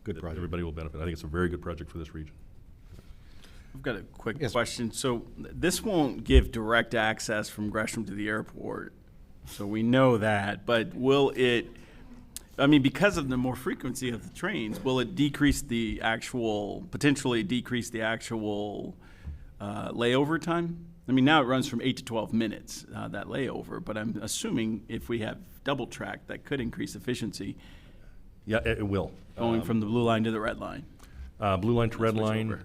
Good project. Everybody will benefit. I think it's a very good project for this region. I've got a quick question. So this won't give direct access from Gresham to the airport, so we know that, but will it, I mean, because of the more frequency of the trains, will it potentially decrease the actual layover time? I mean, now it runs from 8 to 12 minutes, that layover, but I'm assuming if we have double track, that could increase efficiency. Yeah, it will. Going from the blue line to the red line. Blue line to red line,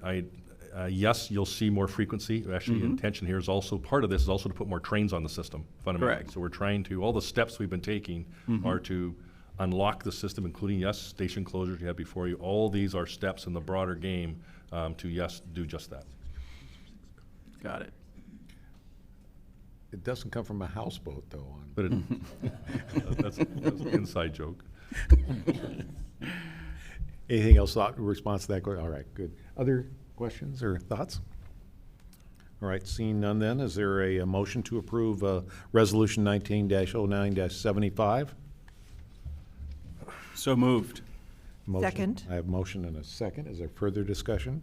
yes, you'll see more frequency. Actually, intention here is also, part of this is also to put more trains on the system, fundamentally. Correct. So we're trying to, all the steps we've been taking are to unlock the system, including, yes, station closures you had before you. All these are steps in the broader game to, yes, do just that. Got it. It doesn't come from a houseboat, though. But that's an inside joke. Anything else in response to that? All right, good. Other questions or thoughts? All right, seeing none then, is there a motion to approve Resolution 19-09-75? So moved. Second. I have motion and a second. Is there further discussion?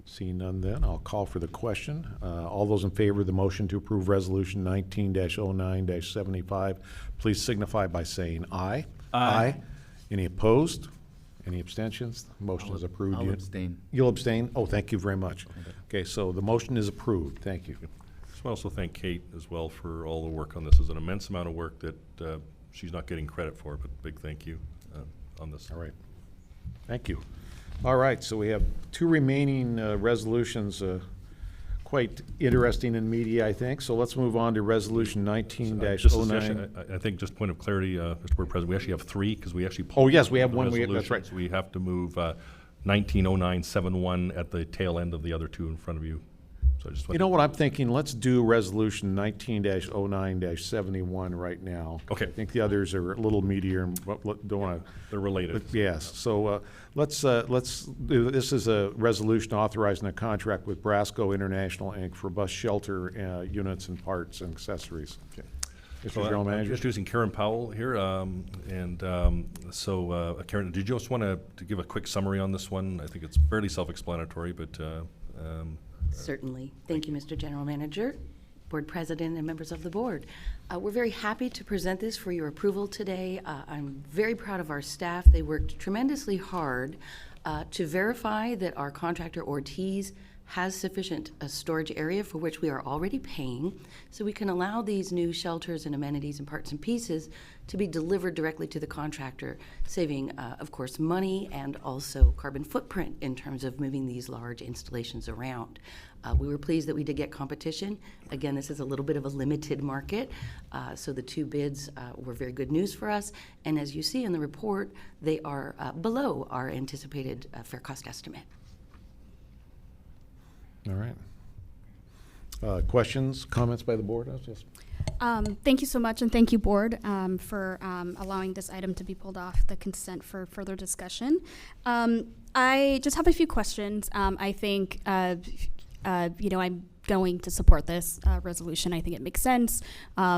Seeing none then, I'll call for the question. All those in favor of the motion to approve Resolution 19-09-75, please signify by saying aye. Aye. Any opposed? Any abstentions? Motion is approved. I'll abstain. You'll abstain? Oh, thank you very much. Okay, so the motion is approved. Thank you. Just want to also thank Kate as well for all the work on this. It's an immense amount of work that she's not getting credit for, but big thank you on this. All right. Thank you. All right, so we have two remaining resolutions, quite interesting and meaty, I think. So let's move on to Resolution 19-09. I think, just point of clarity, Mr. Board President, we actually have three, because we actually. Oh, yes, we have one. That's right. So we have to move 190971 at the tail end of the other two in front of you. So I just. You know what I'm thinking? Let's do Resolution 19-09-71 right now. Okay. I think the others are a little meatier and don't want to. They're related. Yes. So let's do, this is a resolution authorizing a contract with Brasco International Inc. for bus shelter units and parts and accessories. Okay. Mr. General I'm Manager. introducing Karen Powell here. Karen, did you just want to give a quick summary on this one? I think it's fairly self-explanatory, but. Certainly. Thank you, Mr. General Manager, Board President, and members of the board. We're very happy to present this for your approval today. I'm very proud of our staff. They worked tremendously hard to verify that our contractor Ortiz has sufficient storage area for which we are already paying, so we can allow these new shelters and amenities and parts and pieces to be delivered directly to the contractor, saving, of course, money and also carbon footprint in terms of moving these large installations around. We were pleased that we did get competition. Again, this is a little bit of a limited market, so the two bids were very good news for us. And as you see in the report, they are below our anticipated fair cost estimate. All right. Questions, comments by the board? Thank you so much, and thank you, board, for allowing this item to be pulled off the consent for further discussion. I just have a few questions. I think, I'm going to support this resolution. I think it makes sense.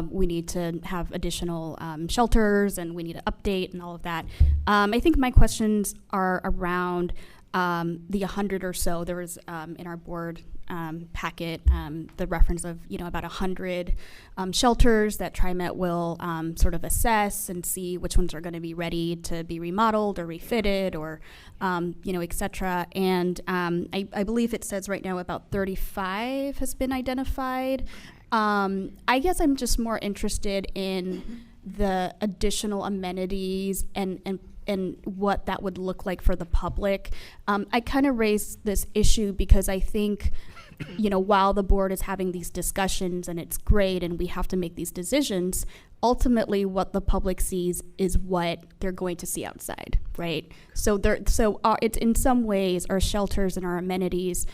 We need to have additional shelters, and we need to update and all of that. I think my questions are around the 100 or so. There was in our board packet the reference of, about 100 shelters that TriMet will sort of assess and see which ones are going to be ready to be remodeled or refitted or, et cetera. And I believe it says right now about 35 has been identified. I guess I'm just more interested in the additional amenities and what that would look like for the public. I kind of raised this issue because I think, while the board is having these discussions and it's great and we have to make these decisions, ultimately what the public sees is what they're going to see outside, right? So it's in some ways our shelters and our amenities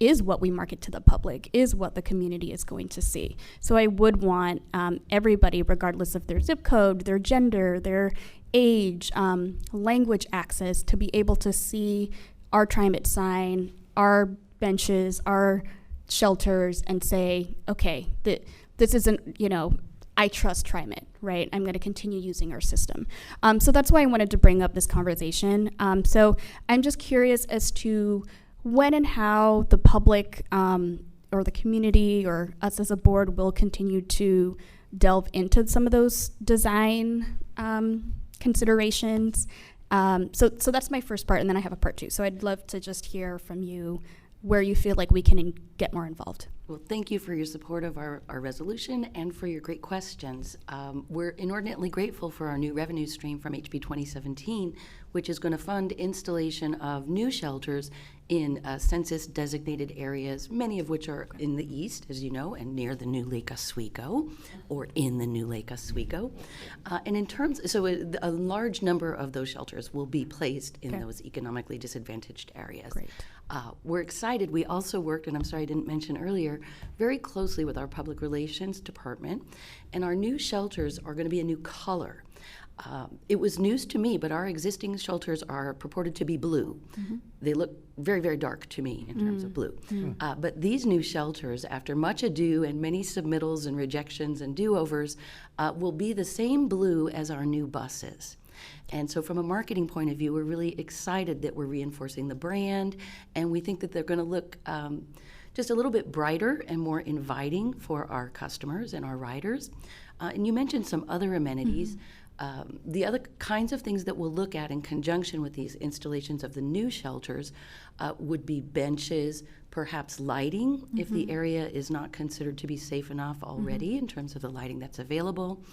is what we market to the public, is what the community is going to see. So I would want everybody, regardless of their zip code, their gender, their age, language access, to be able to see our TriMet sign, our benches, our shelters, and say, okay, this isn't, I trust TriMet, right? I'm going to continue using our system. So that's why I wanted to bring up this conversation. So I'm just curious as to when and how the public or the community or us as a board will continue to delve into some of those design considerations. So that's my first part, and then I have a part two. So I'd love to just hear from you where you feel like we can get more involved. Well, thank you for your support of our resolution and for your great questions. We're inordinately grateful for our new revenue stream from HB 2017, which is going to fund installation of new shelters in census-designated areas, many of which are in the east, as you know, and near the new Lake Oswego, or in the new Lake Oswego. And in terms, so a large number of those shelters will be placed in those economically disadvantaged areas. Great. We're excited. We also worked, and I'm sorry I didn't mention earlier, very closely with our public relations department, and our new shelters are going to be a new color. It was news to me, but our existing shelters are purported to be blue. Mm-hmm. They look very, very dark to me in terms of blue. Mm-hmm. But these new shelters, after much ado and many submittals and rejections and do-overs, will be the same blue as our new buses. And so from a marketing point of view, we're really excited that we're reinforcing the brand, and we think that they're going to look just a little bit brighter and more inviting for our customers and our riders. And you mentioned some other amenities. Mm-hmm. The other kinds of things that we'll look at in conjunction with these installations of the new shelters would be benches, perhaps lighting, mm-hmm. if the area is not considered to be safe enough already mm-hmm. in terms of the lighting that's available.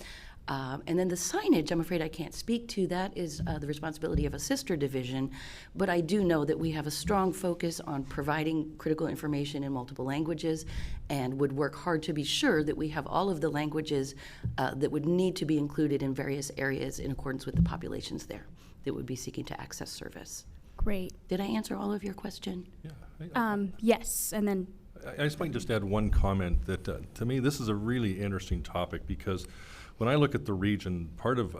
And then the signage, I'm afraid I can't speak to. That is the responsibility of a sister division, but I do know that we have a strong focus on providing critical information in multiple languages and would work hard to be sure that we have all of the languages that would need to be included in various areas in accordance with the populations there that would be seeking to access service. Great. Did I answer all of your question? Yeah. Yes, and then I just might just add one comment that to me this is a really interesting topic, because when I look at the region, part of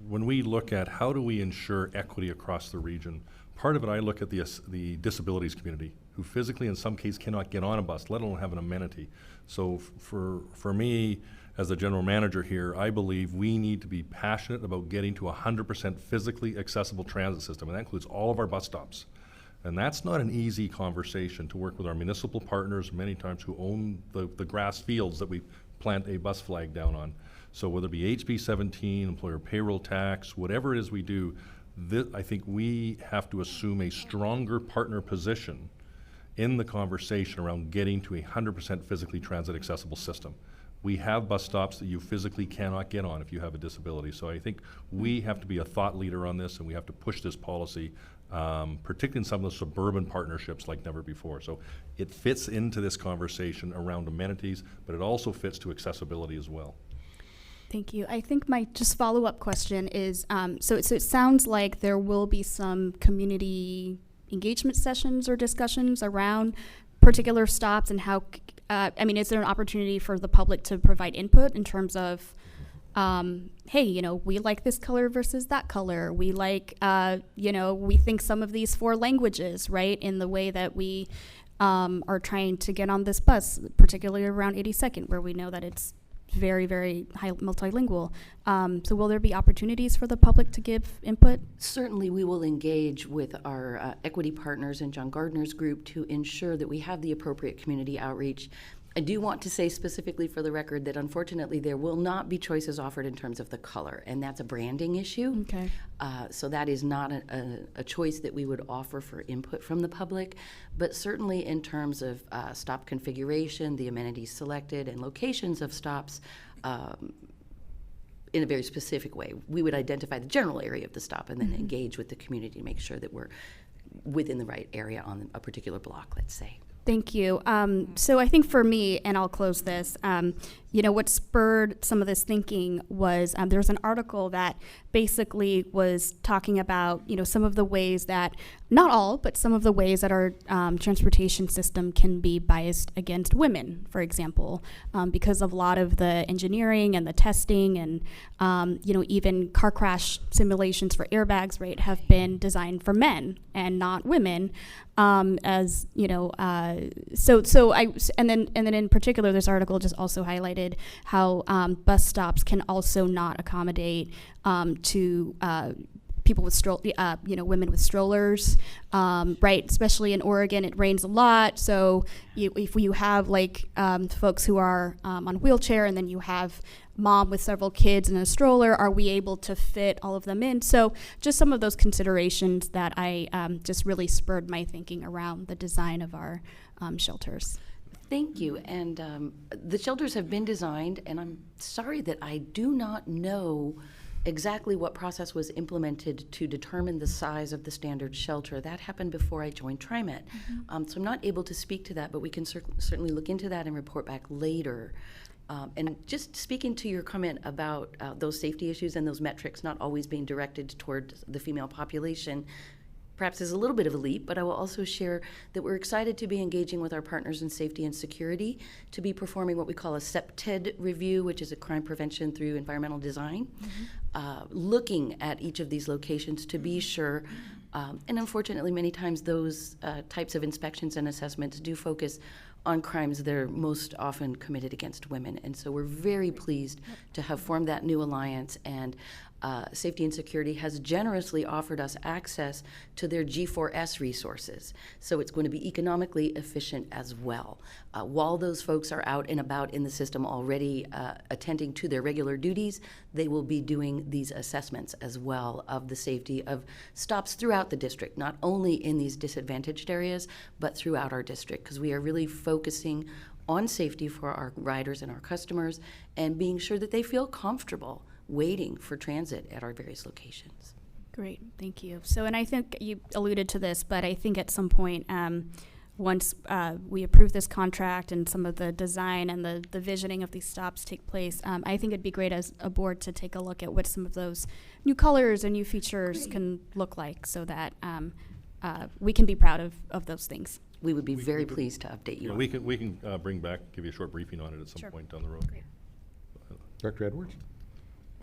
when we look at how do we ensure equity across the region, part of it I look at the disabilities community, who physically in some cases cannot get on a bus, let alone have an amenity. So for me, as the general manager here, I believe we need to be passionate about getting to 100% physically accessible transit system, and that includes all of our bus stops. And that's not an easy conversation to work with our municipal partners, many times who own the grass fields that we plant a bus flag down on. So whether it be HB 17, employer payroll tax, whatever it is we do, I think we have to assume a stronger partner position in the conversation around getting to a 100% physically transit accessible system. We have bus stops that you physically cannot get on if you have a disability. So I think we have to be a thought leader on this, and we have to push this policy, particularly in some of the suburban partnerships like never before. So it fits into this conversation around amenities, but it also fits to accessibility as well. Thank you. I think my just follow-up question is, so it sounds like there will be some community engagement sessions or discussions around particular stops and how, is there an opportunity for the public to provide input in terms of, hey, we like this color versus that color. We like, we think some of these 4 languages, right, in the way that we are trying to get on this bus, particularly around 82nd, where we know that it's very, very high multilingual. So will there be opportunities for the public to give input? Certainly, we will engage with our equity partners and John Gardner's group to ensure that we have the appropriate community outreach. I do want to say specifically for the record that unfortunately there will not be choices offered in terms of the color, and that's a branding issue. Okay. So that is not a choice that we would offer for input from the public, but certainly in terms of stop configuration, the amenities selected, and locations of stops, in a very specific way. We would identify the general area of the stop and then engage with the community to make sure that we're within the right area on a particular block, let's say. Thank you. So I think for me, and I'll close this, what spurred some of this thinking was there was an article that basically was talking about, some of the ways that, not all, but some of the ways that our transportation system can be biased against women, for example, because of a lot of the engineering and the testing and, even car crash simulations for airbags, right, have been designed for men and not women. And then in particular, this article just also highlighted how bus stops can also not accommodate to people with women with strollers, right? Especially in Oregon, it rains a lot. So if you have folks who are on wheelchair, and then you have mom with several kids in a stroller, are we able to fit all of them in? So just some of those considerations that I just really spurred my thinking around the design of our shelters. Thank you. And the shelters have been designed, and I'm sorry that I do not know exactly what process was implemented to determine the size of the standard shelter. That happened before I joined TriMet. So I'm not able to speak to that, but we can certainly look into that and report back later. And just speaking to your comment about those safety issues and those metrics not always being directed toward the female population, perhaps is a little bit of a leap, but I will also share that we're excited to be engaging with our partners in safety and security to be performing what we call a CPTED review, which is a crime prevention through environmental design, looking at each of these locations to be sure. And unfortunately, many times those types of inspections and assessments do focus on crimes that are most often committed against women. And so we're very pleased to have formed that new alliance, and Safety and Security has generously offered us access to their G4S resources. So it's going to be economically efficient as well. While those folks are out and about in the system already attending to their regular duties, they will be doing these assessments as well of the safety of stops throughout the district, not only in these disadvantaged areas, but throughout our district, because we are really focusing on safety for our riders and our customers and being sure that they feel comfortable waiting for transit at our various locations. Great, thank you. So, and I think you alluded to this, but I think at some point, once we approve this contract and some of the design and the visioning of these stops take place, I think it'd be great as a board to take a look at what some of those new colors and new features can look like, so that we can be proud of those things. We would be very pleased to update you. We can bring back, give you a short briefing on it at some point down the road. Great. Dr. Edwards?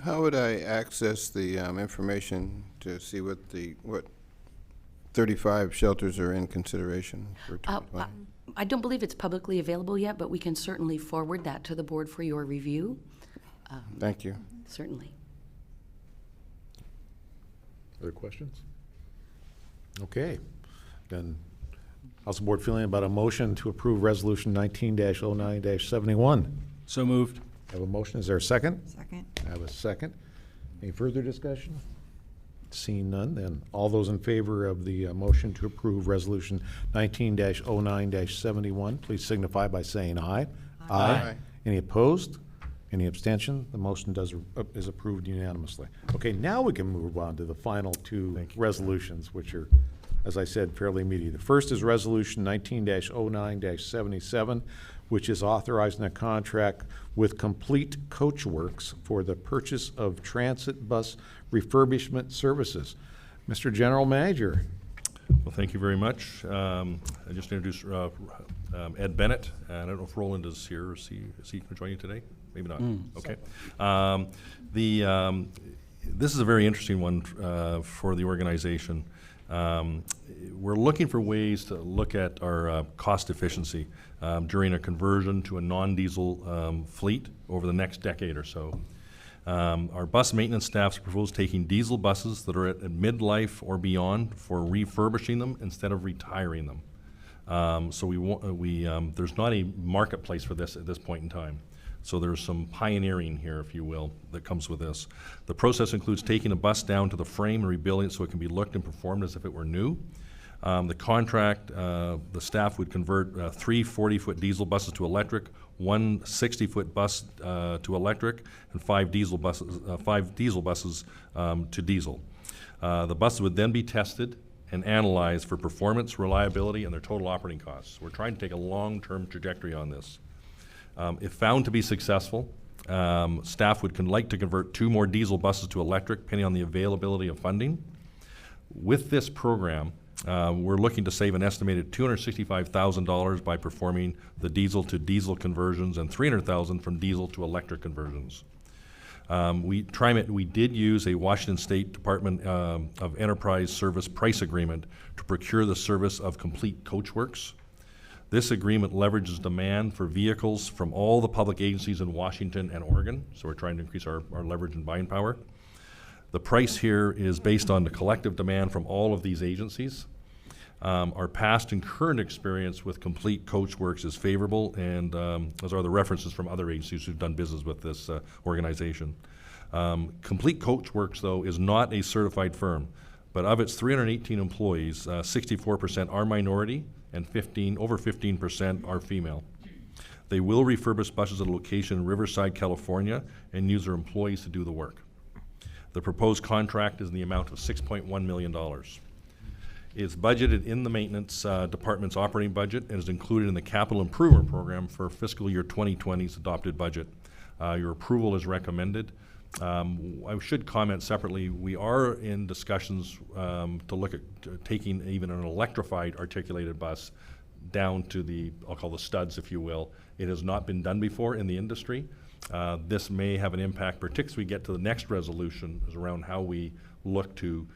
How would I access the information to see what 35 shelters are in consideration for 2020? I don't believe it's publicly available yet, but we can certainly forward that to the board for your review. Thank you. Certainly. Other questions? Okay. Then how's the board feeling about a motion to approve Resolution 19-09-71? So moved. I have a motion. Is there a second? Second. I have a second. Any further discussion? Seeing none, then all those in favor of the motion to approve Resolution 19-09-71, please signify by saying aye. Aye. Any opposed? Any abstention? The motion is approved unanimously. Okay, now we can move on to the final two resolutions, which are, as I said, fairly meaty. The first is Resolution 19-09-77, which is authorizing a contract with Complete Coachworks for the purchase of transit bus refurbishment services. Mr. General Manager. Well, thank you very much. I just introduced Ed Bennett. I don't know if Roland is here. Is he going to join you today? Maybe not. Okay. This is a very interesting one for the organization. We're looking for ways to look at our cost efficiency during a conversion to a non-diesel fleet over the next decade or so. Our bus maintenance staffs propose taking diesel buses that are at midlife or beyond for refurbishing them instead of retiring them. So there's not a marketplace for this at this point in time. So there's some pioneering here, if you will, that comes with this. The process includes taking a bus down to the frame and rebuilding it so it can be looked and performed as if it were new. The contract, the staff would convert 3 40-foot diesel buses to electric, 1 60-foot bus to electric, and 5 diesel buses to diesel. The buses would then be tested and analyzed for performance, reliability, and their total operating costs. We're trying to take a long-term trajectory on this. If found to be successful, staff would like to convert 2 more diesel buses to electric, depending on the availability of funding. With this program, we're looking to save an estimated $265,000 by performing the diesel to diesel conversions and $300,000 from diesel to electric conversions. TriMet, we did use a Washington State Department of Enterprise Service price agreement to procure the service of Complete Coachworks. This agreement leverages demand for vehicles from all the public agencies in Washington and Oregon, so we're trying to increase our leverage and buying power. The price here is based on the collective demand from all of these agencies. Our past and current experience with Complete Coachworks is favorable, and as are the references from other agencies who've done business with this organization. Complete Coachworks, though, is not a certified firm, but of its 318 employees, 64% are minority, and over 15% are female. They will refurbish buses at a location in Riverside, California, and use their employees to do the work. The proposed contract is in the amount of $6.1 million. It's budgeted in the maintenance department's operating budget and is included in the capital improvement program for fiscal year 2020's adopted budget. Your approval is recommended. I should comment separately, we are in discussions to look at taking even an electrified articulated bus down to I'll call the studs, if you will. It has not been done before in the industry. This may have an impact, particularly as we get to the next resolution, is around how we look to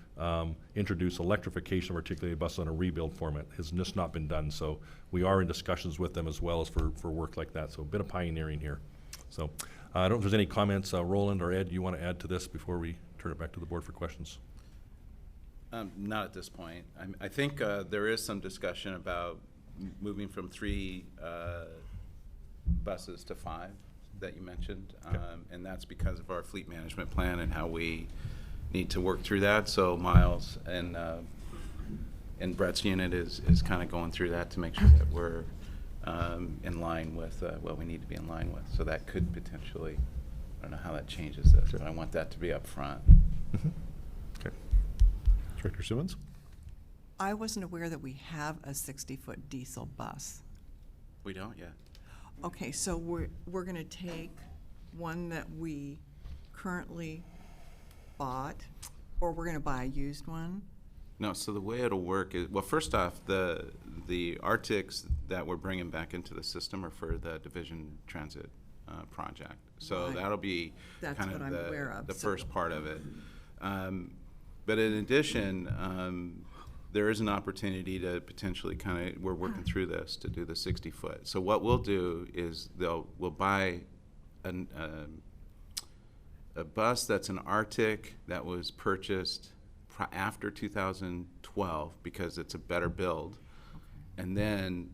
introduce electrification of articulated buses on a rebuild format. It has just not been done, so we are in discussions with them as well as for work like that, so a bit of pioneering here. So I don't know if there's any comments, Roland or Ed, you want to add to this before we turn it back to the board for questions? Not at this point. I think there is some discussion about moving from 3 buses to 5 that you mentioned, okay. And that's because of our fleet management plan and how we need to work through that. So Miles and Brett's unit is kind of going through that to make sure that we're in line with what we need to be in line with. So that could potentially, I don't know how that changes this, sure. But I want that to be up front. Mm-hmm. Okay. Director Simmons? I wasn't aware that we have a 60-foot diesel bus. We don't yet. Okay, so we're going to take one that we currently bought, or we're going to buy a used one? No, so the way it'll work is, well, first off, the Arctics that we're bringing back into the system are for the Division Transit project. So right. That'll be That's kind of the so first part of it. But in addition, there is an opportunity to potentially we're working through this to do the 60-foot. So what we'll do is we'll buy a bus that's an Arctic that was purchased after 2012 because it's a better build, and then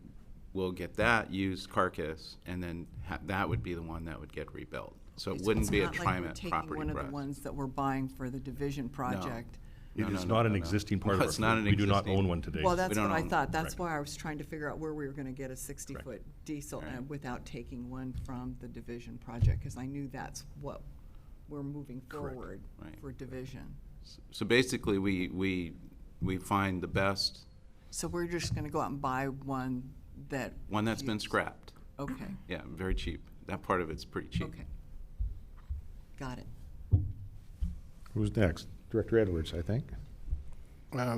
we'll get that used carcass, and then that would be the one that would get rebuilt. So it wouldn't be a TriMet property. It's not like we're taking one of the ones that we're buying for the division project. It is not an existing part of our fleet. We do not own one today. Well, that's what I thought. That's why I was trying to figure out where we were going to get a 60-foot diesel and without taking one from the division project, because I knew that's what we're moving forward for division. So basically, we find the best. So we're just going to go out and buy one that's been scrapped. Okay. Yeah, very cheap. That part of it's pretty cheap. Okay. Got it. Who's next? Director Edwards, I think.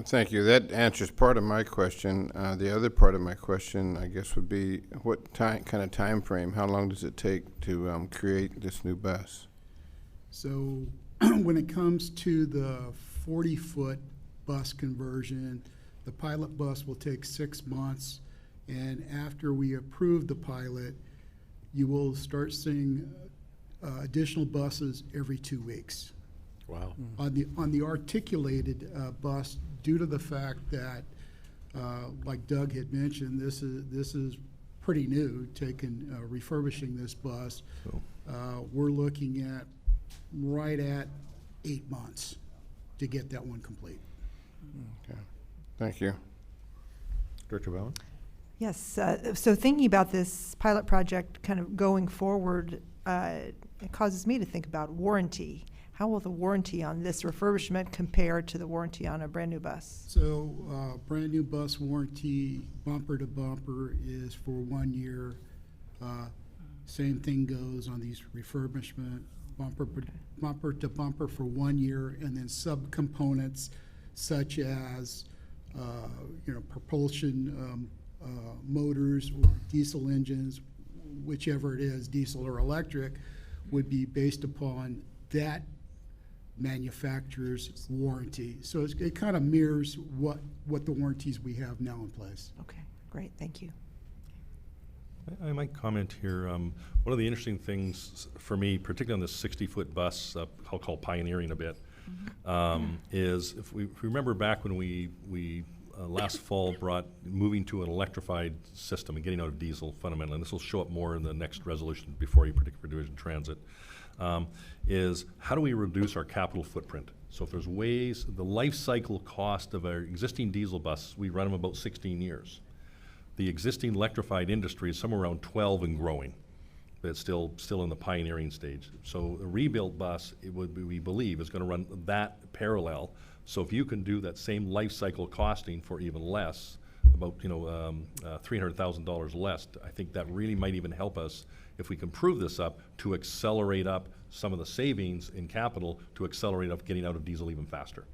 Thank you. That answers part of my question. The other part of my question, I guess, would be what kind of time frame? How long does it take to create this new bus? So when it comes to the 40-foot bus conversion. The pilot bus will take 6 months, and after we approve the pilot, you will start seeing additional buses every 2 weeks. Wow. On the articulated bus, due to the fact that, like Doug had mentioned, this is pretty new, refurbishing this bus. We're looking at right at 8 months to get that one complete. Okay. Thank you. Director Bowen? Yes, so thinking about this pilot project kind of going forward, it causes me to think about warranty. How will the warranty on this refurbishment compare to the warranty on a brand new bus? So brand new bus warranty, bumper to bumper, is for 1 year. Same thing goes on these refurbishment, bumper to bumper for 1 year, and then subcomponents such as propulsion motors or diesel engines, whichever it is, diesel or electric, would be based upon that manufacturer's warranty. So it kind of mirrors what the warranties we have now in place. Okay, great, thank you. I might comment here. One of the interesting things for me, particularly on this 60-foot bus, I'll call pioneering a bit, is if we remember back when we last fall brought moving to an electrified system and getting out of diesel fundamentally, and this will show up more in the next resolution before you predict for Division Transit, is how do we reduce our capital footprint? So if there's ways, the life cycle cost of our existing diesel bus, we run them about 16 years. The existing electrified industry is somewhere around 12 and growing, but it's still in the pioneering stage. So a rebuilt bus, we believe, is going to run that parallel. So if you can do that same life cycle costing for even less, about $300,000 less, I think that really might even help us, if we can prove this up, to accelerate up some of the savings in capital, to accelerate up getting out of diesel even faster.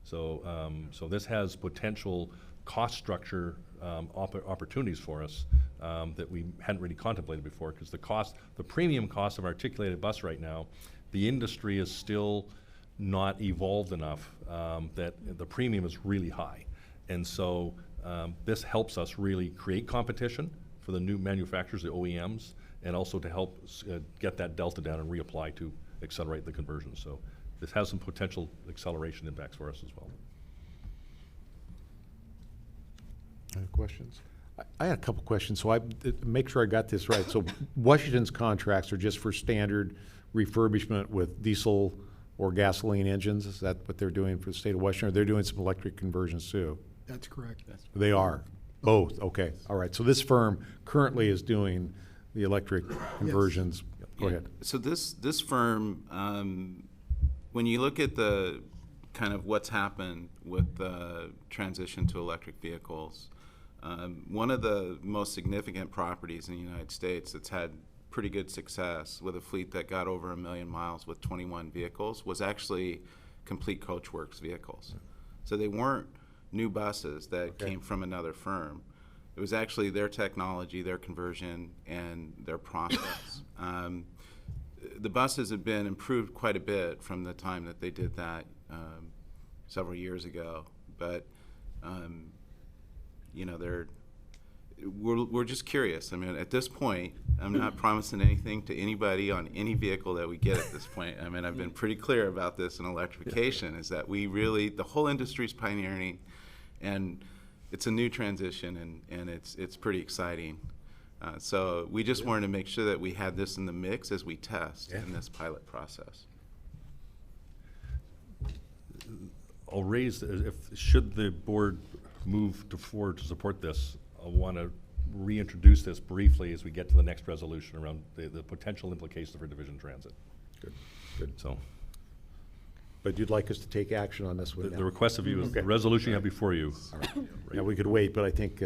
So so this has potential cost structure opportunities for us that we hadn't really contemplated before, because the premium cost of articulated bus right now, the industry is still not evolved enough that the premium is really high. And so this helps us really create competition for the new manufacturers, the OEMs, and also to help get that delta down and reapply to accelerate the conversion. So this has some potential acceleration impacts for us as well. Any questions? I had a couple questions, so make sure I got this right. So Washington's contracts are just for standard refurbishment with diesel or gasoline engines? Is that what they're doing for the state of Washington? Or they're doing some electric conversions too? That's correct. They are? Both? Okay. All right. So this firm currently is doing the electric conversions. Yes. Go ahead. So this firm, when you look at the kind of what's happened with the transition to electric vehicles, one of the most significant properties in the United States that's had pretty good success with a fleet that got over 1 million miles with 21 vehicles was actually complete Coachworks vehicles. So they weren't new buses that came from another firm. It was actually their technology, their conversion, and their process. The buses have been improved quite a bit from the time that they did that several years ago, but we're just curious. I mean, at this point, I'm not promising anything to anybody on any vehicle that we get at this point. I mean, I've been pretty clear about this in electrification, is that the whole industry is pioneering, and it's a new transition, and it's pretty exciting. So we just wanted to make sure that we had this in the mix as we test in this pilot process. I'll raise, should the board move forward to support this, I want to reintroduce this briefly as we get to the next resolution around the potential implications for Division Transit. Good. So, but you'd like us to take action on this one? The request of you is the resolution you have before you. All right. Yeah, we could wait, but I think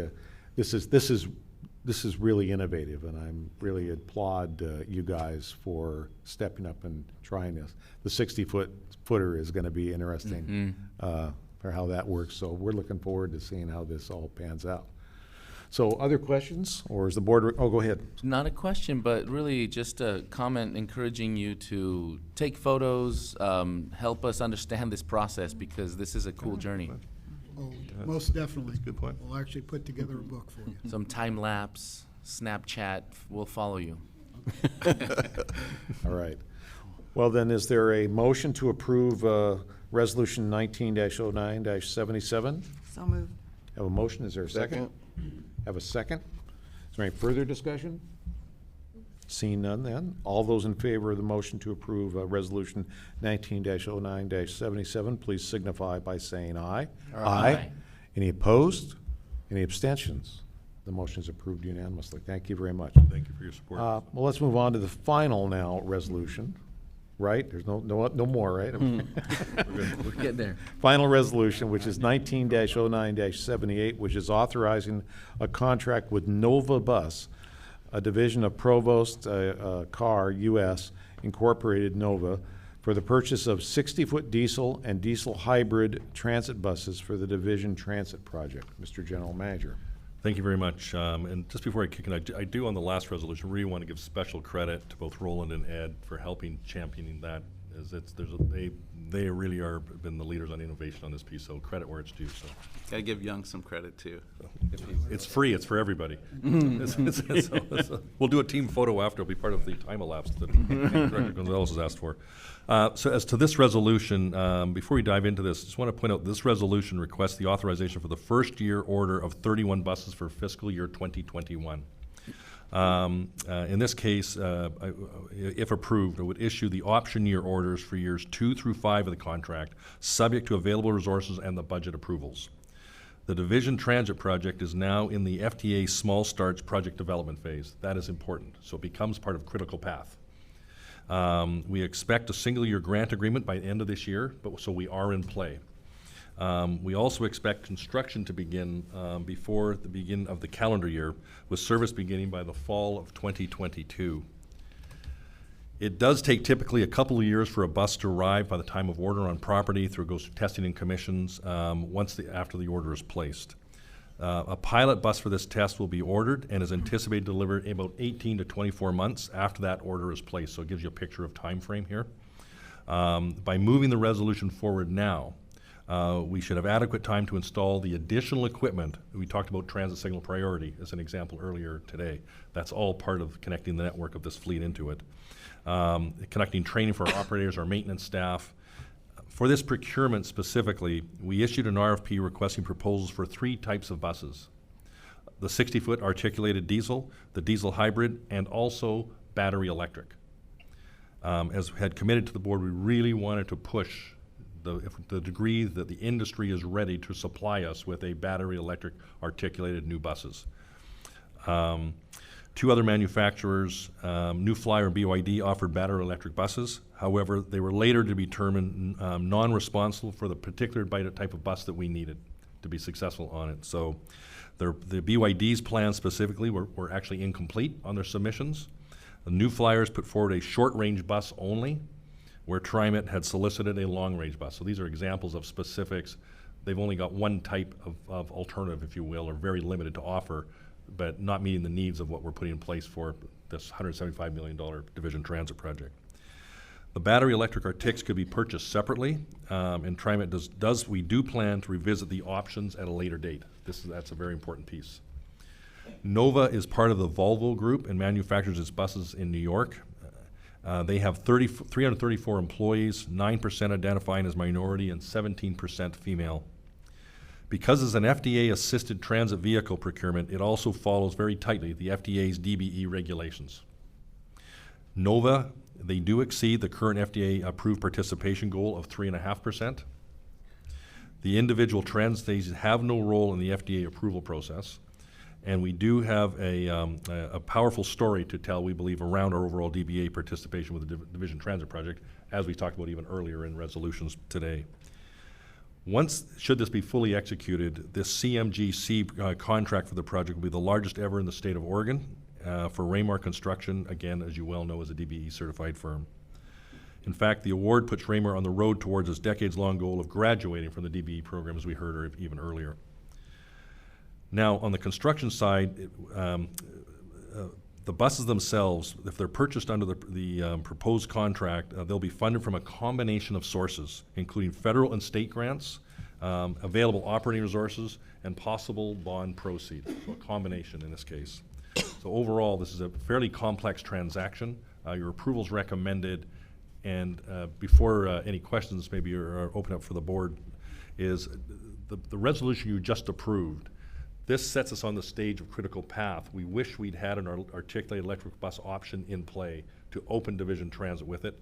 this is really innovative, and I'm really applaud you guys for stepping up and trying this. The 60-footer is going to be interesting for how that works. So we're looking forward to seeing how this all pans out. So other questions, or is the board, oh, go ahead. Not a question, but really just a comment encouraging you to take photos, help us understand this process, because this is a cool journey. Oh, most definitely. Good point. We'll actually put together a book for you. Some time lapse, Snapchat will follow you. All right. Well, then, is there a motion to approve Resolution 19-09-77? So moved. Have a motion, is there a second? Have a second? Is there any further discussion? Seeing none then, all those in favor of the motion to approve Resolution 19-09-77, please signify by saying aye. Aye. Any opposed? Any abstentions? The motion is approved unanimously. Thank you very much. Thank you for your support. Well, let's move on to the final now resolution, right? There's no more, right? We're getting there. Final resolution, which is 19-09-78, which is authorizing a contract with Nova Bus, a division of Provost Car US Incorporated Nova, for the purchase of 60-foot diesel and diesel hybrid transit buses for the division transit project. Mr. General Manager. Thank you very much. And just before I kick in, I do on the last resolution really want to give special credit to both Roland and Ed for helping championing that. They really are been the leaders on innovation on this piece, so credit where it's due. So Gotta give Young some credit too. it's free. It's for everybody. We'll do a team photo after. It'll be part of the time elapse that Director Gonzalez has asked for. So as to this resolution, before we dive into this, just want to point out this resolution requests the authorization for the first year order of 31 buses for fiscal year 2021. In this case, if approved, it would issue the option year orders for years 2 through 5 of the contract, subject to available resources and the budget approvals. The Division Transit Project is now in the FTA Small Starts project development phase. That is important, so it becomes part of critical path. We expect a single-year grant agreement by the end of this year, so we are in play. We also expect construction to begin before the beginning of the calendar year, with service beginning by the fall of 2022. It does take typically a couple of years for a bus to arrive by the time of order on property, through it goes through testing and commissions after the order is placed. A pilot bus for this test will be ordered and is anticipated to deliver in about 18 to 24 months after that order is placed, so it gives you a picture of time frame here. By moving the resolution forward now, we should have adequate time to install the additional equipment. We talked about transit signal priority as an example earlier today. That's all part of connecting the network of this fleet into it. Conducting training for our operators, our maintenance staff. For this procurement specifically, we issued an RFP requesting proposals for 3 types of buses: the 60-foot articulated diesel, the diesel hybrid, and also battery electric. As we had committed to the board, we really wanted to push the degree that the industry is ready to supply us with a battery electric articulated new buses. 2 other manufacturers, New Flyer and BYD, offered battery electric buses. However, they were later to be determined non-responsible for the particular type of bus that we needed to be successful on it. So the BYD's plans specifically were actually incomplete on their submissions. The New Flyers put forward a short-range bus only, where TriMet had solicited a long-range bus. So these are examples of specifics. They've only got one type of alternative, if you will, or very limited to offer, but not meeting the needs of what we're putting in place for this $175 million division transit project. The battery electric Artics could be purchased separately, and TriMet we do plan to revisit the options at a later date. That's a very important piece. Nova is part of the Volvo Group and manufactures its buses in New York. They have 334 employees, 9% identifying as minority and 17% female. Because it's an FDA-assisted transit vehicle procurement, it also follows very tightly the FDA's DBE regulations. Nova, they do exceed the current FDA-approved participation goal of 3.5%. The individual transit stations have no role in the FDA approval process. And we do have a powerful story to tell, we believe, around our overall DBA participation with the Division Transit Project, as we talked about even earlier in resolutions today. Should this be fully executed, this CMGC contract for the project will be the largest ever in the state of Oregon for Raymar Construction, again, as you well know, is a DBE certified firm. In fact, the award puts Raymar on the road towards its decades-long goal of graduating from the DBE program, as we heard even earlier. Now, on the construction side, the buses themselves, if they're purchased under the proposed contract, they'll be funded from a combination of sources, including federal and state grants, available operating resources, and possible bond proceeds, so a combination in this case. So overall, this is a fairly complex transaction. Your approval's recommended, and before any questions maybe are open up for the board, is the resolution you just approved. This sets us on the stage of critical path. We wish we'd had an articulated electric bus option in play to open division transit with it.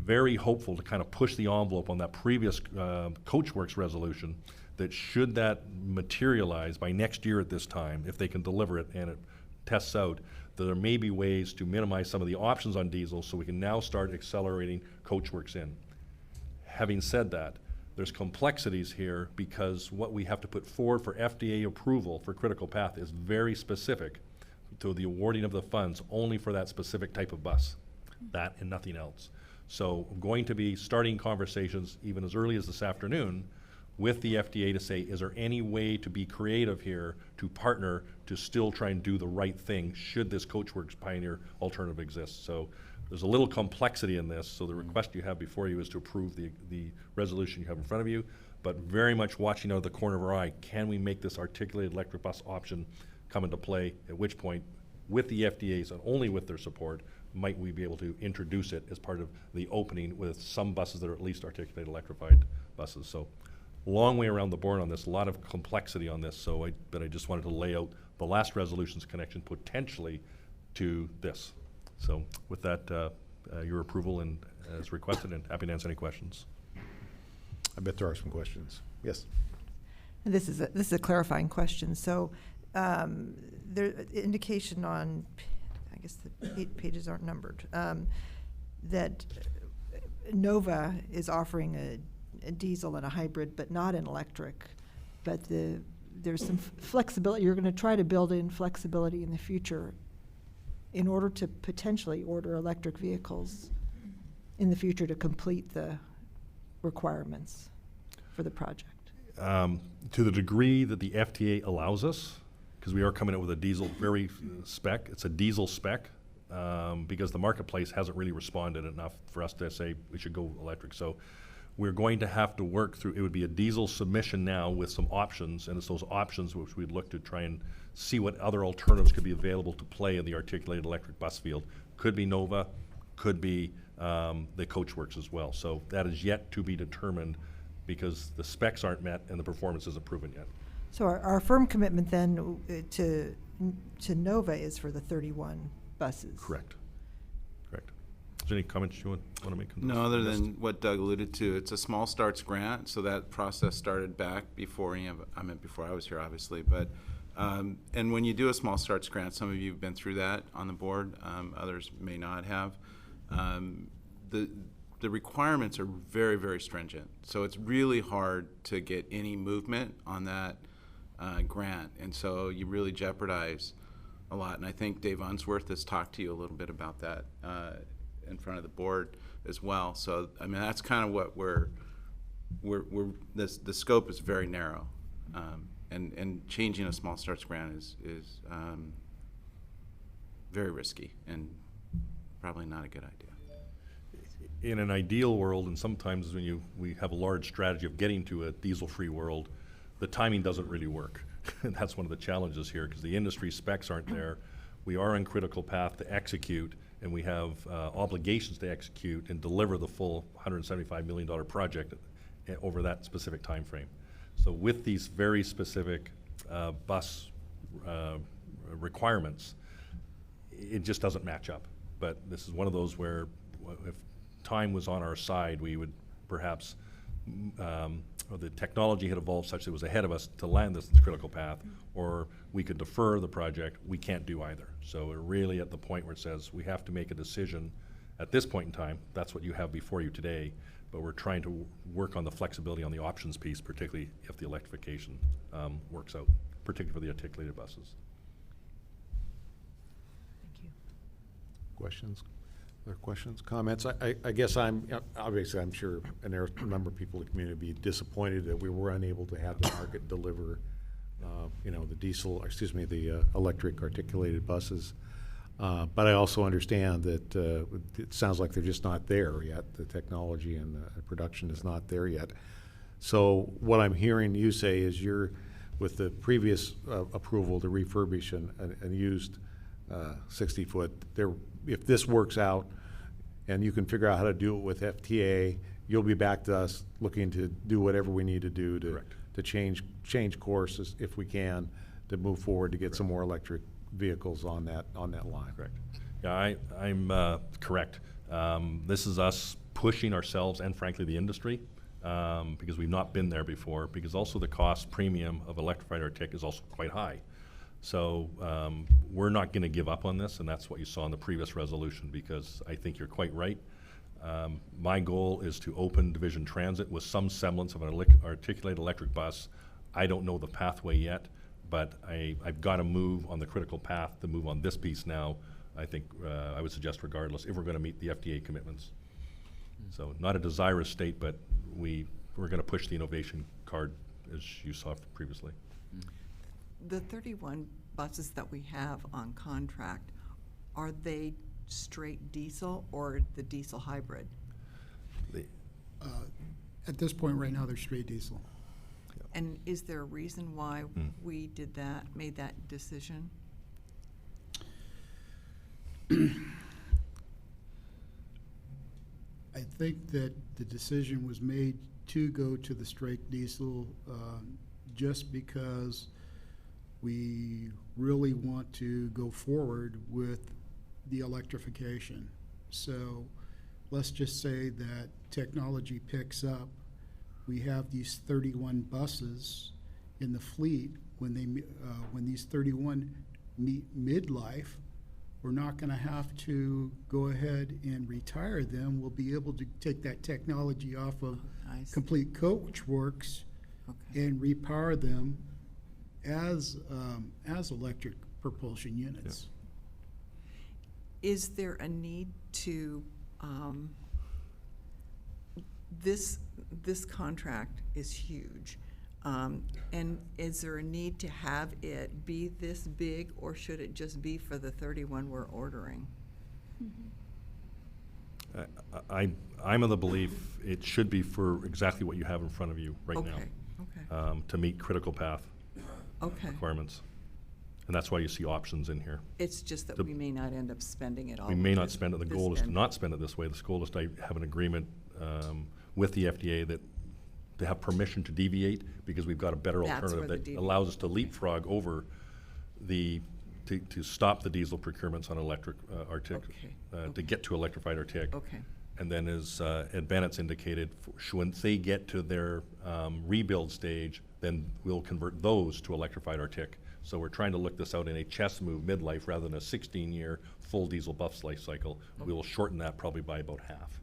Very hopeful to kind of push the envelope on that previous CoachWorks resolution, that should that materialize by next year at this time, if they can deliver it and it tests out, that there may be ways to minimize some of the options on diesel so we can now start accelerating CoachWorks in. Having said that, there's complexities here because what we have to put forward for FDA approval for critical path is very specific to the awarding of the funds only for that specific type of bus, that and nothing else. So I'm going to be starting conversations even as early as this afternoon with the FDA to say, is there any way to be creative here to partner to still try and do the right thing should this CoachWorks Pioneer alternative exist? So there's a little complexity in this, so the request you have before you is to approve the resolution you have in front of you, but very much watching out of the corner of our eye, can we make this articulated electric bus option come into play, at which point, with the FDA's and only with their support, might we be able to introduce it as part of the opening with some buses that are at least articulated electrified buses. So long way around the board on this, a lot of complexity on this, but I just wanted to lay out the last resolution's connection potentially to this. So with that, your approval and as requested, and happy to answer any questions. I bet there are some questions. Yes. This is a clarifying question. So there indication on, I guess the pages aren't numbered, that Nova is offering a diesel and a hybrid, but not an electric. But there's some flexibility. You're going to try to build in flexibility in the future in order to potentially order electric vehicles in the future to complete the requirements for the project. To the degree that the FTA allows us, because we are coming out with a diesel very spec, it's a diesel spec, because the marketplace hasn't really responded enough for us to say we should go electric. So we're going to have to work through, it would be a diesel submission now with some options, and it's those options which we'd look to try and see what other alternatives could be available to play in the articulated electric bus field. Could be Nova, could be the CoachWorks as well. So that is yet to be determined because the specs aren't met and the performance isn't proven yet. So our firm commitment then to Nova is for the 31 buses. Correct. Correct. Is there any comments you want to make? No, other than what Doug alluded to. It's a small starts grant, so that process started back before before I was here, obviously. But and when you do a small starts grant, some of you have been through that on the board. Others may not have. The requirements are very, very stringent. So it's really hard to get any movement on that grant, and so you really jeopardize a lot. And I think Dave Unsworth has talked to you a little bit about that in front of the board as well. So I mean, that's kind of what the scope is very narrow, and changing a small starts grant is very risky and probably not a good idea. In an ideal world, and sometimes when we have a large strategy of getting to a diesel-free world, the timing doesn't really work. And that's one of the challenges here because the industry specs aren't there. We are on critical path to execute, and we have obligations to execute and deliver the full $175 million project over that specific time frame. So with these very specific bus requirements, it just doesn't match up. But this is one of those where if time was on our side, we would perhaps, or the technology had evolved such that it was ahead of us to land this critical path, or we could defer the project. We can't do either. So we're really at the point where it says we have to make a decision at this point in time. That's what you have before you today, but we're trying to work on the flexibility on the options piece, particularly if the electrification works out, particularly for the articulated buses. Thank you. Questions? Other questions, comments? I guess obviously I'm sure a number of people in the community would be disappointed that we were unable to have the market deliver the diesel, or excuse me, the electric articulated buses. But I also understand that it sounds like they're just not there yet. The technology and the production is not there yet. So what I'm hearing you say is you're, with the previous approval to refurbish an used 60-foot, if this works out and you can figure out how to do it with FTA, you'll be back to us looking to do whatever we need to do to change courses if we can, to move forward to get some more electric vehicles on that line. Correct. Yeah, I'm correct. This is us pushing ourselves and frankly the industry because we've not been there before, because also the cost premium of electrified artic is also quite high. So we're not going to give up on this, and that's what you saw in the previous resolution, because I think you're quite right. My goal is to open Division Transit with some semblance of an articulated electric bus. I don't know the pathway yet, but I've got to move on the critical path to move on this piece now. I think I would suggest regardless, if we're going to meet the FDA commitments. So not a desirous state, but we're going to push the innovation card, as you saw previously. The 31 buses that we have on contract, are they straight diesel or the diesel hybrid? At this point right now, they're straight diesel. And is there a reason why we made that decision? I think that the decision was made to go to the straight diesel just because we really want to go forward with the electrification. So let's just say that technology picks up. We have these 31 buses in the fleet. When these 31 meet midlife, we're not going to have to go ahead and retire them. We'll be able to take that technology off of Complete Coach Works and repower them as electric propulsion units. Is there a need to, this contract is huge, and is there a need to have it be this big, or should it just be for the 31 we're ordering? I'm of the belief it should be for exactly what you have in front of you right now, to meet critical path requirements. And that's why you see options in here. It's just that we may not end up spending it all. We may not spend it. The goal is to not spend it this way. The goal is to have an agreement with the FDA that to have permission to deviate, because we've got a better alternative that allows us to leapfrog over to stop the diesel procurements on electric artic, to get to electrified artic. And then as Ed Bennett's indicated, when they get to their rebuild stage, then we'll convert those to electrified artic. So we're trying to look this out in a chess move midlife rather than a 16-year full diesel bus life cycle. We will shorten that probably by about half.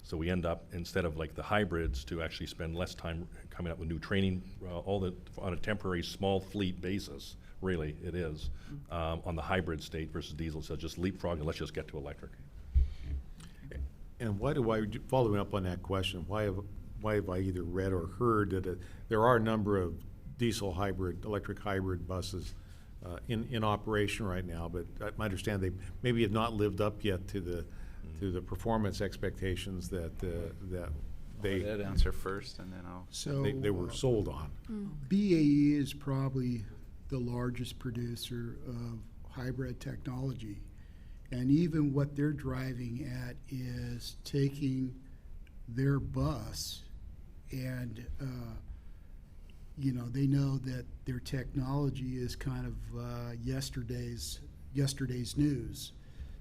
So we end up, instead of like the hybrids, to actually spend less time coming up with new training, on a temporary small fleet basis, really it is, on the hybrid state versus diesel. So just leapfrog and let's just get to electric. And following up on that question, why have I either read or heard that there are a number of diesel hybrid, electric hybrid buses in operation right now, but I understand they maybe have not lived up yet to the performance expectations that they I'd answer first, and then I'll. They were sold on. BAE is probably the largest producer of hybrid technology, and even what they're driving at is taking their bus and they know that their technology is kind of yesterday's news.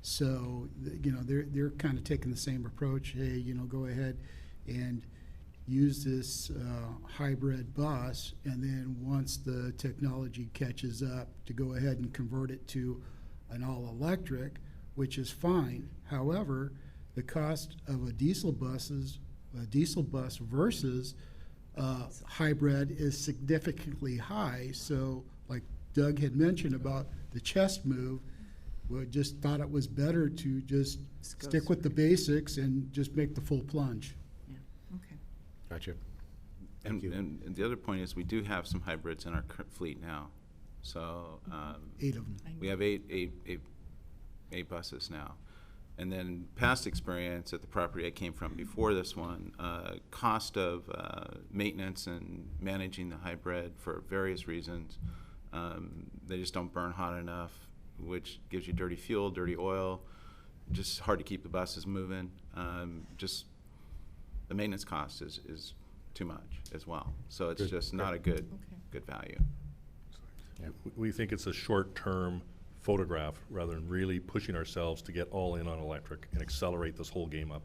So they're kind of taking the same approach. Hey, go ahead and use this hybrid bus, and then once the technology catches up, to go ahead and convert it to an all-electric, which is fine. However, the cost of a diesel bus versus hybrid is significantly high. So like Doug had mentioned about the chest move, we just thought it was better to just stick with the basics and just make the full plunge. Yeah. Okay. Gotcha. And the other point is we do have some hybrids in our fleet now. So 8 of them. we have eight buses now. And then past experience at the property I came from before this one, cost of maintenance and managing the hybrid for various reasons, they just don't burn hot enough, which gives you dirty fuel, dirty oil, just hard to keep the buses moving. Just the maintenance cost is too much as well. So it's just not a good value. We think it's a short-term photograph rather than really pushing ourselves to get all in on electric and accelerate this whole game up.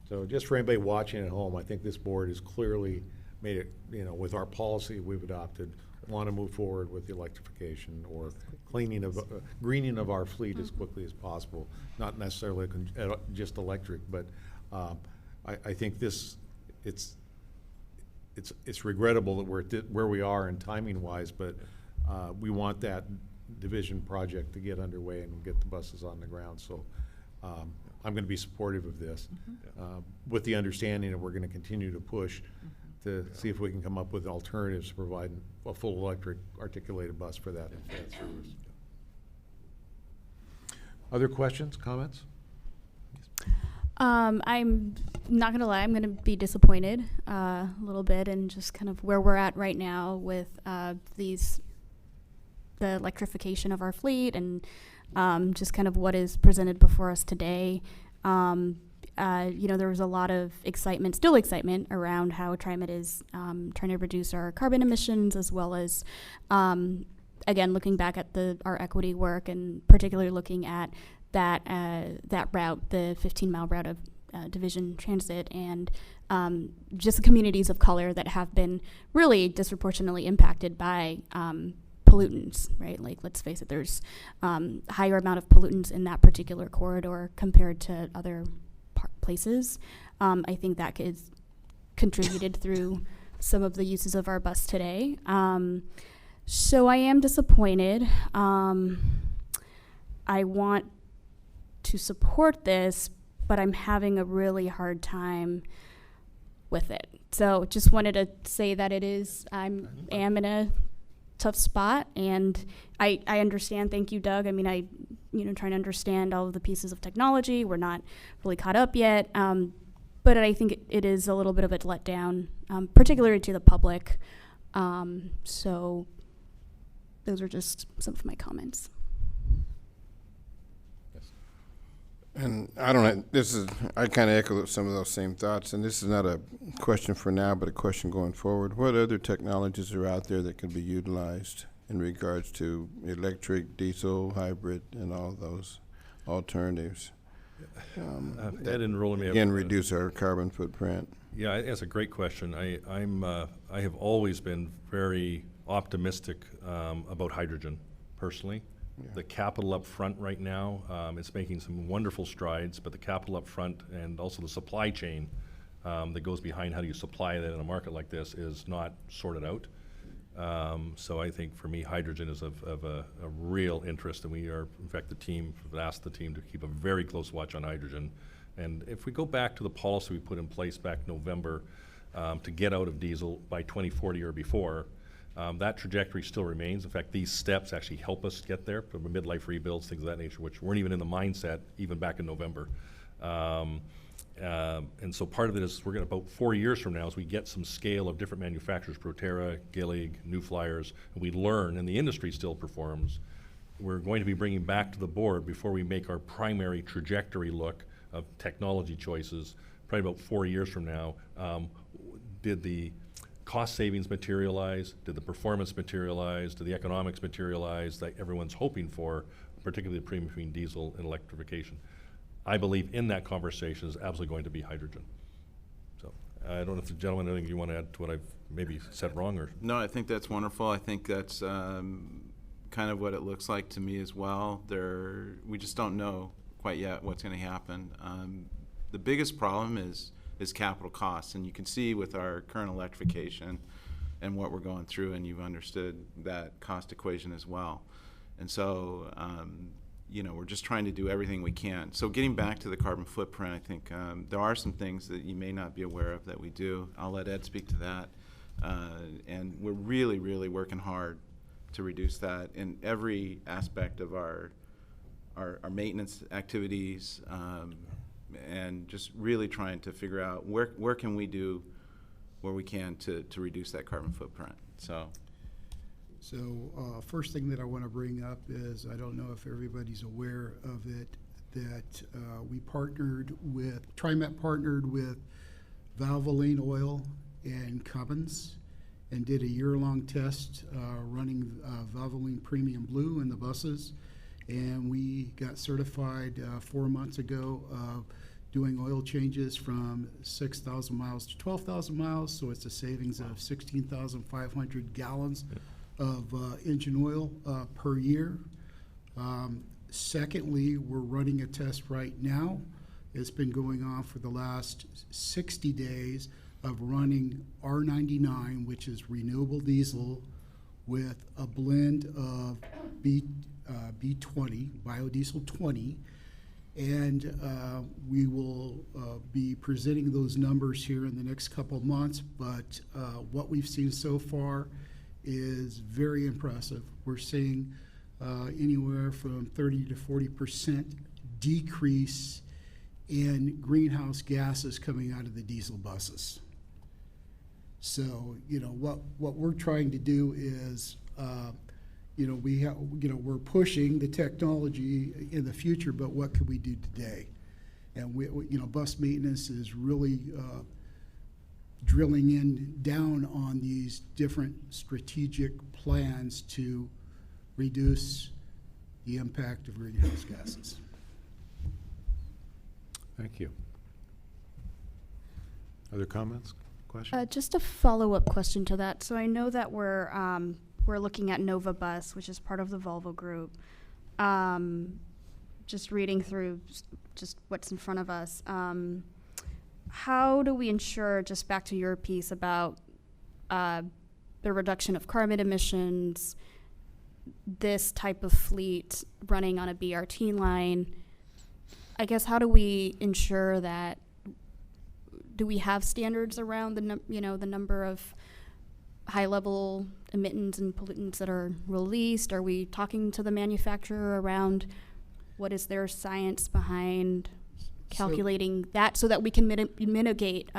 So just for anybody watching at home, I think this board has clearly made it, with our policy we've adopted, want to move forward with the electrification or greening of our fleet as quickly as possible. Not necessarily just electric, but I think it's regrettable that we're where we are in timing-wise, but we want that division project to get underway and get the buses on the ground. So I'm going to be supportive of this, with the understanding that we're going to continue to push to see if we can come up with alternatives to provide a full electric articulated bus for that service. Other questions, comments? I'm not gonna lie, I'm gonna be disappointed a little bit in just kind of where we're at right now with the electrification of our fleet and just kind of what is presented before us today. There was a lot of excitement, still excitement, around how TriMet is trying to reduce our carbon emissions, as well as, again, looking back at our equity work and particularly looking at that route, the 15-mile route of Division Transit, and just the communities of color that have been really disproportionately impacted by pollutants, right? Like, let's face it, there's higher amount of pollutants in that particular corridor compared to other places. I think that is contributed through some of the uses of our bus today. So I am disappointed. I want to support this, but I'm having a really hard time with it. So just wanted to say that I am in a tough spot, and I understand. Thank you, Doug. I mean, trying to understand all of the pieces of technology. We're not really caught up yet, but I think it is a little bit of a letdown, particularly to the public. So those are just some of my comments. And I kind of echo some of those same thoughts, and this is not a question for now, but a question going forward. What other technologies are out there that can be utilized in regards to electric, diesel, hybrid, and all those alternatives? Ed and Roland may have again, reduce our carbon footprint. Yeah, that's a great question. I have always been very optimistic about hydrogen, personally. Yeah. The capital up front right now, it's making some wonderful strides, but the capital up front and also the supply chain that goes behind how do you supply that in a market like this is not sorted out. So I think for me, hydrogen is of a real interest, and we are, in fact, asked the team to keep a very close watch on hydrogen. And if we go back to the policy we put in place back November to get out of diesel by 2040 or before, that trajectory still remains. In fact, these steps actually help us get there, from midlife rebuilds, things of that nature, which weren't even in the mindset even back in November. And so part of it is we're going to, about 4 years from now, as we get some scale of different manufacturers, Proterra, Gillig, New Flyers, and we learn, and the industry still performs, we're going to be bringing back to the board before we make our primary trajectory look of technology choices, probably about 4 years from now. Did the cost savings materialize? Did the performance materialize? Did the economics materialize that everyone's hoping for, particularly the premium between diesel and electrification? I believe in that conversation is absolutely going to be hydrogen. So I don't know if the gentleman, anything you want to add to what I've maybe said wrong or? No, I think that's wonderful. I think that's kind of what it looks like to me as well. We just don't know quite yet what's going to happen. The biggest problem is capital costs, and you can see with our current electrification and what we're going through, and you've understood that cost equation as well. And so, we're just trying to do everything we can. So getting back to the carbon footprint, I think there are some things that you may not be aware of that we do. I'll let Ed speak to that. And we're really, really working hard to reduce that in every aspect of our maintenance activities, and just really trying to figure out where can we do where we can to reduce that carbon footprint. So first thing that I want to bring up is, I don't know if everybody's aware of it, that TriMet partnered with Valvoline Oil and Cummins and did a year-long test running Valvoline Premium Blue in the buses. And we got certified 4 months ago doing oil changes from 6,000 miles to 12,000 miles. So it's a savings of 16,500 gallons of engine oil per year. Secondly, we're running a test right now. It's been going on for the last 60 days of running R99, which is renewable diesel, with a blend of B20, biodiesel 20, and we will be presenting those numbers here in the next couple of months, but what we've seen so far is very impressive. We're seeing anywhere from 30 to 40% decrease in greenhouse gases coming out of the diesel buses. So, what we're trying to do is, we're pushing the technology in the future, but what can we do today? And bus maintenance is really drilling down on these different strategic plans to reduce the impact of greenhouse gases. Thank you. Other comments, questions? Just a follow-up question to that. So I know that we're looking at Nova Bus, which is part of the Volvo Group. Just reading through just what's in front of us. How do we ensure, just back to your piece about the reduction of carbon emissions, this type of fleet running on a BRT line? I guess, how do we ensure that? Do we have standards around the number of high-level emittents and pollutants that are released? Are we talking to the manufacturer around what is their science behind calculating that, so that we can mitigate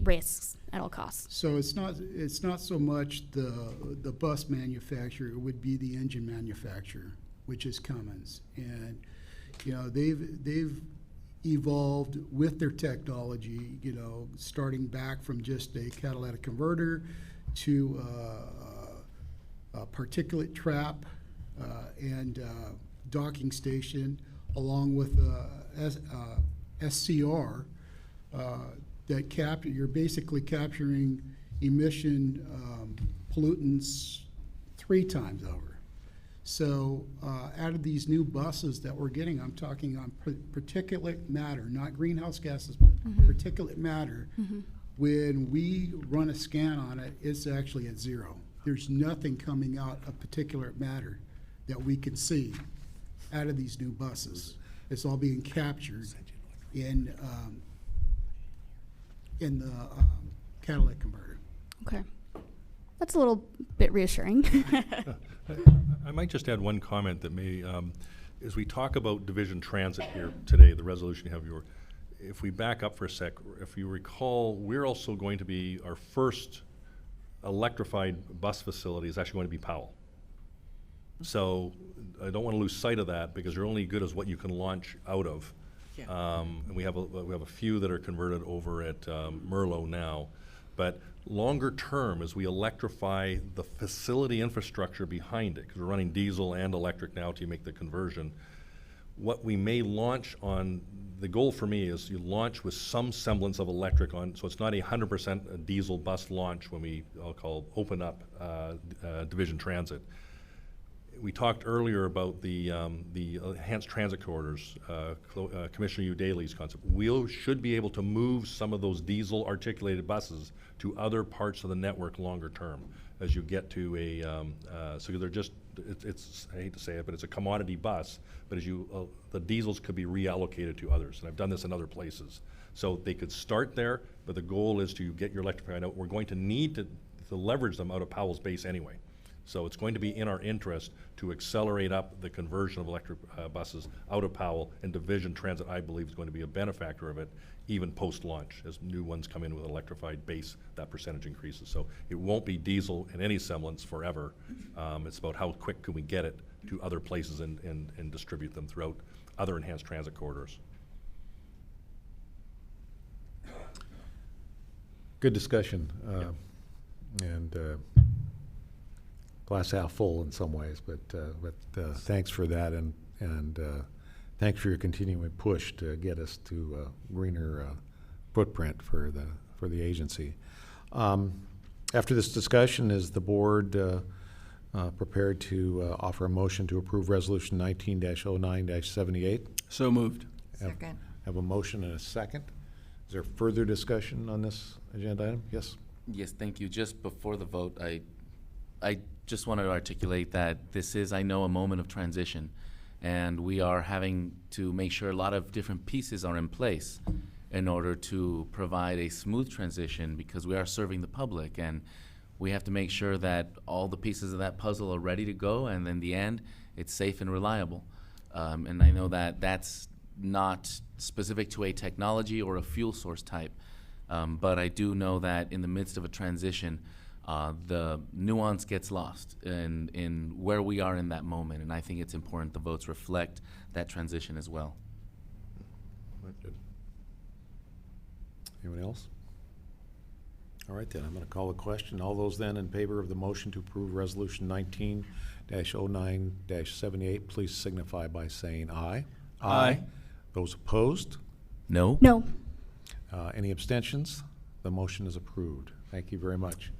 risks at all costs? So it's not so much the bus manufacturer; it would be the engine manufacturer, which is Cummins, and they've evolved with their technology, starting back from just a catalytic converter to a particulate trap and docking station, along with SCR that you're basically capturing emission pollutants 3 times over. So out of these new buses that we're getting, I'm talking on particulate matter, not greenhouse gases, but particulate matter. When we run a scan on it, it's actually at 0. There's nothing coming out of particulate matter that we can see out of these new buses. It's all being captured in the catalytic converter. Okay. That's a little bit reassuring. I might just add one comment that may, as we talk about division transit here today, the resolution you have your, if we back up for a sec, if you recall, we're also going to be, our first electrified bus facility is actually going to be Powell. So I don't want to lose sight of that, because you're only good as what you can launch out of. Yeah. And we have a few that are converted over at Merlo now. But longer term, as we electrify the facility infrastructure behind it, because we're running diesel and electric now to make the conversion, what we may launch on, the goal for me is you launch with some semblance of electric on, so it's not 100% diesel bus launch when we, I'll call, open up division transit. We talked earlier about the enhanced transit corridors, Commissioner Udaley's concept. We should be able to move some of those diesel articulated buses to other parts of the network longer term as you get to a, so they're just I hate to say it, but it's a commodity bus, but as you, the diesels could be reallocated to others, and I've done this in other places. So they could start there, but the goal is to get your electrified out. We're going to need to leverage them out of Powell's base anyway. So it's going to be in our interest to accelerate up the conversion of electric buses out of Powell, and Division Transit, I believe, is going to be a benefactor of it, even post-launch. As new ones come in with electrified base, that percentage increases. So it won't be diesel in any semblance forever. It's about how quick can we get it to other places and distribute them throughout other enhanced transit corridors. Good discussion, and glass half full in some ways, but thanks for that, and thanks for your continuing push to get us to a greener footprint for the agency. After this discussion, is the board prepared to offer a motion to approve Resolution 19-09-78? So moved. Second. Have a motion and a second. Is there further discussion on this agenda item? Yes? Yes, thank you. Just before the vote, I just wanted to articulate that this is, I know, a moment of transition, and we are having to make sure a lot of different pieces are in place in order to provide a smooth transition, because we are serving the public, and we have to make sure that all the pieces of that puzzle are ready to go, and in the end, it's safe and reliable. And I know that that's not specific to a technology or a fuel source type, but I do know that in the midst of a transition, the nuance gets lost in where we are in that moment, and I think it's important the votes reflect that transition as well. Anyone else? All right, then, I'm going to call the question. All those then in favor of the motion to approve Resolution 19-09-78, please signify by saying aye. Aye. Those opposed? No? No. Any abstentions? The motion is approved. Thank you very much.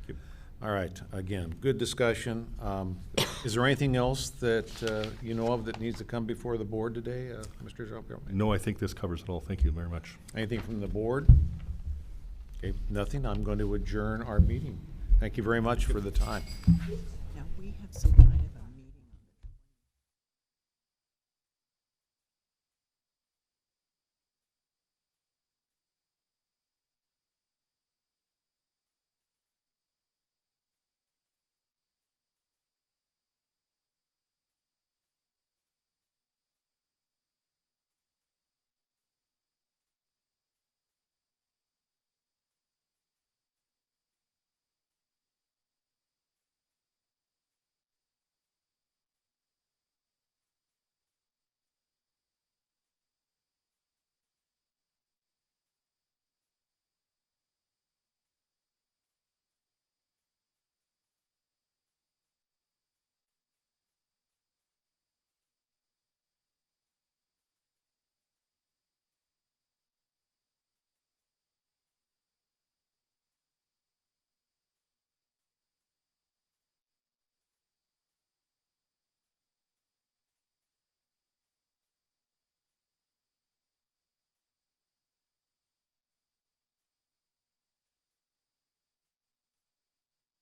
All right, again, good discussion. Is there anything else that you know of that needs to come before the board today, Mr. Jopper? No, I think this covers it all. Thank you very much. Anything from the board? Okay, nothing. I'm going to adjourn our meeting. Thank you very much for the time. Now, we have some kind of a